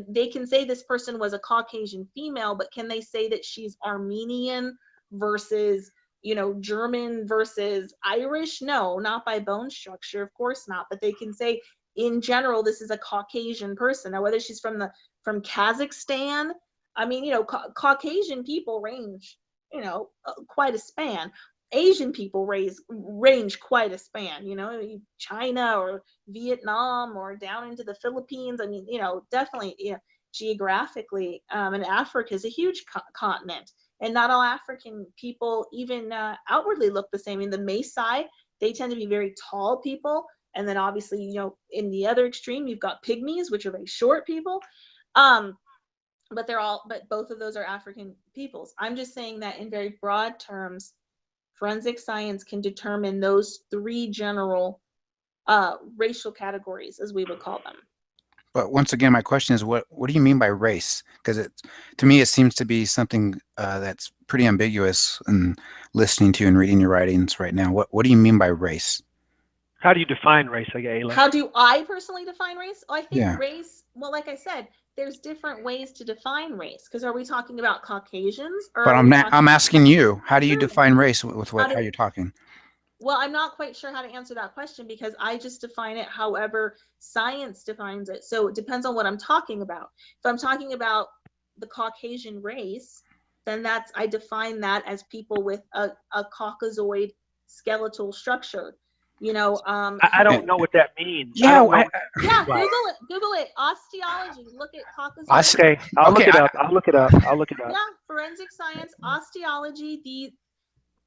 they can say this person was a Caucasian female, but can they say that she's Armenian versus, you know, German versus Irish? No, not by bone structure, of course not. But they can say, in general, this is a Caucasian person. Now, whether she's from Kazakhstan, I mean, you know, Caucasian people range, you know, quite a span. Asian people range quite a span, you know, China or Vietnam or down into the Philippines. I mean, you know, definitely, you know, geographically, and Africa is a huge continent, and not all African people even outwardly look the same. In the Maasai, they tend to be very tall people, and then obviously, you know, in the other extreme, you've got pygmies, which are very short people. But both of those are African peoples. I'm just saying that in very broad terms, forensic science can determine those three general racial categories, as we would call them. But once again, my question is, what do you mean by race? Because to me, it seems to be something that's pretty ambiguous in listening to you and reading your writings right now. What do you mean by race? How do you define race, Ayla? How do I personally define race? I think race, well, like I said, there's different ways to define race. Because are we talking about Caucasians? Or but I'm asking you, how do you define race with how you're talking? Well, I'm not quite sure how to answer that question, because I just define it however science defines it. So it depends on what I'm talking about. If I'm talking about the Caucasian race, then I define that as people with a Caucasoid skeletal structure. You know, I don't know what that means. Yeah, Google it. Osteology. Look at Caucasoid. Okay, I'll look it up. Yeah, forensic science, osteology, the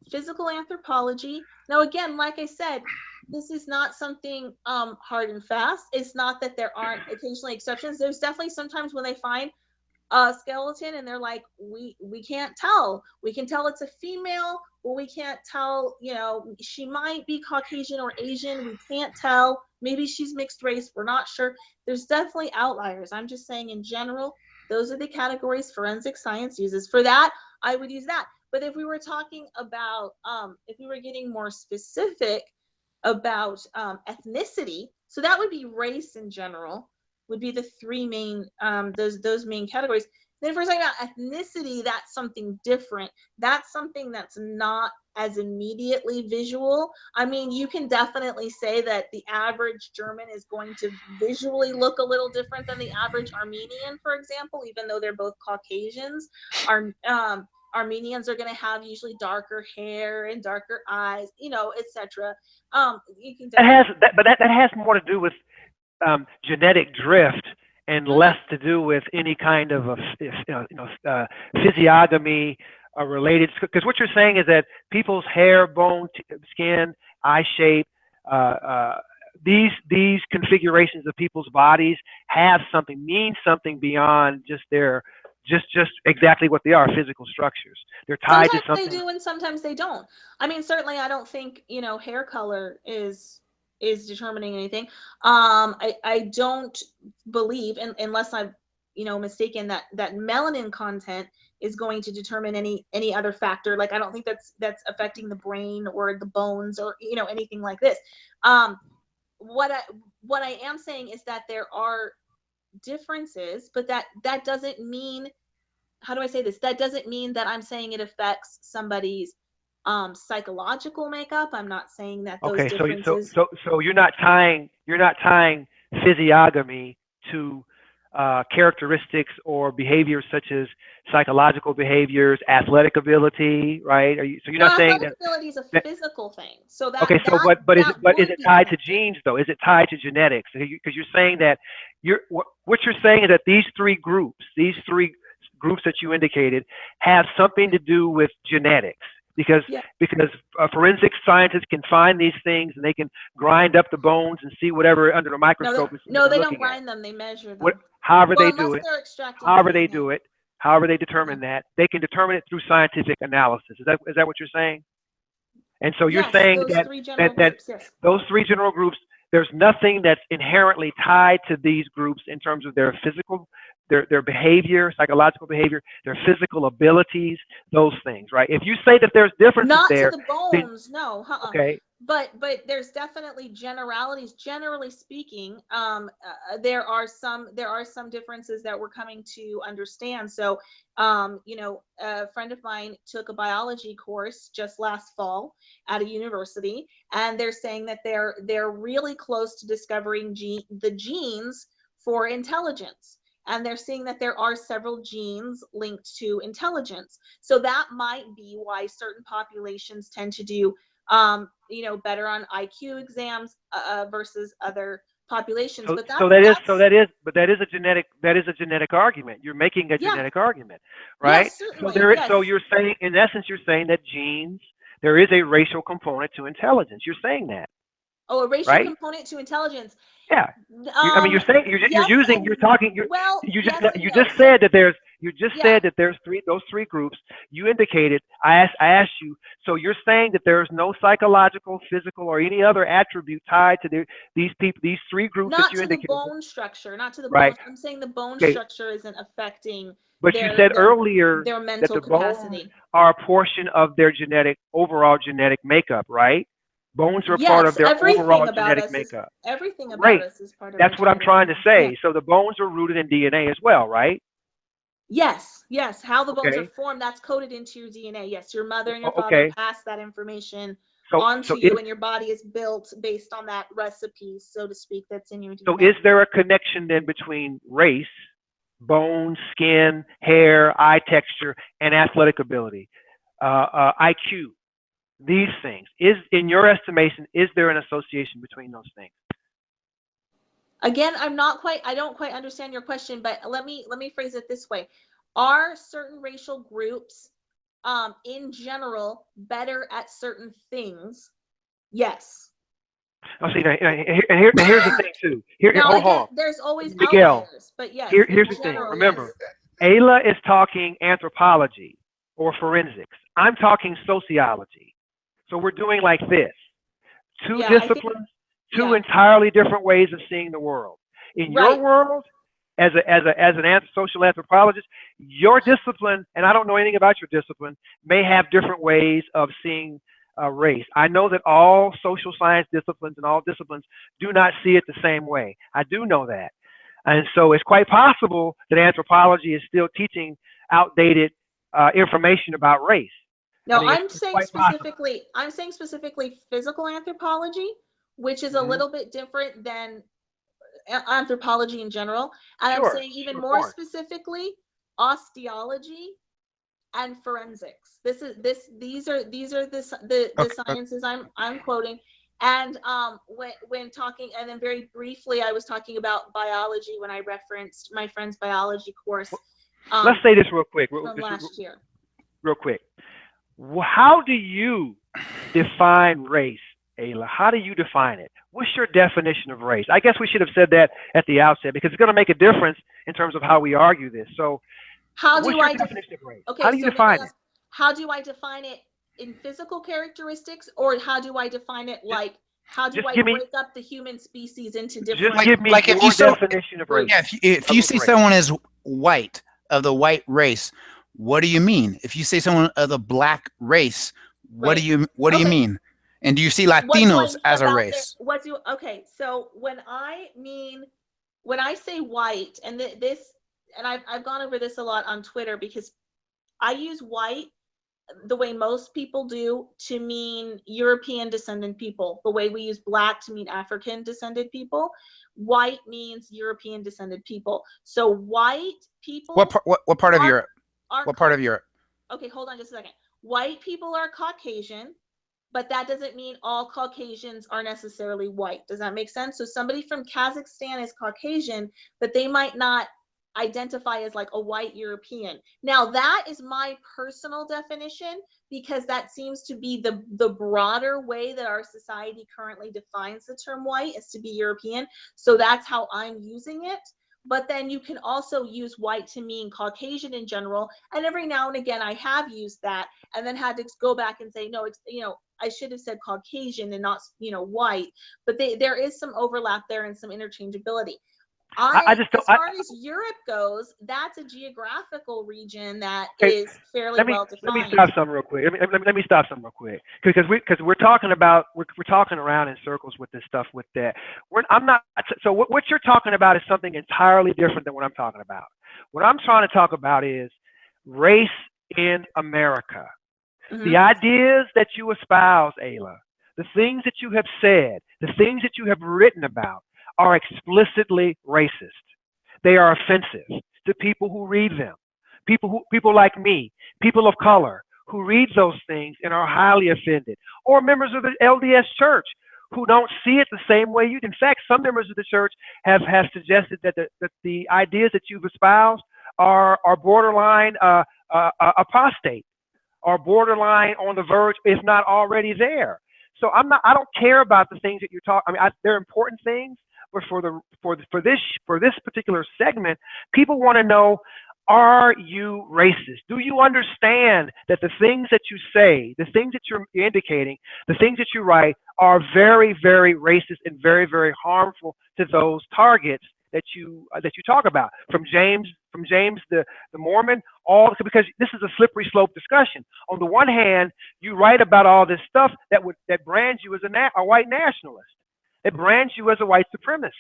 physical anthropology. Now, again, like I said, this is not something hard and fast. It's not that there aren't occasionally exceptions. There's definitely sometimes when they find a skeleton and they're like, we can't tell. We can tell it's a female, or we can't tell, you know, she might be Caucasian or Asian. We can't tell. Maybe she's mixed race. We're not sure. There's definitely outliers. I'm just saying in general, those are the categories forensic science uses. For that, I would use that. But if we were talking about, if we were getting more specific about ethnicity, so that would be race in general, would be the three main, those main categories. Then if we're talking about ethnicity, that's something different. That's something that's not as immediately visual. I mean, you can definitely say that the average German is going to visually look a little different than the average Armenian, for example, even though they're both Caucasians. Armenians are going to have usually darker hair and darker eyes, you know, etc. You can that has more to do with genetic drift and less to do with any kind of physiognomy related. Because what you're saying is that people's hair, bone, skin, eye shape, these configurations of people's bodies mean something beyond just their just exactly what they are, physical structures. They're tied to something. Sometimes they do and sometimes they don't. I mean, certainly I don't think, you know, hair color is determining anything. I don't believe, unless I'm, you know, mistaken, that melanin content is going to determine any other factor. Like, I don't think that's affecting the brain or the bones or, you know, anything like this. What I am saying is that there are differences, but that doesn't mean, how do I say this? That doesn't mean that I'm saying it affects somebody's psychological makeup. I'm not saying that those differences. So you're not tying physiognomy to characteristics or behaviors such as psychological behaviors, athletic ability, right? So you're not saying that ability is a physical thing. So that but is it tied to genes though? Is it tied to genetics? Because you're saying that what you're saying is that these three groups that you indicated have something to do with genetics. because Yeah. forensic scientists can find these things and they can grind up the bones and see whatever under the microscope is No, they don't looking at. grind them. They measure them. What, however Well, they do unless it, they're extracting however they DNA. do it, however they determine that, they can determine it through scientific analysis. Is that what you're saying? And so you're Yes, saying those that three general groups, yes. those three general groups, there's nothing that's inherently tied to these groups in terms of their physical, their behavior, psychological behavior, their physical abilities, those things, right? If you say that there's differences Not there, to the bones, no. okay, But there's definitely generalities. Generally speaking, there are some differences that we're coming to understand. So, a friend of mine took a biology course just last fall at a university, and they're saying that they're really close to discovering the genes for intelligence. And they're seeing that there are several genes linked to intelligence. So that might be why certain populations tend to do better on IQ exams versus other populations. But that is a genetic argument. You're making a genetic argument, right? Yes, certainly. So you're saying, in essence, you're saying that genes, there is a racial component to intelligence. You're saying that. Oh, a racial component to intelligence. Yeah. You're saying said that there's those three groups. You indicated. I asked you. So you're saying that there's no psychological, physical, or any other attribute tied to these people, these three groups that you indicated. Not to the bone structure. Not to the bones. I'm saying the bone structure isn't affecting. But you said earlier their mental that the capacity. bones are a portion of their overall genetic makeup, right? Bones are part of their overall genetic makeup. Everything about us is part of. That's what I'm trying to say. So the bones are rooted in DNA as well, right? Yes. How the bones are formed, that's coded into your DNA. Yes, your mother and your father pass that information onto you, and your body is built based on that recipe, so to speak, that's in your DNA. So is there a connection then between race, bone, skin, hair, eye texture, and athletic ability, IQ? These things, in your estimation, is there an association between those things? Again, I don't quite understand your question, but let me phrase it this way. Are certain racial groups in general better at certain things? Yes. Oh, see, here's the thing too. Hold on. There's always Miguel, outliers, but yes. Here's the thing. Remember, Ayla is talking anthropology or forensics. I'm talking sociology. So we're doing like this. Two disciplines, two entirely different ways of seeing the world. In your world, as an social anthropologist, your discipline, and I don't know anything about your discipline, may have different ways of seeing race. I know that all social science disciplines and all disciplines do not see it the same way. I do know that. And so it's quite possible that anthropology is still teaching outdated information about race. No, I'm saying specifically physical anthropology, which is a little bit different than anthropology in general. And I'm saying even more specifically, osteology and forensics. These are the sciences I'm quoting. And when talking, and then very briefly, I was talking about biology when I referenced my friend's biology course. Let's say this real quick. From last year. Real quick. How do you define race, Ayla? How do you define it? What's your definition of race? I guess we should have said that at the outset because it's going to make a difference in terms of how we argue this. So, what's your definition of race? Okay, how do you define it? How do I define it in physical characteristics, or how do I define it how do I break up the human species into different? Just give me your definition of race. Yeah, if you say someone is white, of the white race, what do you mean? If you say someone of the black race, what do you mean? And do you see Latinos as a race? So when I say white, and I've gone over this a lot on Twitter because I use white the way most people do to mean European descendant people, the way we use black to mean African descended people. White means European descended people. So white people. What part of Europe? What part of Europe? Okay, hold on just a second. White people are Caucasian, but that doesn't mean all Caucasians are necessarily white. Does that make sense? So somebody from Kazakhstan is Caucasian, but they might not identify as like a white European. Now that is my personal definition, because that seems to be the broader way that our society currently defines the term white, is to be European. So that's how I'm using it. But then you can also use white to mean Caucasian in general. And every now and again, I have used that and then had to go back and say, no, it's, I should have said Caucasian and not, white. But there is some overlap there and some interchangeability. I just don't, as far as Europe goes, that's a geographical region that is fairly well defined. Let me stop something real quick. Let me stop something real quick, because we're talking about we're talking around in circles with this stuff. With that, I'm not. So what you're talking about is something entirely different than what I'm talking about. What I'm trying to talk about is race in America. Mm-hmm. The ideas that you espouse, Ayla, the things that you have said, the things that you have written about, are explicitly racist. They are offensive to people who read them. People like me, people of color, who read those things and are highly offended. Or members of the LDS Church who don't see it the same way you do. In fact, some members of the church have suggested that the ideas that you've espoused are borderline apostate, are borderline on the verge, if not already there. So I don't care about the things that you're talking. I mean, they're important things. But for this particular segment, people want to know, are you racist? Do you understand that the things that you say, the things that you're indicating, the things that you write are very, very racist and very, very harmful to those targets that you talk about? From James the Mormon, because this is a slippery slope discussion. On the one hand, you write about all this stuff that brands you as a white nationalist. It brands you as a white supremacist.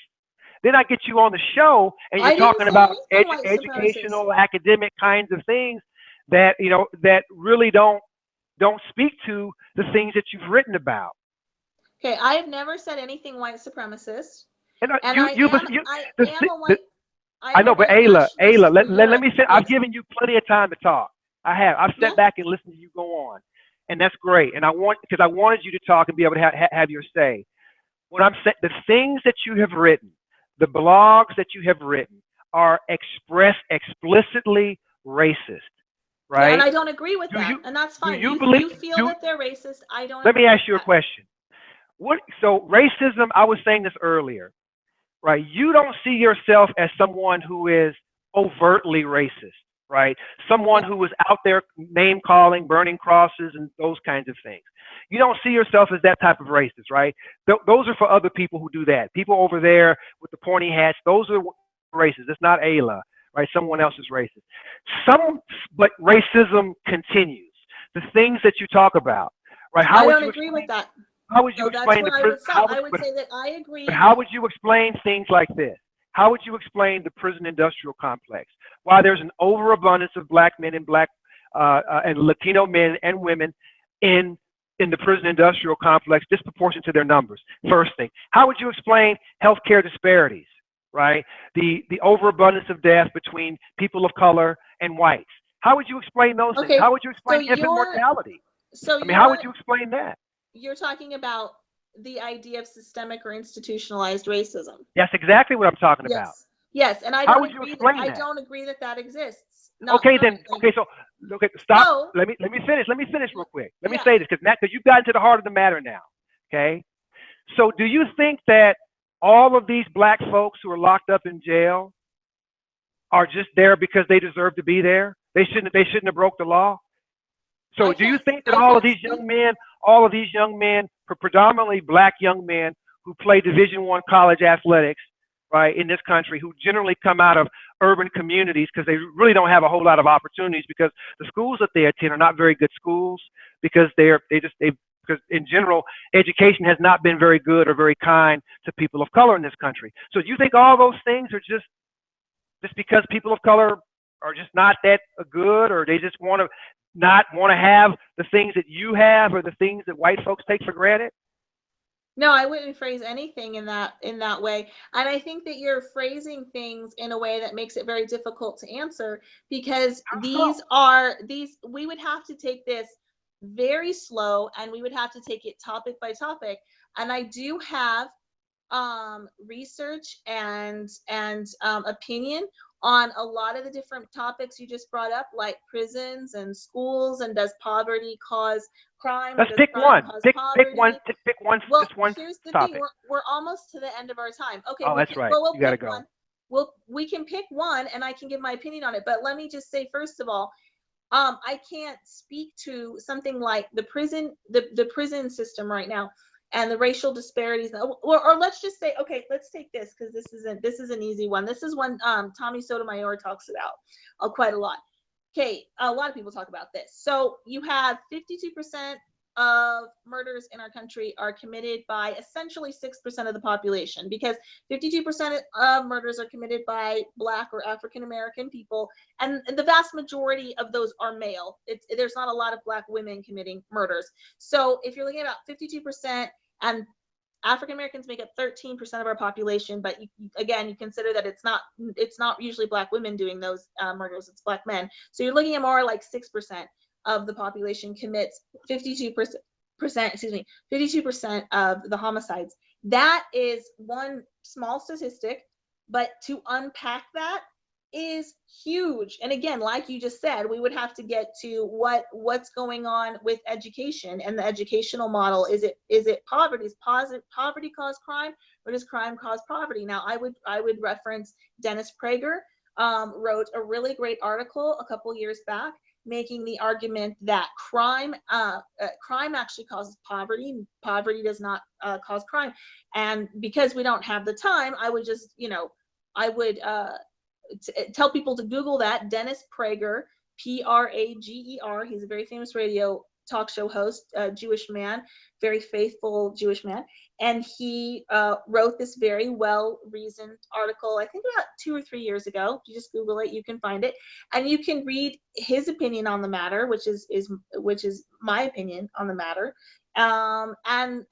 Then I get you on the show and you're talking about educational, academic kinds of things that that really don't speak to the things that you've written about. Okay, I have never said anything white supremacist. I know, but Ayla, let me say, I've given you plenty of time to talk. I've sat back and listened to you go on, and that's great. And I wanted you to talk and be able to have your say. What I'm saying, the things that you have written, the blogs that you have written, are explicitly racist, right? Yeah, and I don't agree with that, and that's fine. You feel that they're racist. I don't. Let me ask you a question. So racism? I was saying this earlier, right? You don't see yourself as someone who is overtly racist, right? Someone who is out there name calling, burning crosses, and those kinds of things. You don't see yourself as that type of racist, right? Those are for other people who do that. People over there with the pointy hats, those are racist. It's not Ayla, right? Someone else is racist. But racism continues. The things that you talk about, right? I don't agree with that. How would you explain? I would say that I agree. But how would you explain things like this? How would you explain the prison industrial complex? Why there's an overabundance of black men and and Latino men and women in the prison industrial complex, disproportionate to their numbers? First thing. How would you explain healthcare disparities, right? The overabundance of death between people of color and whites. How would you explain those things? How would you explain infant mortality? How would you explain that? You're talking about the idea of systemic or institutionalized racism. That's exactly what I'm talking about. Yes, and I don't agree that that exists. Okay, stop. Let me finish. Let me finish real quick. Let me say this, because you've gotten to the heart of the matter now. Okay, so do you think that all of these black folks who are locked up in jail are just there because they deserve to be there? They shouldn't have broke the law. So do you think that all of these young men, predominantly black young men who play Division I college athletics, right, in this country, who generally come out of urban communities because they really don't have a whole lot of opportunities, because the schools that they attend are not very good schools, because because in general, education has not been very good or very kind to people of color in this country. So do you think all those things are just because people of color are just not that good, or they just not want to have the things that you have, or the things that white folks take for granted? No, I wouldn't phrase anything in that way. And I think that you're phrasing things in a way that makes it very difficult to answer, because we would have to take this very slow, and we would have to take it topic by topic. And I do have research and opinion on a lot of the different topics you just brought up, like prisons and schools, and does poverty cause crime? Let's pick one. Pick one. Pick one. Well, just one here's the topic. thing: we're almost to the end of our time. Okay. Oh, that's right. Well, you gotta pick go. one. We can pick one, and I can give my opinion on it. But let me just say, first of all, I can't speak to something like the prison system right now and the racial disparities, or let's just say, okay, let's take this, because this is an easy one. This is one Tommy Sotomayor talks about quite a lot. Okay, a lot of people talk about this. So you have 52% of murders in our country are committed by essentially 6% of the population, because 52% of murders are committed by Black or African American people, and the vast majority of those are male. There's not a lot of Black women committing murders. So if you're looking at about 52%, and African Americans make up 13% of our population, but again, you consider that it's not usually Black women doing those murders, it's Black men. So you're looking at more like 6% of the population commits 52% of the homicides. That is one small statistic, but to unpack that is huge. And again, like you just said, we would have to get to what's going on with education and the educational model. Is it poverty? Is poverty cause crime, or does crime cause poverty? Now, I would reference Dennis Prager, wrote a really great article a couple years back, making the argument that crime actually causes poverty. Poverty does not cause crime. And because we don't have the time, I would just, tell people to Google that, Dennis Prager, Prager. He's a very famous radio talk show host, Jewish man, very faithful Jewish man. And he wrote this very well-reasoned article, I think about 2 or 3 years ago. You just Google it, you can find it. And you can read his opinion on the matter, which is my opinion on the matter. And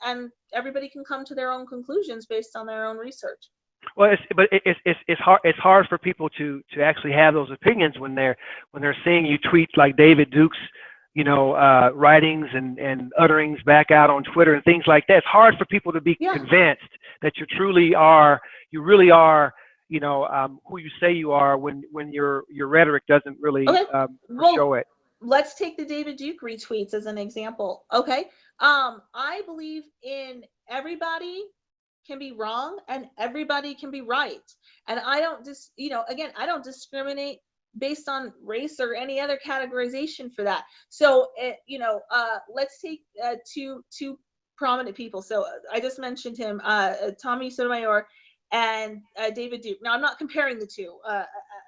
everybody can come to their own conclusions based on their own research. Well, it's hard for people to actually have those opinions when they're seeing you tweet like David Duke's, writings and utterings back out on Twitter and things like that. It's hard for people to be convinced that you really are, who you say you are when your rhetoric doesn't really show it. Let's take the David Duke retweets as an example. Okay, I believe in everybody can be wrong and everybody can be right, and I don't I don't discriminate based on race or any other categorization for that. So let's take two prominent people. So I just mentioned him, Tommy Sotomayor and David Duke. Now, I'm not comparing the two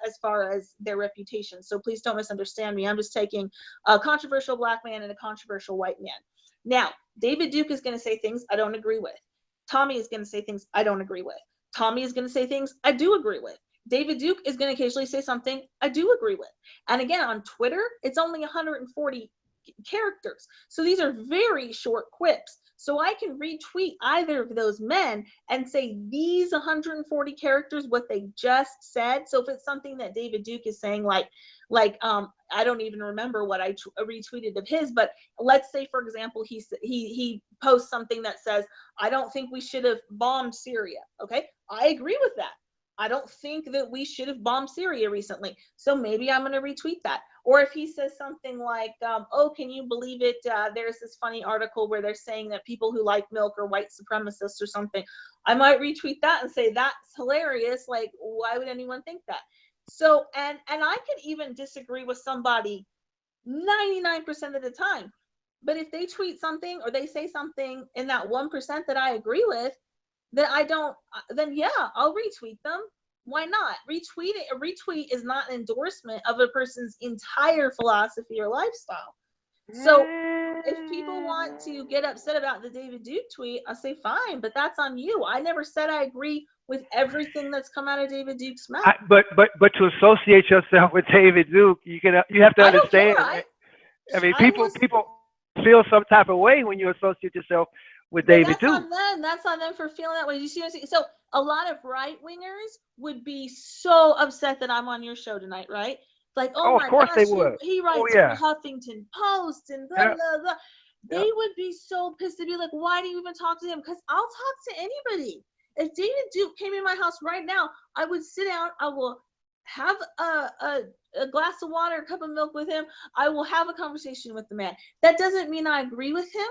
as far as their reputation, so please don't misunderstand me. I'm just taking a controversial Black man and a controversial white man. Now, David Duke is going to say things I don't agree with. Tommy is going to say things I don't agree with. Tommy is going to say things I do agree with. David Duke is going to occasionally say something I do agree with. And again, on Twitter, it's only 140 characters. So these are very short quips. So I can retweet either of those men and say these 140 characters, what they just said. So if it's something that David Duke is saying, like I don't even remember what I retweeted of his, but let's say, for example, he posts something that says, I don't think we should have bombed Syria. Okay, I agree with that. I don't think that we should have bombed Syria recently. So maybe I'm going to retweet that. Or if he says something like, oh, can you believe it? There's this funny article where they're saying that people who like milk are white supremacists or something. I might retweet that and say, that's hilarious. Like, why would anyone think that? So, and I could even disagree with somebody 99% of the time. But if they tweet something or they say something in that 1% that I agree with, then yeah, I'll retweet them. Why not? Retweet it. A retweet is not an endorsement of a person's entire philosophy or lifestyle. So if people want to get upset about the David Duke tweet, I say fine, but that's on you. I never said I agree with everything that's come out of David Duke's mouth. But to associate yourself with David Duke, you have to understand. I mean, people feel some type of way when you associate yourself with David Duke. That's on them for feeling that way. You see what I'm saying? So a lot of right wingers would be so upset that I'm on your show tonight, right? Like, oh my gosh, they would. He writes for Huffington Post and blah, blah, blah. They would be so pissed to be like, why do you even talk to him? Because I'll talk to anybody. if David Duke came in my house right now, I would sit down, I will have a glass of water, a cup of milk with him. I will have a conversation with the man. That doesn't mean I agree with him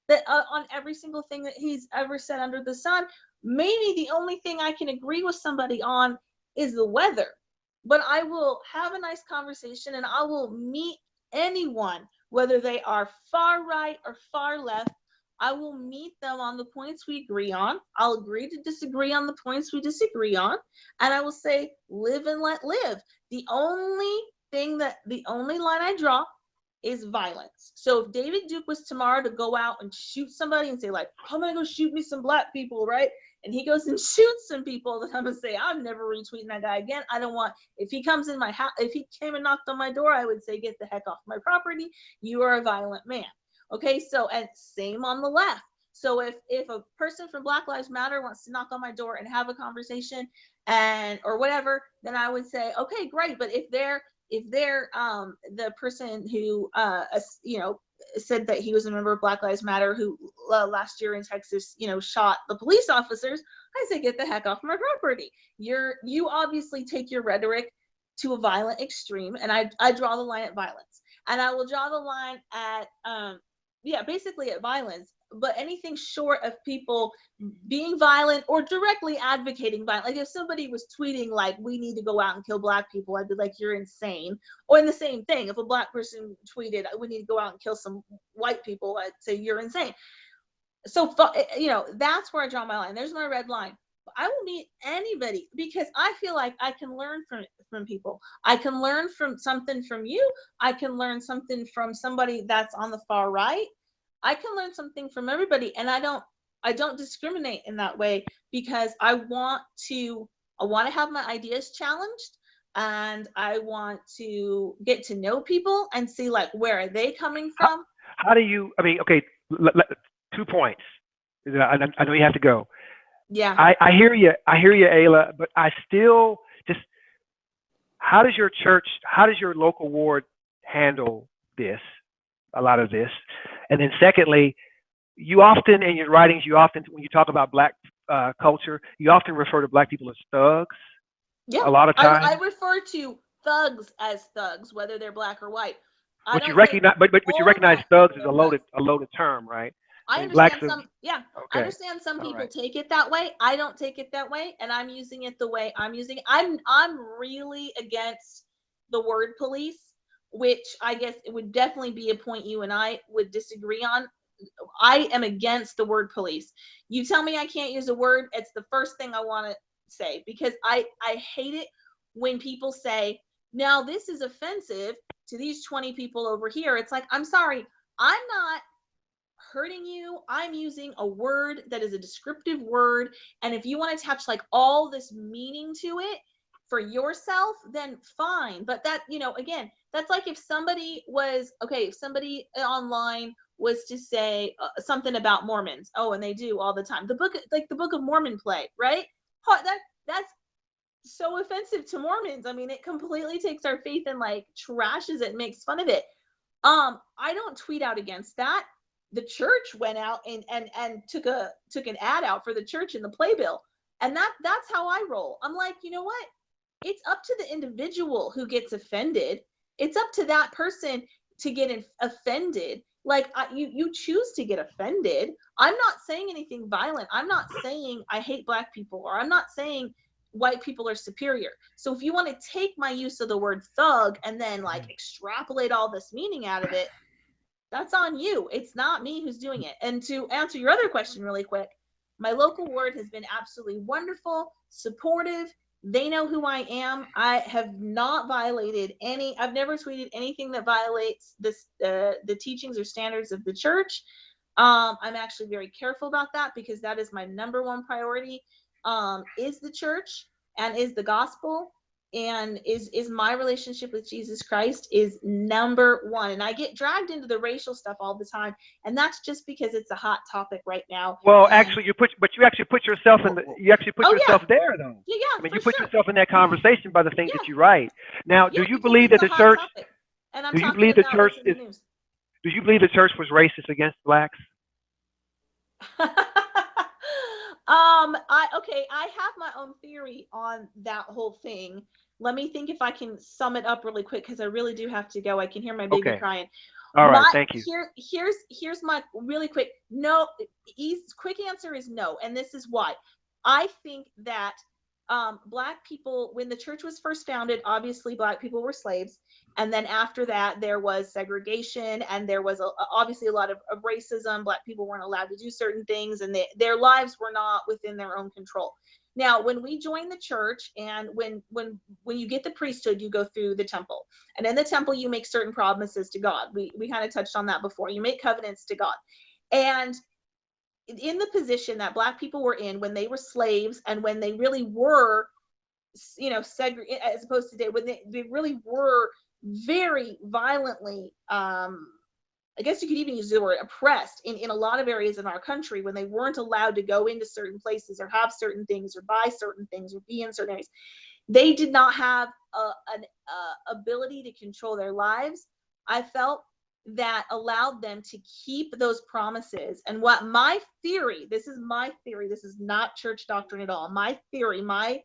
that on every single thing that he's ever said under the sun. Maybe the only thing I can agree with somebody on is the weather, but I will have a nice conversation and I will meet anyone, whether they are far right or far left. I will meet them on the points we agree on. I'll agree to disagree on the points we disagree on. And I will say, live and let live. The only line I draw is violence. So if David Duke was tomorrow to go out and shoot somebody and say like, I'm gonna go shoot me some black people, right? And he goes and shoots some people, then I'm gonna say, I'm never retweeting that guy again. I don't want, if he comes in my house, if he came and knocked on my door, I would say, get the heck off my property. You are a violent man. Okay, so, and same on the left. So if a person from Black Lives Matter wants to knock on my door and have a conversation and or whatever, then I would say, okay, great. But if they're the person who said that he was a member of Black Lives Matter who last year in Texas, shot the police officers, I say, get the heck off my property. You obviously take your rhetoric to a violent extreme, and I draw the line at violence, and I will draw the line at basically at violence. But anything short of people being violent or directly advocating violence, like if somebody was tweeting like, we need to go out and kill black people, I'd be like, you're insane. Or in the same thing, if a black person tweeted, we need to go out and kill some white people, I'd say you're insane. So, that's where I draw my line. There's my red line. I will meet anybody because I feel like I can learn from people. I can learn from something from you. I can learn something from somebody that's on the far right. I can learn something from everybody, and I don't discriminate in that way because I want to have my ideas challenged, and I want to get to know people and see like where are they coming from. How do you? I mean, okay, 2 points. I know you have to go. Yeah. I hear you, Ayla, but I still just. How does your local ward handle this? A lot of this. And then secondly, you often in your writings, when you talk about black culture, you often refer to black people as thugs. Yeah. A lot of times. I refer to thugs as thugs, whether they're black or white. But you recognize thugs as a loaded term, right? I understand Okay. I understand some people take it that way. I don't take it that way, and I'm using it the way I'm using it. I'm really against the word police, which I guess it would definitely be a point you and I would disagree on. I am against the word police. You tell me I can't use a word, it's the first thing I want to say, because I hate it when people say, now this is offensive to these 20 people over here. It's like, I'm sorry, I'm not hurting you. I'm using a word that is a descriptive word, and if you want to attach like all this meaning to it for yourself, then fine. But that, again, that's like if somebody online was to say something about Mormons. Oh, and they do all the time. The Book of Mormon play, right? That's so offensive to Mormons. I mean, it completely takes our faith and like trashes it, makes fun of it. I don't tweet out against that. The church went out and took an ad out for the church in the playbill, and that's how I roll. I'm like, you know what? It's up to the individual who gets offended. It's up to that person to get offended. Like you choose to get offended. I'm not saying anything violent. I'm not saying I hate black people, or I'm not saying white people are superior. So if you want to take my use of the word thug and then like extrapolate all this meaning out of it, that's on you. It's not me who's doing it. And to answer your other question really quick, my local ward has been absolutely wonderful, supportive. They know who I am. I have not violated I've never tweeted anything that violates the teachings or standards of the church. I'm actually very careful about that because that is my number one priority, is the church and is the gospel. And is my relationship with Jesus Christ is number one. And I get dragged into the racial stuff all the time, and that's just because it's a hot topic right now. Well, actually, you actually put yourself in yourself there, though. Yeah, I mean, you put yourself in that conversation by the things that you write. Now, do you believe that the church? Do you believe the church is? Do you believe the church was racist against blacks? I have my own theory on that whole thing. Let me think if I can sum it up really quick because I really do have to go. I can hear my baby Okay. crying. All right. Thank you. Here's my really quick quick answer is no, and this is why. I think that Black people, when the church was first founded, obviously Black people were slaves, and then after that there was segregation, and there was obviously a lot of racism. Black people weren't allowed to do certain things, and their lives were not within their own control. Now, when we join the church, and when you get the priesthood, you go through the temple, and in the temple you make certain promises to God. We kind of touched on that before. You make covenants to God, and in the position that Black people were in when they were slaves, and when they really were, as opposed to today, when they really were very violently, I guess you could even use the word oppressed in a lot of areas in our country, when they weren't allowed to go into certain places or have certain things or buy certain things or be in certain areas. They did not have an ability to control their lives, I felt, that allowed them to keep those promises. And what my theory, this is my theory, this is not church doctrine at all. My theory, my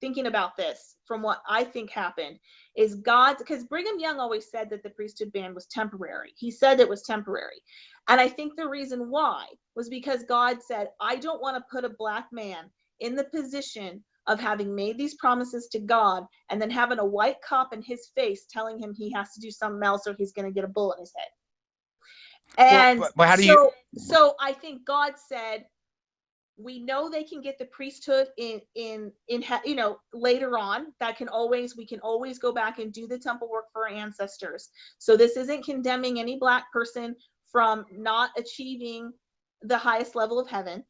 thinking about this from what I think happened is God, because Brigham Young always said that the priesthood ban was temporary. He said it was temporary. And I think the reason why was because God said, I don't want to put a Black man in the position of having made these promises to God and then having a white cop in his face telling him he has to do something else or he's going to get a bullet in his head. And but how do you? So I think God said, we know they can get the priesthood in later on. We can always go back and do the temple work for our ancestors. So this isn't condemning any Black person from not achieving the highest level of heaven.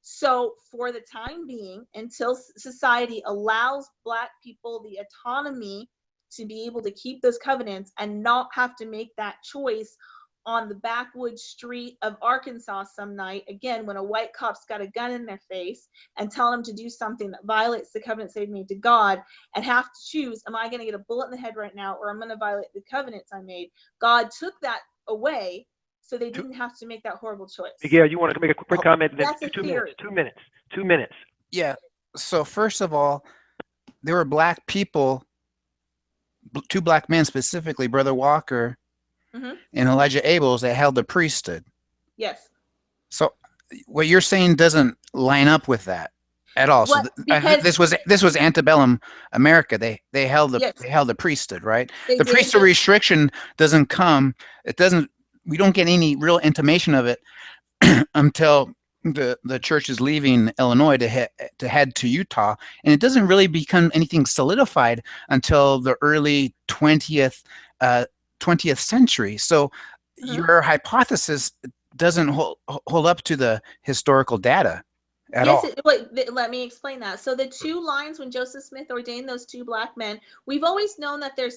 So for the time being, until society allows Black people the autonomy to be able to keep those covenants and not have to make that choice on the backwoods street of Arkansas some night, again, when a white cop's got a gun in their face and tell them to do something that violates the covenants they've made to God, and have to choose, am I going to get a bullet in the head right now, or I'm going to violate the covenants I made? God took that away, so they didn't have to make that horrible choice. Miguel, you want to make a quick comment? That's a theory. 2 minutes. Yeah. So first of all, there were Black people, 2 Black men specifically, Brother Walker and Elijah Abels, that held the priesthood. Yes. So what you're saying doesn't line up with that at all. So this was antebellum America. They held the priesthood, right? The priesthood restriction doesn't come. We don't get any real intimation of it until the church is leaving Illinois to head to Utah, and it doesn't really become anything solidified until the early 20th century. So your hypothesis doesn't hold up to the historical data at all. Let me explain that. So the 2 lines when Joseph Smith ordained those 2 Black men, we've always known that there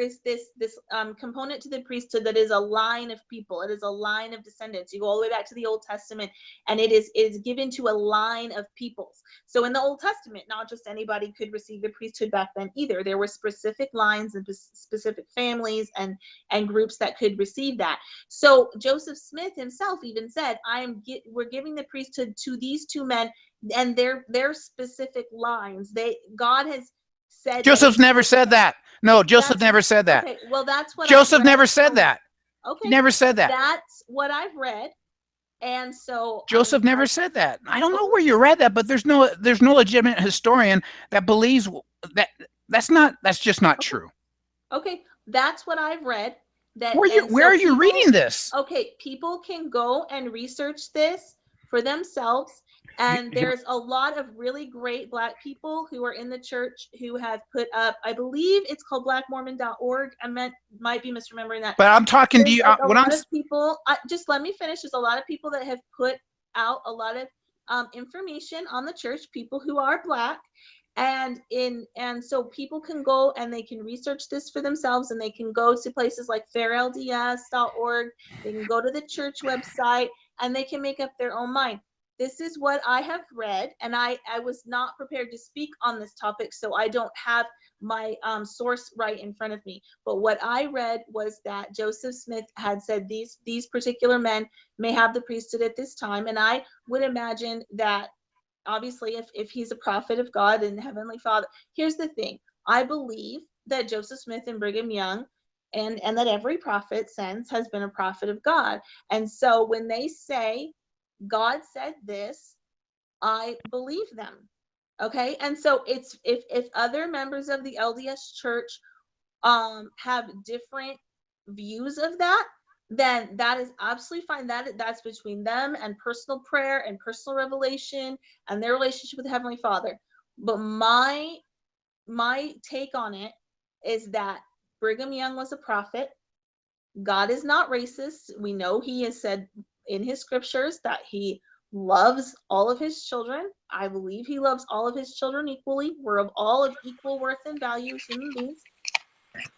is this component to the priesthood that is a line of people. It is a line of descendants. You go all the way back to the Old Testament, and it is given to a line of peoples. So in the Old Testament, not just anybody could receive the priesthood back then either. There were specific lines and specific families and groups that could receive that. So Joseph Smith himself even said, we're giving the priesthood to these 2 men and their specific lines. God has said. Joseph never said that. No, Joseph never said that. Okay, well, that's what Joseph never said that. Okay, never said that. That's what I've read, and so Joseph never said that. I don't know where you read that, but there's no legitimate historian that believes that. That's just not true. Okay, that's what I've read. Where are you reading this? Okay, people can go and research this for themselves. And there's a lot of really great Black people who are in the church who have put up, I believe it's called blackmormon.org. Might be misremembering that. But I'm talking to you. Just let me finish. There's a lot of people that have put out a lot of information on the church, people who are Black. And so people can go and they can research this for themselves, and they can go to places like fairlds.org. They can go to the church website and they can make up their own mind. this is what I have read, and I was not prepared to speak on this topic, so I don't have my source right in front of me. But what I read was that Joseph Smith had said these particular men may have the priesthood at this time, and I would imagine that obviously if he's a prophet of God and Heavenly Father, here's the thing. I believe that Joseph Smith and Brigham Young and that every prophet since has been a prophet of God. And so when they say God said this, I believe them. Okay. And so it's if other members of the LDS church have different views of that, then that is absolutely fine. That's between them and personal prayer and personal revelation and their relationship with the Heavenly Father. But my take on it is that Brigham Young was a prophet. God is not racist. We know he has said in his scriptures that he loves all of his children. I believe he loves all of his children equally. We're all of equal worth and value as human beings.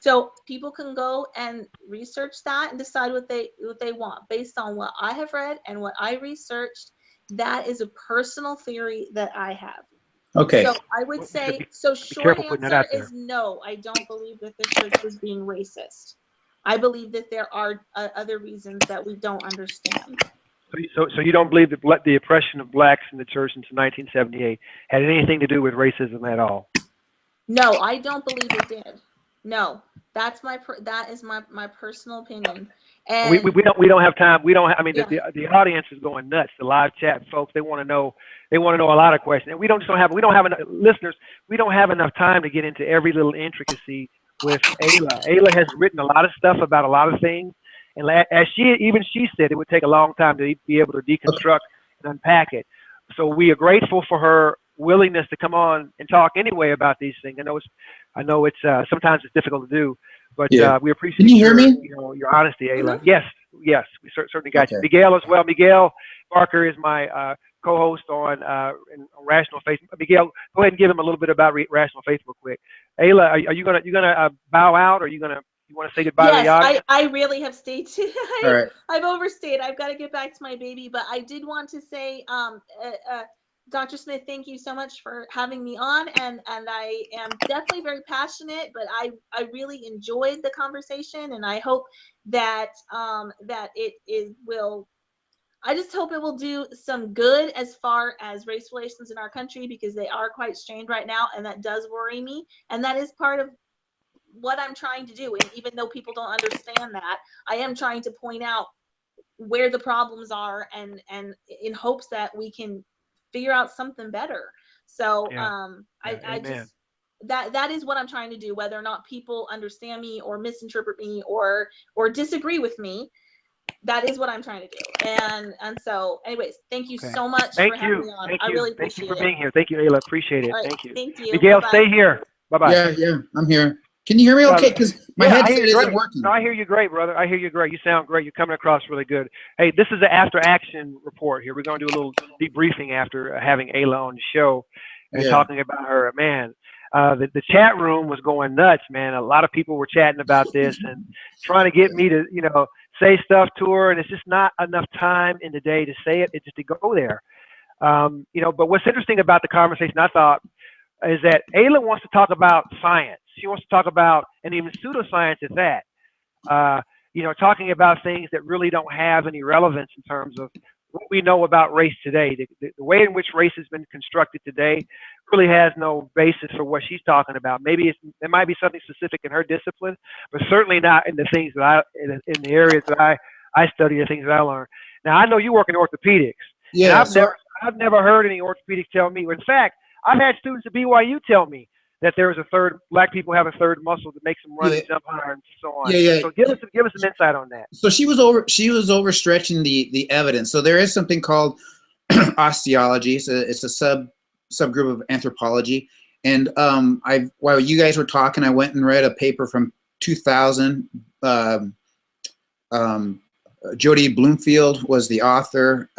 So people can go and research that and decide what they want based on what I have read and what I researched. That is a personal theory that I have. Okay. So I would say, so short answer is no, I don't believe that the church was being racist. I believe that there are other reasons that we don't understand. So you don't believe that the oppression of blacks in the church since 1978 had anything to do with racism at all? No, I don't believe it did. No, that is my personal opinion. And we don't have time. I mean, yeah. the audience is going nuts. The live chat folks, they want to know a lot of questions. And we don't have enough listeners. We don't have enough time to get into every little intricacy with Ayla. Ayla has written a lot of stuff about a lot of things, and as she said, it would take a long time to be able to deconstruct and unpack it. So we are grateful for her willingness to come on and talk anyway about these things. I know it's sometimes it's difficult to do, but we appreciate. Can you hear me? Your honesty, Ayla. Mm-hmm. Yes, we certainly got you. Miguel as well. Miguel Barker is my co-host on Rational Faith. Miguel, go ahead and give him a little bit about Rational Faith real quick. Ayla, are you gonna bow out, or you want to say goodbye to the audience? I really have stayed tonight. All right. I've overstayed. I've got to get back to my baby, but I did want to say, Dr. Smith, thank you so much for having me on, and I am definitely very passionate, but I really enjoyed the conversation, and I hope that I just hope it will do some good as far as race relations in our country, because they are quite strained right now, and that does worry me, and that is part of what I'm trying to do. And even though people don't understand that, I am trying to point out where the problems are, and in hopes that we can figure out something better. So I just that is what I'm trying to do, whether or not people understand me or misinterpret me or disagree with me. That is what I'm trying to do. And so anyways, thank you so much for having me on. I really appreciate it. Thank you for being here. Thank you, Ayla. Appreciate it. Right, Thank you. Thank you. Miguel, Bye-bye. stay here. Bye-bye. Yeah, I'm here. Can you hear me okay? Because my headset isn't working. No, I hear you great, brother. I hear you great. You sound great. You're coming across really good. Hey, this is the after action report here. We're going to do a little debriefing after having Ayla on the show and talking about her. Man, the chat room was going nuts, man. A lot of people were chatting about this and trying to get me to, say stuff to her, and it's just not enough time in the day to say it. It's just to go there. But what's interesting about the conversation, I thought, is that Ayla wants to talk about science. She wants to talk about, and even pseudoscience at that, talking about things that really don't have any relevance in terms of what we know about race today. The way in which race has been constructed today really has no basis for what she's talking about. Maybe it might be something specific in her discipline, but certainly not in the things that in the areas that I study, the things that I learn. Now, I know you work in orthopedics. Yeah. I've never heard any orthopedics tell me. In fact, I've had students at BYU tell me that there is black people have a third muscle that makes them run and jump higher and so on. Yeah. So give us some insight on that. So she was overstretching the evidence. So there is something called osteology. It's a subgroup of anthropology. And while you guys were talking, I went and read a paper from 2000. Jody Bloomfield was the author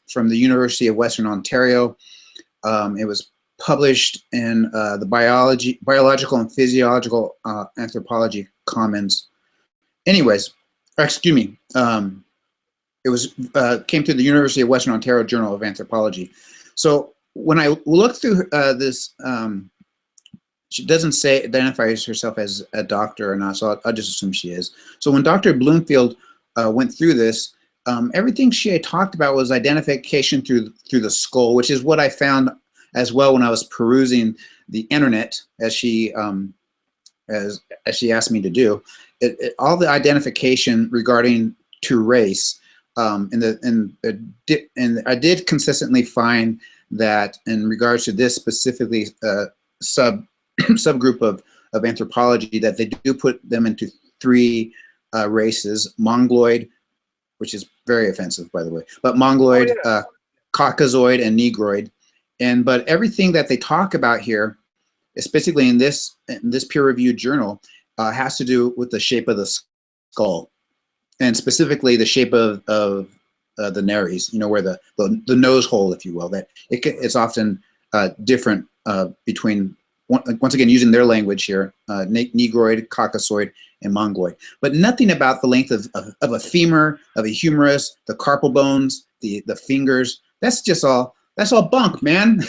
from the University of Western Ontario. It was published in the Biological and Physiological Anthropology Commons. Anyways, excuse me. it was came through the University of Western Ontario Journal of Anthropology. So when I look through this, she doesn't say identifies herself as a doctor or not, so I'll just assume she is. So when Dr. Bloomfield went through this, everything she had talked about was identification through the skull, which is what I found as well when I was perusing the internet, as she asked me to do. All the identification regarding to race, and I did consistently find that in regards to this specifically subgroup of anthropology, that they do put them into three races: Mongoloid, which is very offensive, by the way, but Mongoloid, Caucasoid, and Negroid. But everything that they talk about here, especially in this peer-reviewed journal, has to do with the shape of the skull, and specifically the shape of the nares. You know, where the nose hole, if you will. That it's often different between, once again using their language here, Negroid, Caucasoid, and Mongoloid. But nothing about the length of a femur, of a humerus, the carpal bones, the fingers. That's all bunk, man.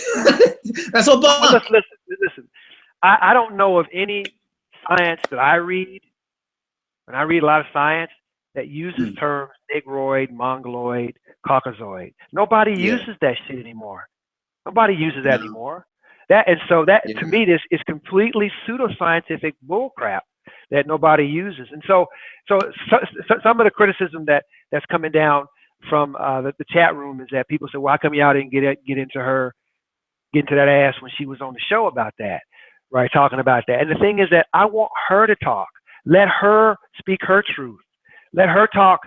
That's all bunk. Well, listen. I don't know of any science that I read, and I read a lot of science, that uses terms Negroid, Mongoloid, Caucasoid. Nobody uses that shit anymore. Nobody uses that anymore. To me, this is completely pseudoscientific bullcrap that nobody uses. And so some of the criticism that's coming down from the chat room is that people say, well, how come y'all didn't get into that ass when she was on the show about that, right? Talking about that. And the thing is that I want her to talk. Let her speak her truth. Let her talk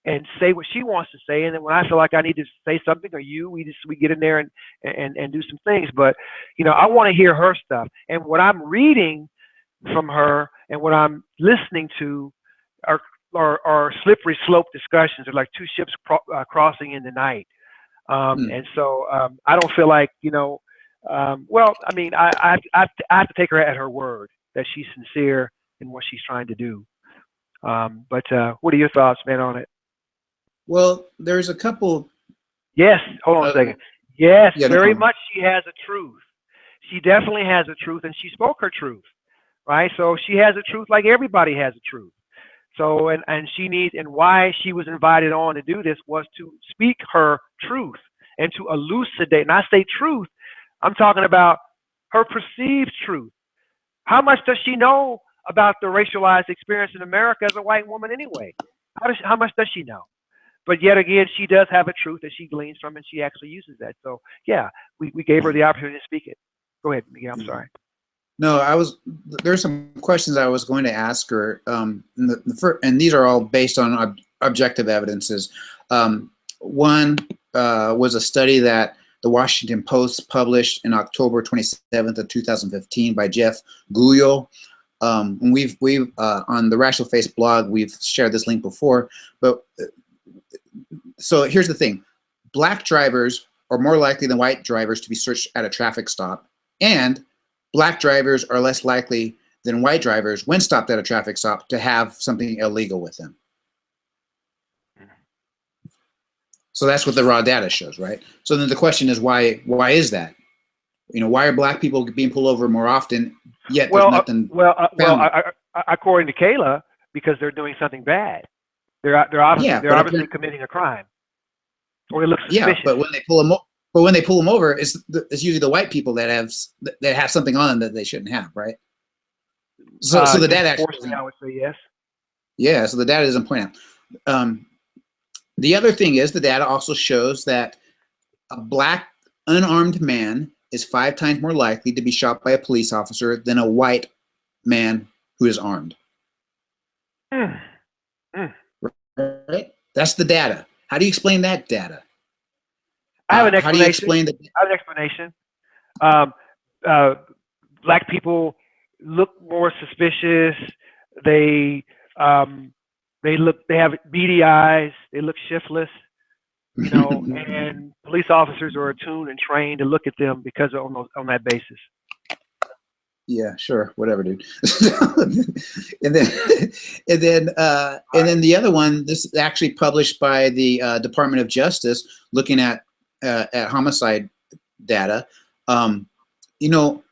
and say what she wants to say. And then when I feel like I need to say something, or we get in there and do some things. But, you know, I want to hear her stuff. And what I'm reading from her and what I'm listening to are slippery slope discussions. They're like two ships crossing in the night. And so I don't feel like, you know, well, I mean, I have to take her at her word that she's sincere in what she's trying to do. But what are your thoughts, man, on it? Well, there's a couple. Yes, hold on a second. Yes, yeah, very much she has a truth. She definitely has a truth, and she spoke her truth, right? So she has a truth like everybody has a truth. So, and she needs, and why she was invited on to do this was to speak her truth and to elucidate. And I say truth, I'm talking about her perceived truth. How much does she know about the racialized experience in America as a white woman anyway? How much does she know? But yet again, she does have a truth that she gleans from, and she actually uses that. So yeah, we gave her the opportunity to speak it. Go ahead, Miguel. I'm sorry. No, there's some questions I was going to ask her, and these are all based on objective evidences. One was a study that the Washington Post published in October 27th of 2015 by Jeff Guyot. And we've on the Rational Face blog, we've shared this link before, but so here's the thing. Black drivers are more likely than white drivers to be searched at a traffic stop, and black drivers are less likely than white drivers, when stopped at a traffic stop, to have something illegal with them. So that's what the raw data shows, right? So then the question is, why is that? You know, why are black people being pulled over more often, yet there's nothing? According to Kayla, because they're doing something bad. They're obviously committing a crime, or it looks suspicious. Yeah, but when they pull them over, it's usually the white people that have something on them that they shouldn't have, right? So the data actually, I would say yes. Yeah, so the data doesn't point out. The other thing is the data also shows that a black unarmed man is 5 times more likely to be shot by a police officer than a white man who is armed. Right? That's the data. How do you explain that data? I have an explanation. How do you explain that? I have an explanation. Black people look more suspicious. They have beady eyes. They look shiftless, you know, and police officers are attuned and trained to look at them because on that basis. Yeah, sure, whatever, dude. and then, the other one. This is actually published by the Department of Justice, looking at homicide data. You know,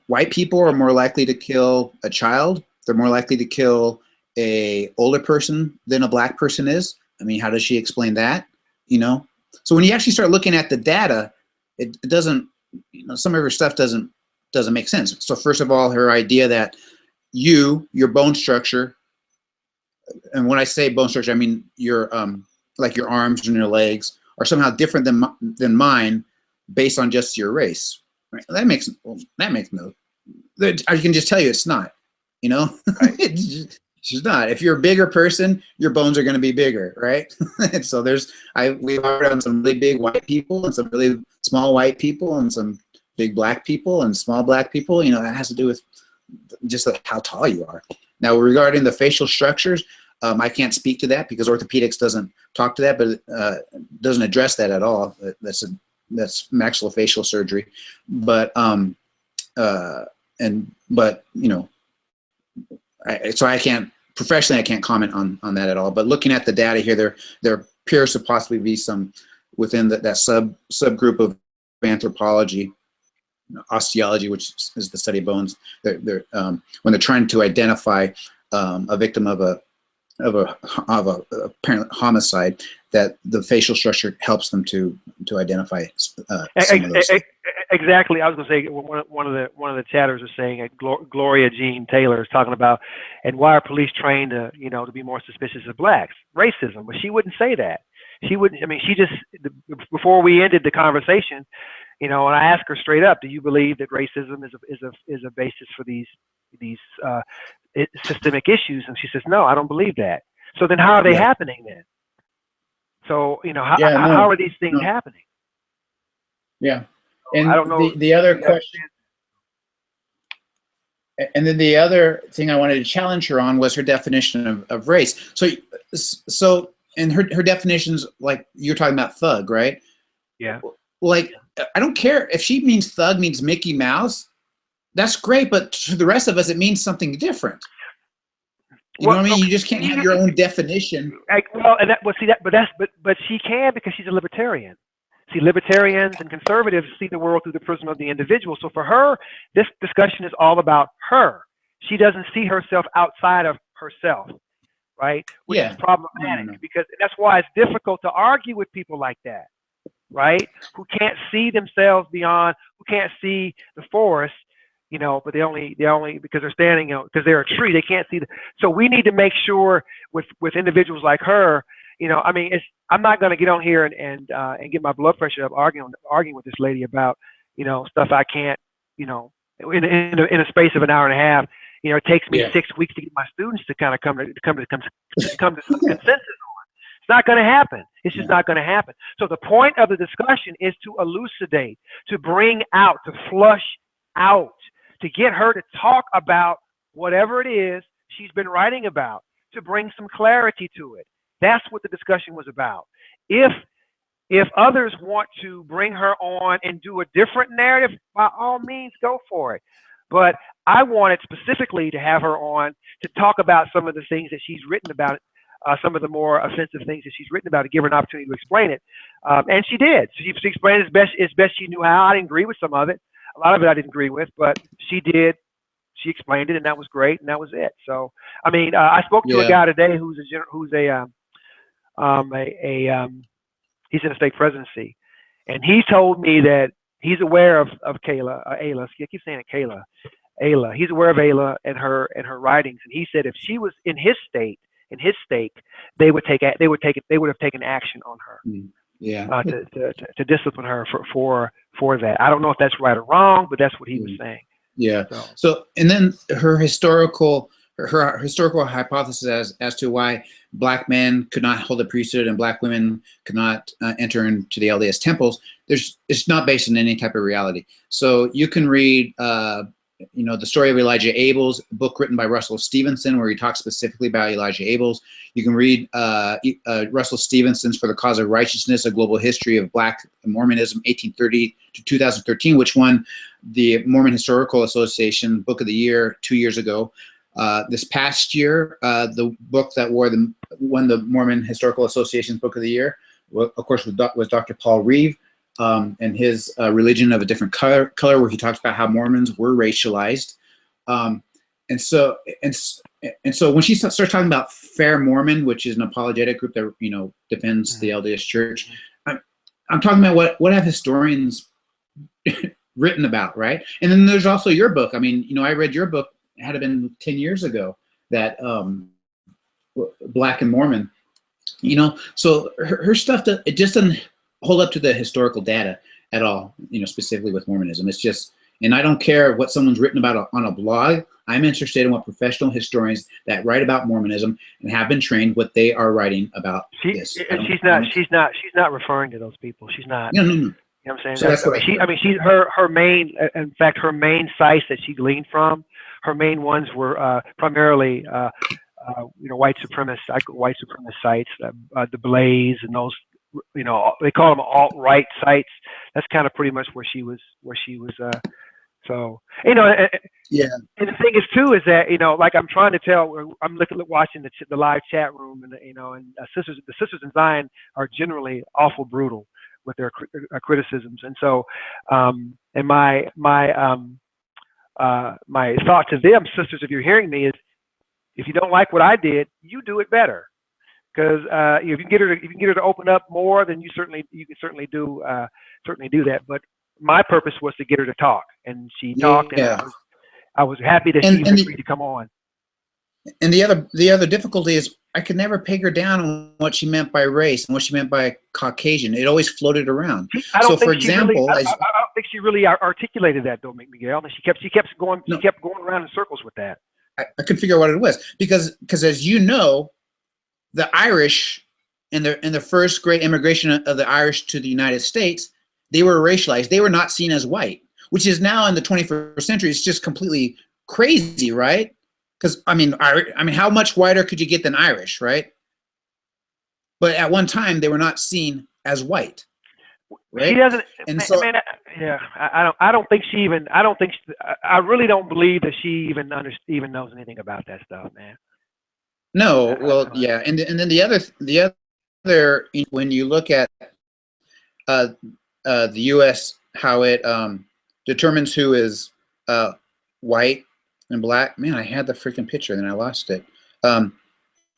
white people are more likely to kill a child. They're more likely to kill a older person than a black person is. I mean, how does she explain that? You know, so when you actually start looking at the data, it doesn't. You know, some of her stuff doesn't make sense. So first of all, her idea that your bone structure, and when I say bone structure, I mean your like your arms and your legs are somehow different than mine based on just your race. Right? That makes no. I can just tell you it's not. You know, Right. it's just not. If you're a bigger person, your bones are going to be bigger, right? And so we've heard on some really big white people and some really small white people and some big black people and small black people. You know, that has to do with just how tall you are. Now, regarding the facial structures, I can't speak to that because orthopedics doesn't talk to that, but it doesn't address that at all. That's maxillofacial surgery. But you know, so I can't professionally, I can't comment on that at all. But looking at the data here, there appears to possibly be some within that subgroup of anthropology, osteology, which is the study of bones. When they're trying to identify a victim of a apparent homicide, that the facial structure helps them to identify some of those. Exactly. I was going to say one of the chatters are saying Gloria Jean Taylor is talking about, and why are police trained to be more suspicious of blacks? Racism. But she wouldn't say that. She wouldn't. I mean, she just, before we ended the conversation, and I asked her straight up, do you believe that racism is a basis for these systemic issues? And she says, no, I don't believe that. So then how are they happening then? So, how are these things happening? Yeah. And I don't know. The other question, and then the other thing I wanted to challenge her on was her definition of race. So and her definitions, like you're talking about thug, right? Yeah. Like, I don't care if she means thug means Mickey Mouse. That's great, but to the rest of us, it means something different. You know what I mean? You just can't have your own definition. But she can, because she's a libertarian. See, libertarians and conservatives see the world through the prism of the individual. So for her, this discussion is all about her. She doesn't see herself outside of herself, right? Which is problematic, because that's why it's difficult to argue with people like that, right? Who can't see themselves beyond, who can't see the forest, but they only because they're standing, because they're a tree, they can't see so we need to make sure with individuals like her, I mean, I'm not going to get on here and get my blood pressure up arguing with this lady about, stuff I can't, in a space of an hour and a half. It takes me 6 weeks to get my students to kind of come to consensus on. It's not going to happen. It's just not going to happen. So the point of the discussion is to elucidate, to bring out, to flush out, to get her to talk about whatever it is she's been writing about, to bring some clarity to it. That's what the discussion was about. If others want to bring her on and do a different narrative, by all means, go for it. But I wanted specifically to have her on to talk about some of the things that she's written about, some of the more offensive things that she's written about, to give her an opportunity to explain it. And she did. So she explained as best she knew how. I didn't agree with some of it. A lot of it I didn't agree with, but she did. She explained it, and that was great, and that was it. So, I mean, I spoke to a guy today who's he's in a state presidency, and he told me that he's aware of Ayla. I keep saying it, Ayla. He's aware of Ayla and her writings, and he said if she was in his state, they would have taken action on her. To discipline her for that. I don't know if that's right or wrong, but that's what he was saying. Yeah. So and then her historical hypothesis as to why black men could not hold the priesthood and black women could not enter into the LDS temples, it's not based on any type of reality. So you can read you know, the story of Elijah Abels, a book written by Russell Stevenson, where he talks specifically about Elijah Abels. You can read Russell Stevenson's For the Cause of Righteousness, A Global History of Black Mormonism, 1830 to 2013, which won the Mormon Historical Association Book of the Year 2 years ago. This past year, the book that won the Mormon Historical Association's Book of the Year, of course, was Dr. Paul Reeve, and his Religion of a Different Color, where he talks about how Mormons were racialized. And so when she starts talking about Fair Mormon, which is an apologetic group that, you know, defends the LDS Church, I'm talking about what have historians written about, right? And then there's also your book. I mean, you know, I read your book, it had been 10 years ago, that Black and Mormon, you know, so her stuff, it just doesn't hold up to the historical data at all, you know, specifically with Mormonism. It's just, and I don't care what someone's written about on a blog. I'm interested in what professional historians that write about Mormonism and have been trained, what they are writing about this. She's not referring to those people. She's not. No. You know what I'm saying? So that's what I mean, she's her main. In fact, her main sites that she gleaned from, her main ones were primarily, you know, white supremacist sites, the Blaze and those. You know, they call them alt-right sites. That's kind of pretty much where she was. So, you know, yeah. And the thing is too is that, you know, like I'm trying to tell, I'm watching the live chat room, and you know, and the sisters in Zion are generally awful brutal with their criticisms, and so, and my thought to them, sisters, if you're hearing me, is if you don't like what I did, you do it better. Because if you can get her to open up more, then you can certainly do that. But my purpose was to get her to talk, and she talked, and I was happy that she was free to come on. And the other difficulty is I could never peg her down on what she meant by race and what she meant by Caucasian. It always floated around. I don't think she really articulated that, though, Miguel. She kept going around in circles with that. I couldn't figure out what it was because as you know, the Irish in the first great immigration of the Irish to the United States, they were racialized. They were not seen as white, which is now in the 21st century. It's just completely crazy, right? Because I mean, how much whiter could you get than Irish, right? But at one time, they were not seen as white. Right? She doesn't. And so, I don't think she even. I really don't believe that she even knows anything about that stuff, man. No, well, yeah, and then the other when you look at the U.S., how it determines who is white and black. Man, I had the freaking picture, and then I lost it.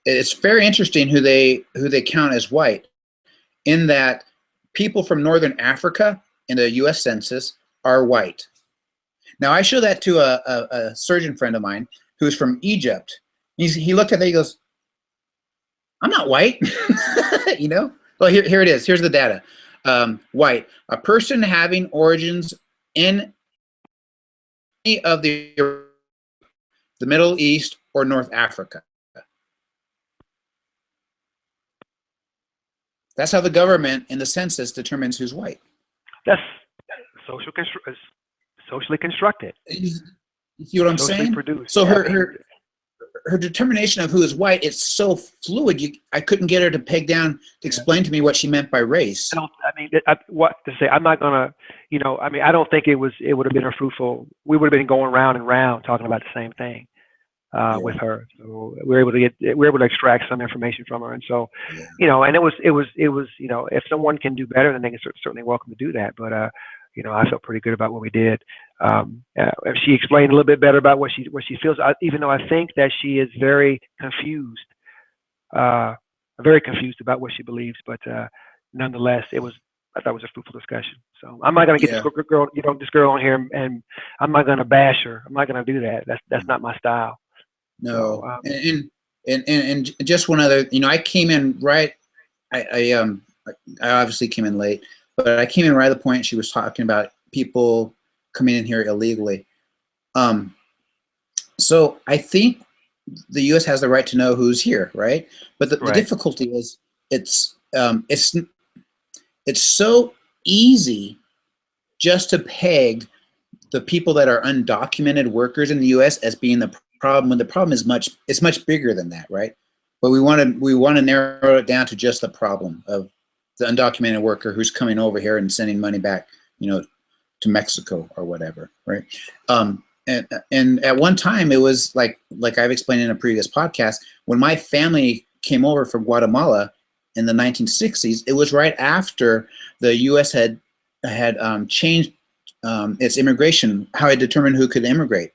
It's very interesting who they count as white, in that people from Northern Africa in the U.S. Census are white. Now, I show that to a surgeon friend of mine who's from Egypt. He looked at that, he goes, I'm not white, you know? Well, here it is. Here's the data. White, a person having origins in any of the Middle East or North Africa. That's how the government in the census determines who's white. That's socially constructed. You see what I'm saying? Produced. So her determination of who is white, it's so fluid. I couldn't get her to peg down to explain to me what she meant by race. What to say? I'm not gonna, you know. I mean, I don't think it would have been a fruitful. We would have been going round and round talking about the same thing with her. So we were able to extract some information from her, and so, you know, and it was, you know, if someone can do better, then they can certainly welcome to do that. But you know, I felt pretty good about what we did. She explained a little bit better about what she feels, even though I think that she is very confused about what she believes. But nonetheless, I thought it was a fruitful discussion. So I'm not going to get this girl on here, and I'm not going to bash her. I'm not going to do that. That's not my style. No, so, and just one other, you know, I came in right. I obviously came in late. But I came in right at the point she was talking about people coming in here illegally. So I think the U.S. has the right to know who's here, right? But the difficulty is it's so easy just to peg the people that are undocumented workers in the U.S. as being the problem, when the problem is much bigger than that, right? But we want to narrow it down to just the problem of the undocumented worker who's coming over here and sending money back, to Mexico or whatever, right? And at one time, it was like I've explained in a previous podcast, when my family came over from Guatemala in the 1960s, it was right after the U.S. had changed its immigration, how it determined who could immigrate.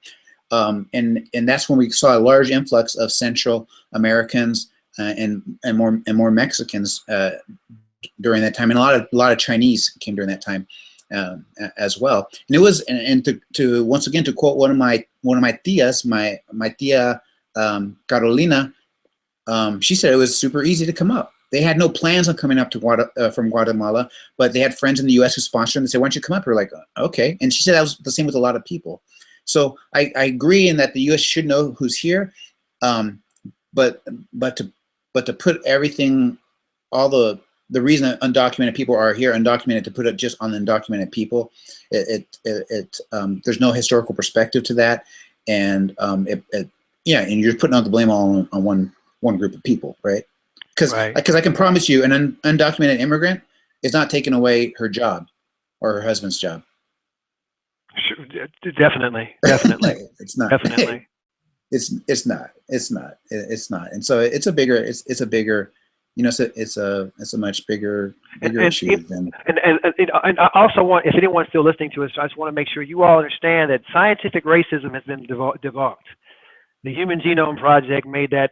And that's when we saw a large influx of Central Americans and more Mexicans during that time, and a lot of Chinese came during that time as well. And it was, and to once again to quote one of my tias, my tia Carolina, she said it was super easy to come up. They had no plans on coming up to from Guatemala, but they had friends in the U.S. who sponsored them and said, "Why don't you come up?" We're like, "Okay." And she said that was the same with a lot of people. So I agree in that the U.S. should know who's here, but to put everything, all the reason that undocumented people are here undocumented, to put it just on the undocumented people, there's no historical perspective to that, and and you're putting all the blame all on one group of people, right? Because I can promise you, an undocumented immigrant is not taking away her job or her husband's job. Sure, definitely. It's not. Definitely. It's not. And so it's a bigger. It's a bigger. It's a much bigger issue than. And I also want, if anyone's still listening to us, I just want to make sure you all understand that scientific racism has been debunked. The Human Genome Project made that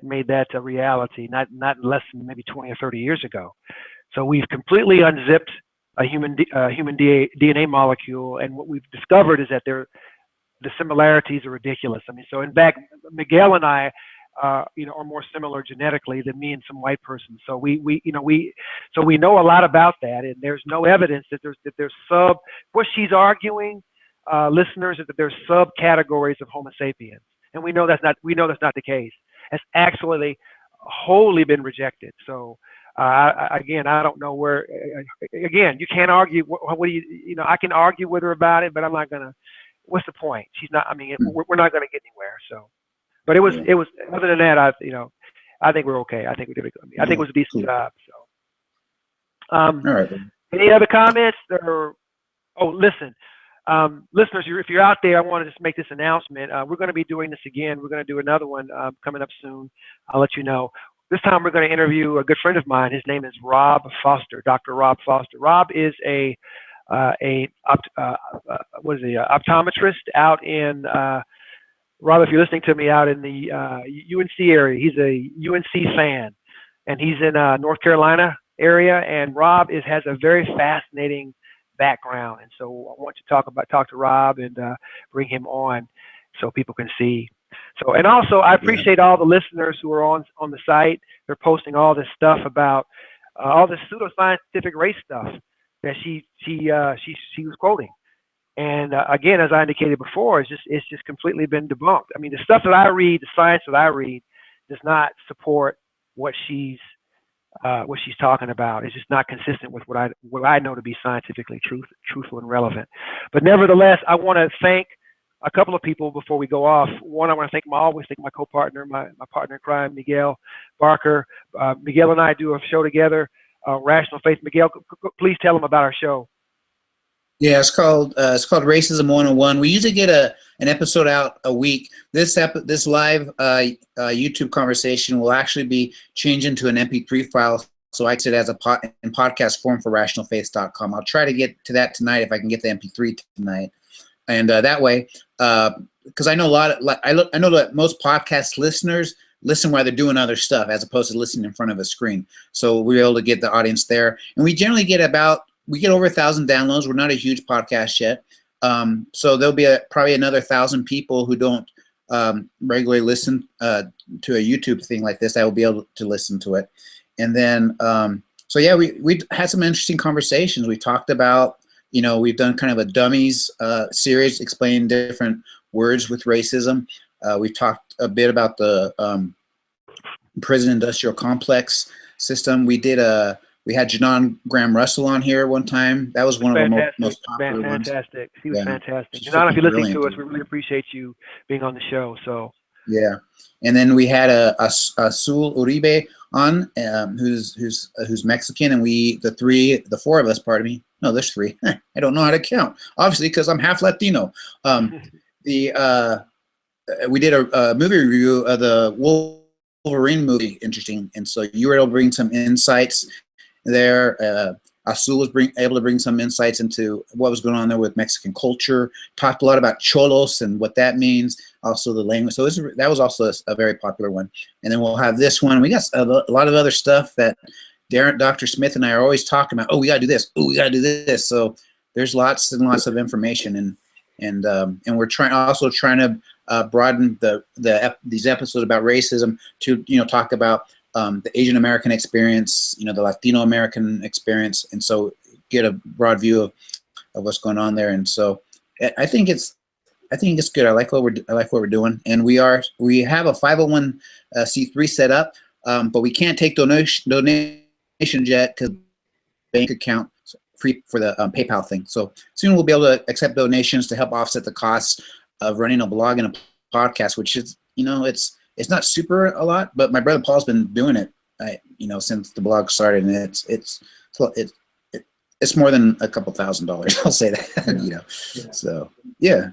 a reality, not less than maybe 20 or 30 years ago. So we've completely unzipped a human DNA molecule, and what we've discovered is that the similarities are ridiculous. I mean, so in fact, Miguel and I, are more similar genetically than me and some white person. So we know a lot about that, and there's no evidence that there's what she's arguing, listeners, is that there's subcategories of Homo sapiens, and we know that's not the case. It's actually wholly been rejected. So. I don't know where. Again, you can't argue. What do you? I can argue with her about it, but I'm not gonna. What's the point? She's not. I mean, we're not gonna get anywhere. So, but it was. Other than that, I think we're okay. I think we did. I think it was a decent job. So, all right. Any other comments? Listen, listeners, if you're out there, I want to just make this announcement. We're going to be doing this again. We're going to do another one coming up soon. I'll let you know. This time we're going to interview a good friend of mine. His name is Rob Foster, Dr. Rob Foster. Rob is a optometrist out in, Rob, if you're listening to me, out in the UNC area. He's a UNC fan, and he's in North Carolina area. And Rob has a very fascinating background, and so I want to talk to Rob and bring him on so people can see. So, and also I appreciate all the listeners who are on the site. They're posting all this stuff about all this pseudoscientific race stuff that she was quoting. And again, as I indicated before, it's just completely been debunked. I mean, the stuff that I read, the science that I read, does not support what she's talking about. It's just not consistent with what I know to be scientifically truthful and relevant. But nevertheless, I want to thank a couple of people before we go off. One, I want to always thank my co-partner, my partner in crime, Miguel Barker. Miguel and I do a show together, Rational Faith. Miguel, please tell them about our show. Yeah, it's called Racism 101. We usually get an episode out a week. This live YouTube conversation will actually be changed into an MP3 file, so I sit as in podcast form for rationalfaith.com. I'll try to get to that tonight if I can get the MP3 tonight. And that way, because I know I know that most podcast listeners listen while they're doing other stuff as opposed to listening in front of a screen. So we're able to get the audience there, and we generally get over 1,000 downloads. We're not a huge podcast yet, so there'll be probably another 1,000 people who don't regularly listen to a YouTube thing like this. I will be able to listen to it, and then so yeah, we had some interesting conversations. We talked about. We've done kind of a dummies series explaining different words with racism. We've talked a bit about the prison industrial complex system. We did a We had Janon Graham Russell on here one time. That was one of our most popular ones. Fantastic. He was fantastic. She's Janon, if you're listening brilliant, to us, dude. we really appreciate you being on the show. So Yeah, and then we had a Sul Uribe on, who's Mexican, and the four of us, pardon me. No, there's three. I don't know how to count, obviously, because I'm half Latino. We did a movie review of the Wolverine movie, interesting, and so you were able to bring some insights there. Azul was able to bring some insights into what was going on there with Mexican culture, talked a lot about cholos and what that means, also the language. So that was also a very popular one. And then we'll have this one. We got a lot of other stuff that Darron, Dr. Smith and I are always talking about. Oh, we got to do this. Oh, we got to do this. So there's lots and lots of information. And we're trying to broaden these episodes about racism to, talk about the Asian American experience, the Latino American experience, and so get a broad view of what's going on there. And so I think it's good. I like what we're doing, and we have a 501c3 set up, but we can't take donations yet because bank account free for the PayPal thing. So soon we'll be able to accept donations to help offset the costs of running a blog and a podcast, which is it's not super a lot, but my brother Paul's been doing it, since the blog started, and it's more than a couple $1,000s. I'll say that, So yeah.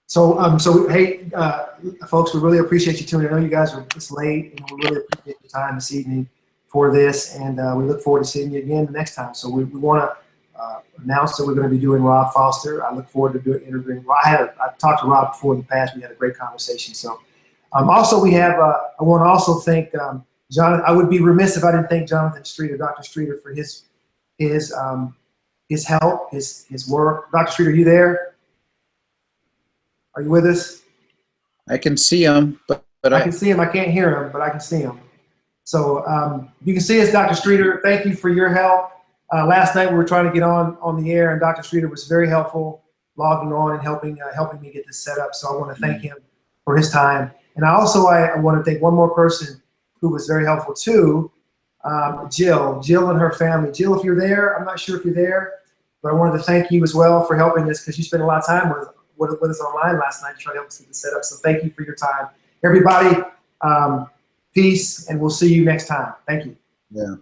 So hey, folks, we really appreciate you tuning in. I know you guys are this late, and we really appreciate your time this evening for this, and we look forward to seeing you again the next time. So we want to announce that we're going to be doing Rob Foster. I look forward to interviewing. I've talked to Rob before in the past. We had a great conversation. So. Also, we have. I want to also thank John. I would be remiss if I didn't thank Jonathan Streeter, Dr. Streeter, for his help, his work. Dr. Streeter, are you there? Are you with us? I can see him, but I can see him. I can't hear him, but I can see him. So you can see us, Dr. Streeter. Thank you for your help. Last night we were trying to get on the air, and Dr. Streeter was very helpful, logging on and helping me get this set up. So I want to thank him for his time. And I want to thank one more person who was very helpful too, Jill and her family. Jill, if you're there, I'm not sure if you're there, but I wanted to thank you as well for helping us, because you spent a lot of time with us online last night to try to help us get this set up. So thank you for your time. Everybody, peace, and we'll see you next time. Thank you. Yeah.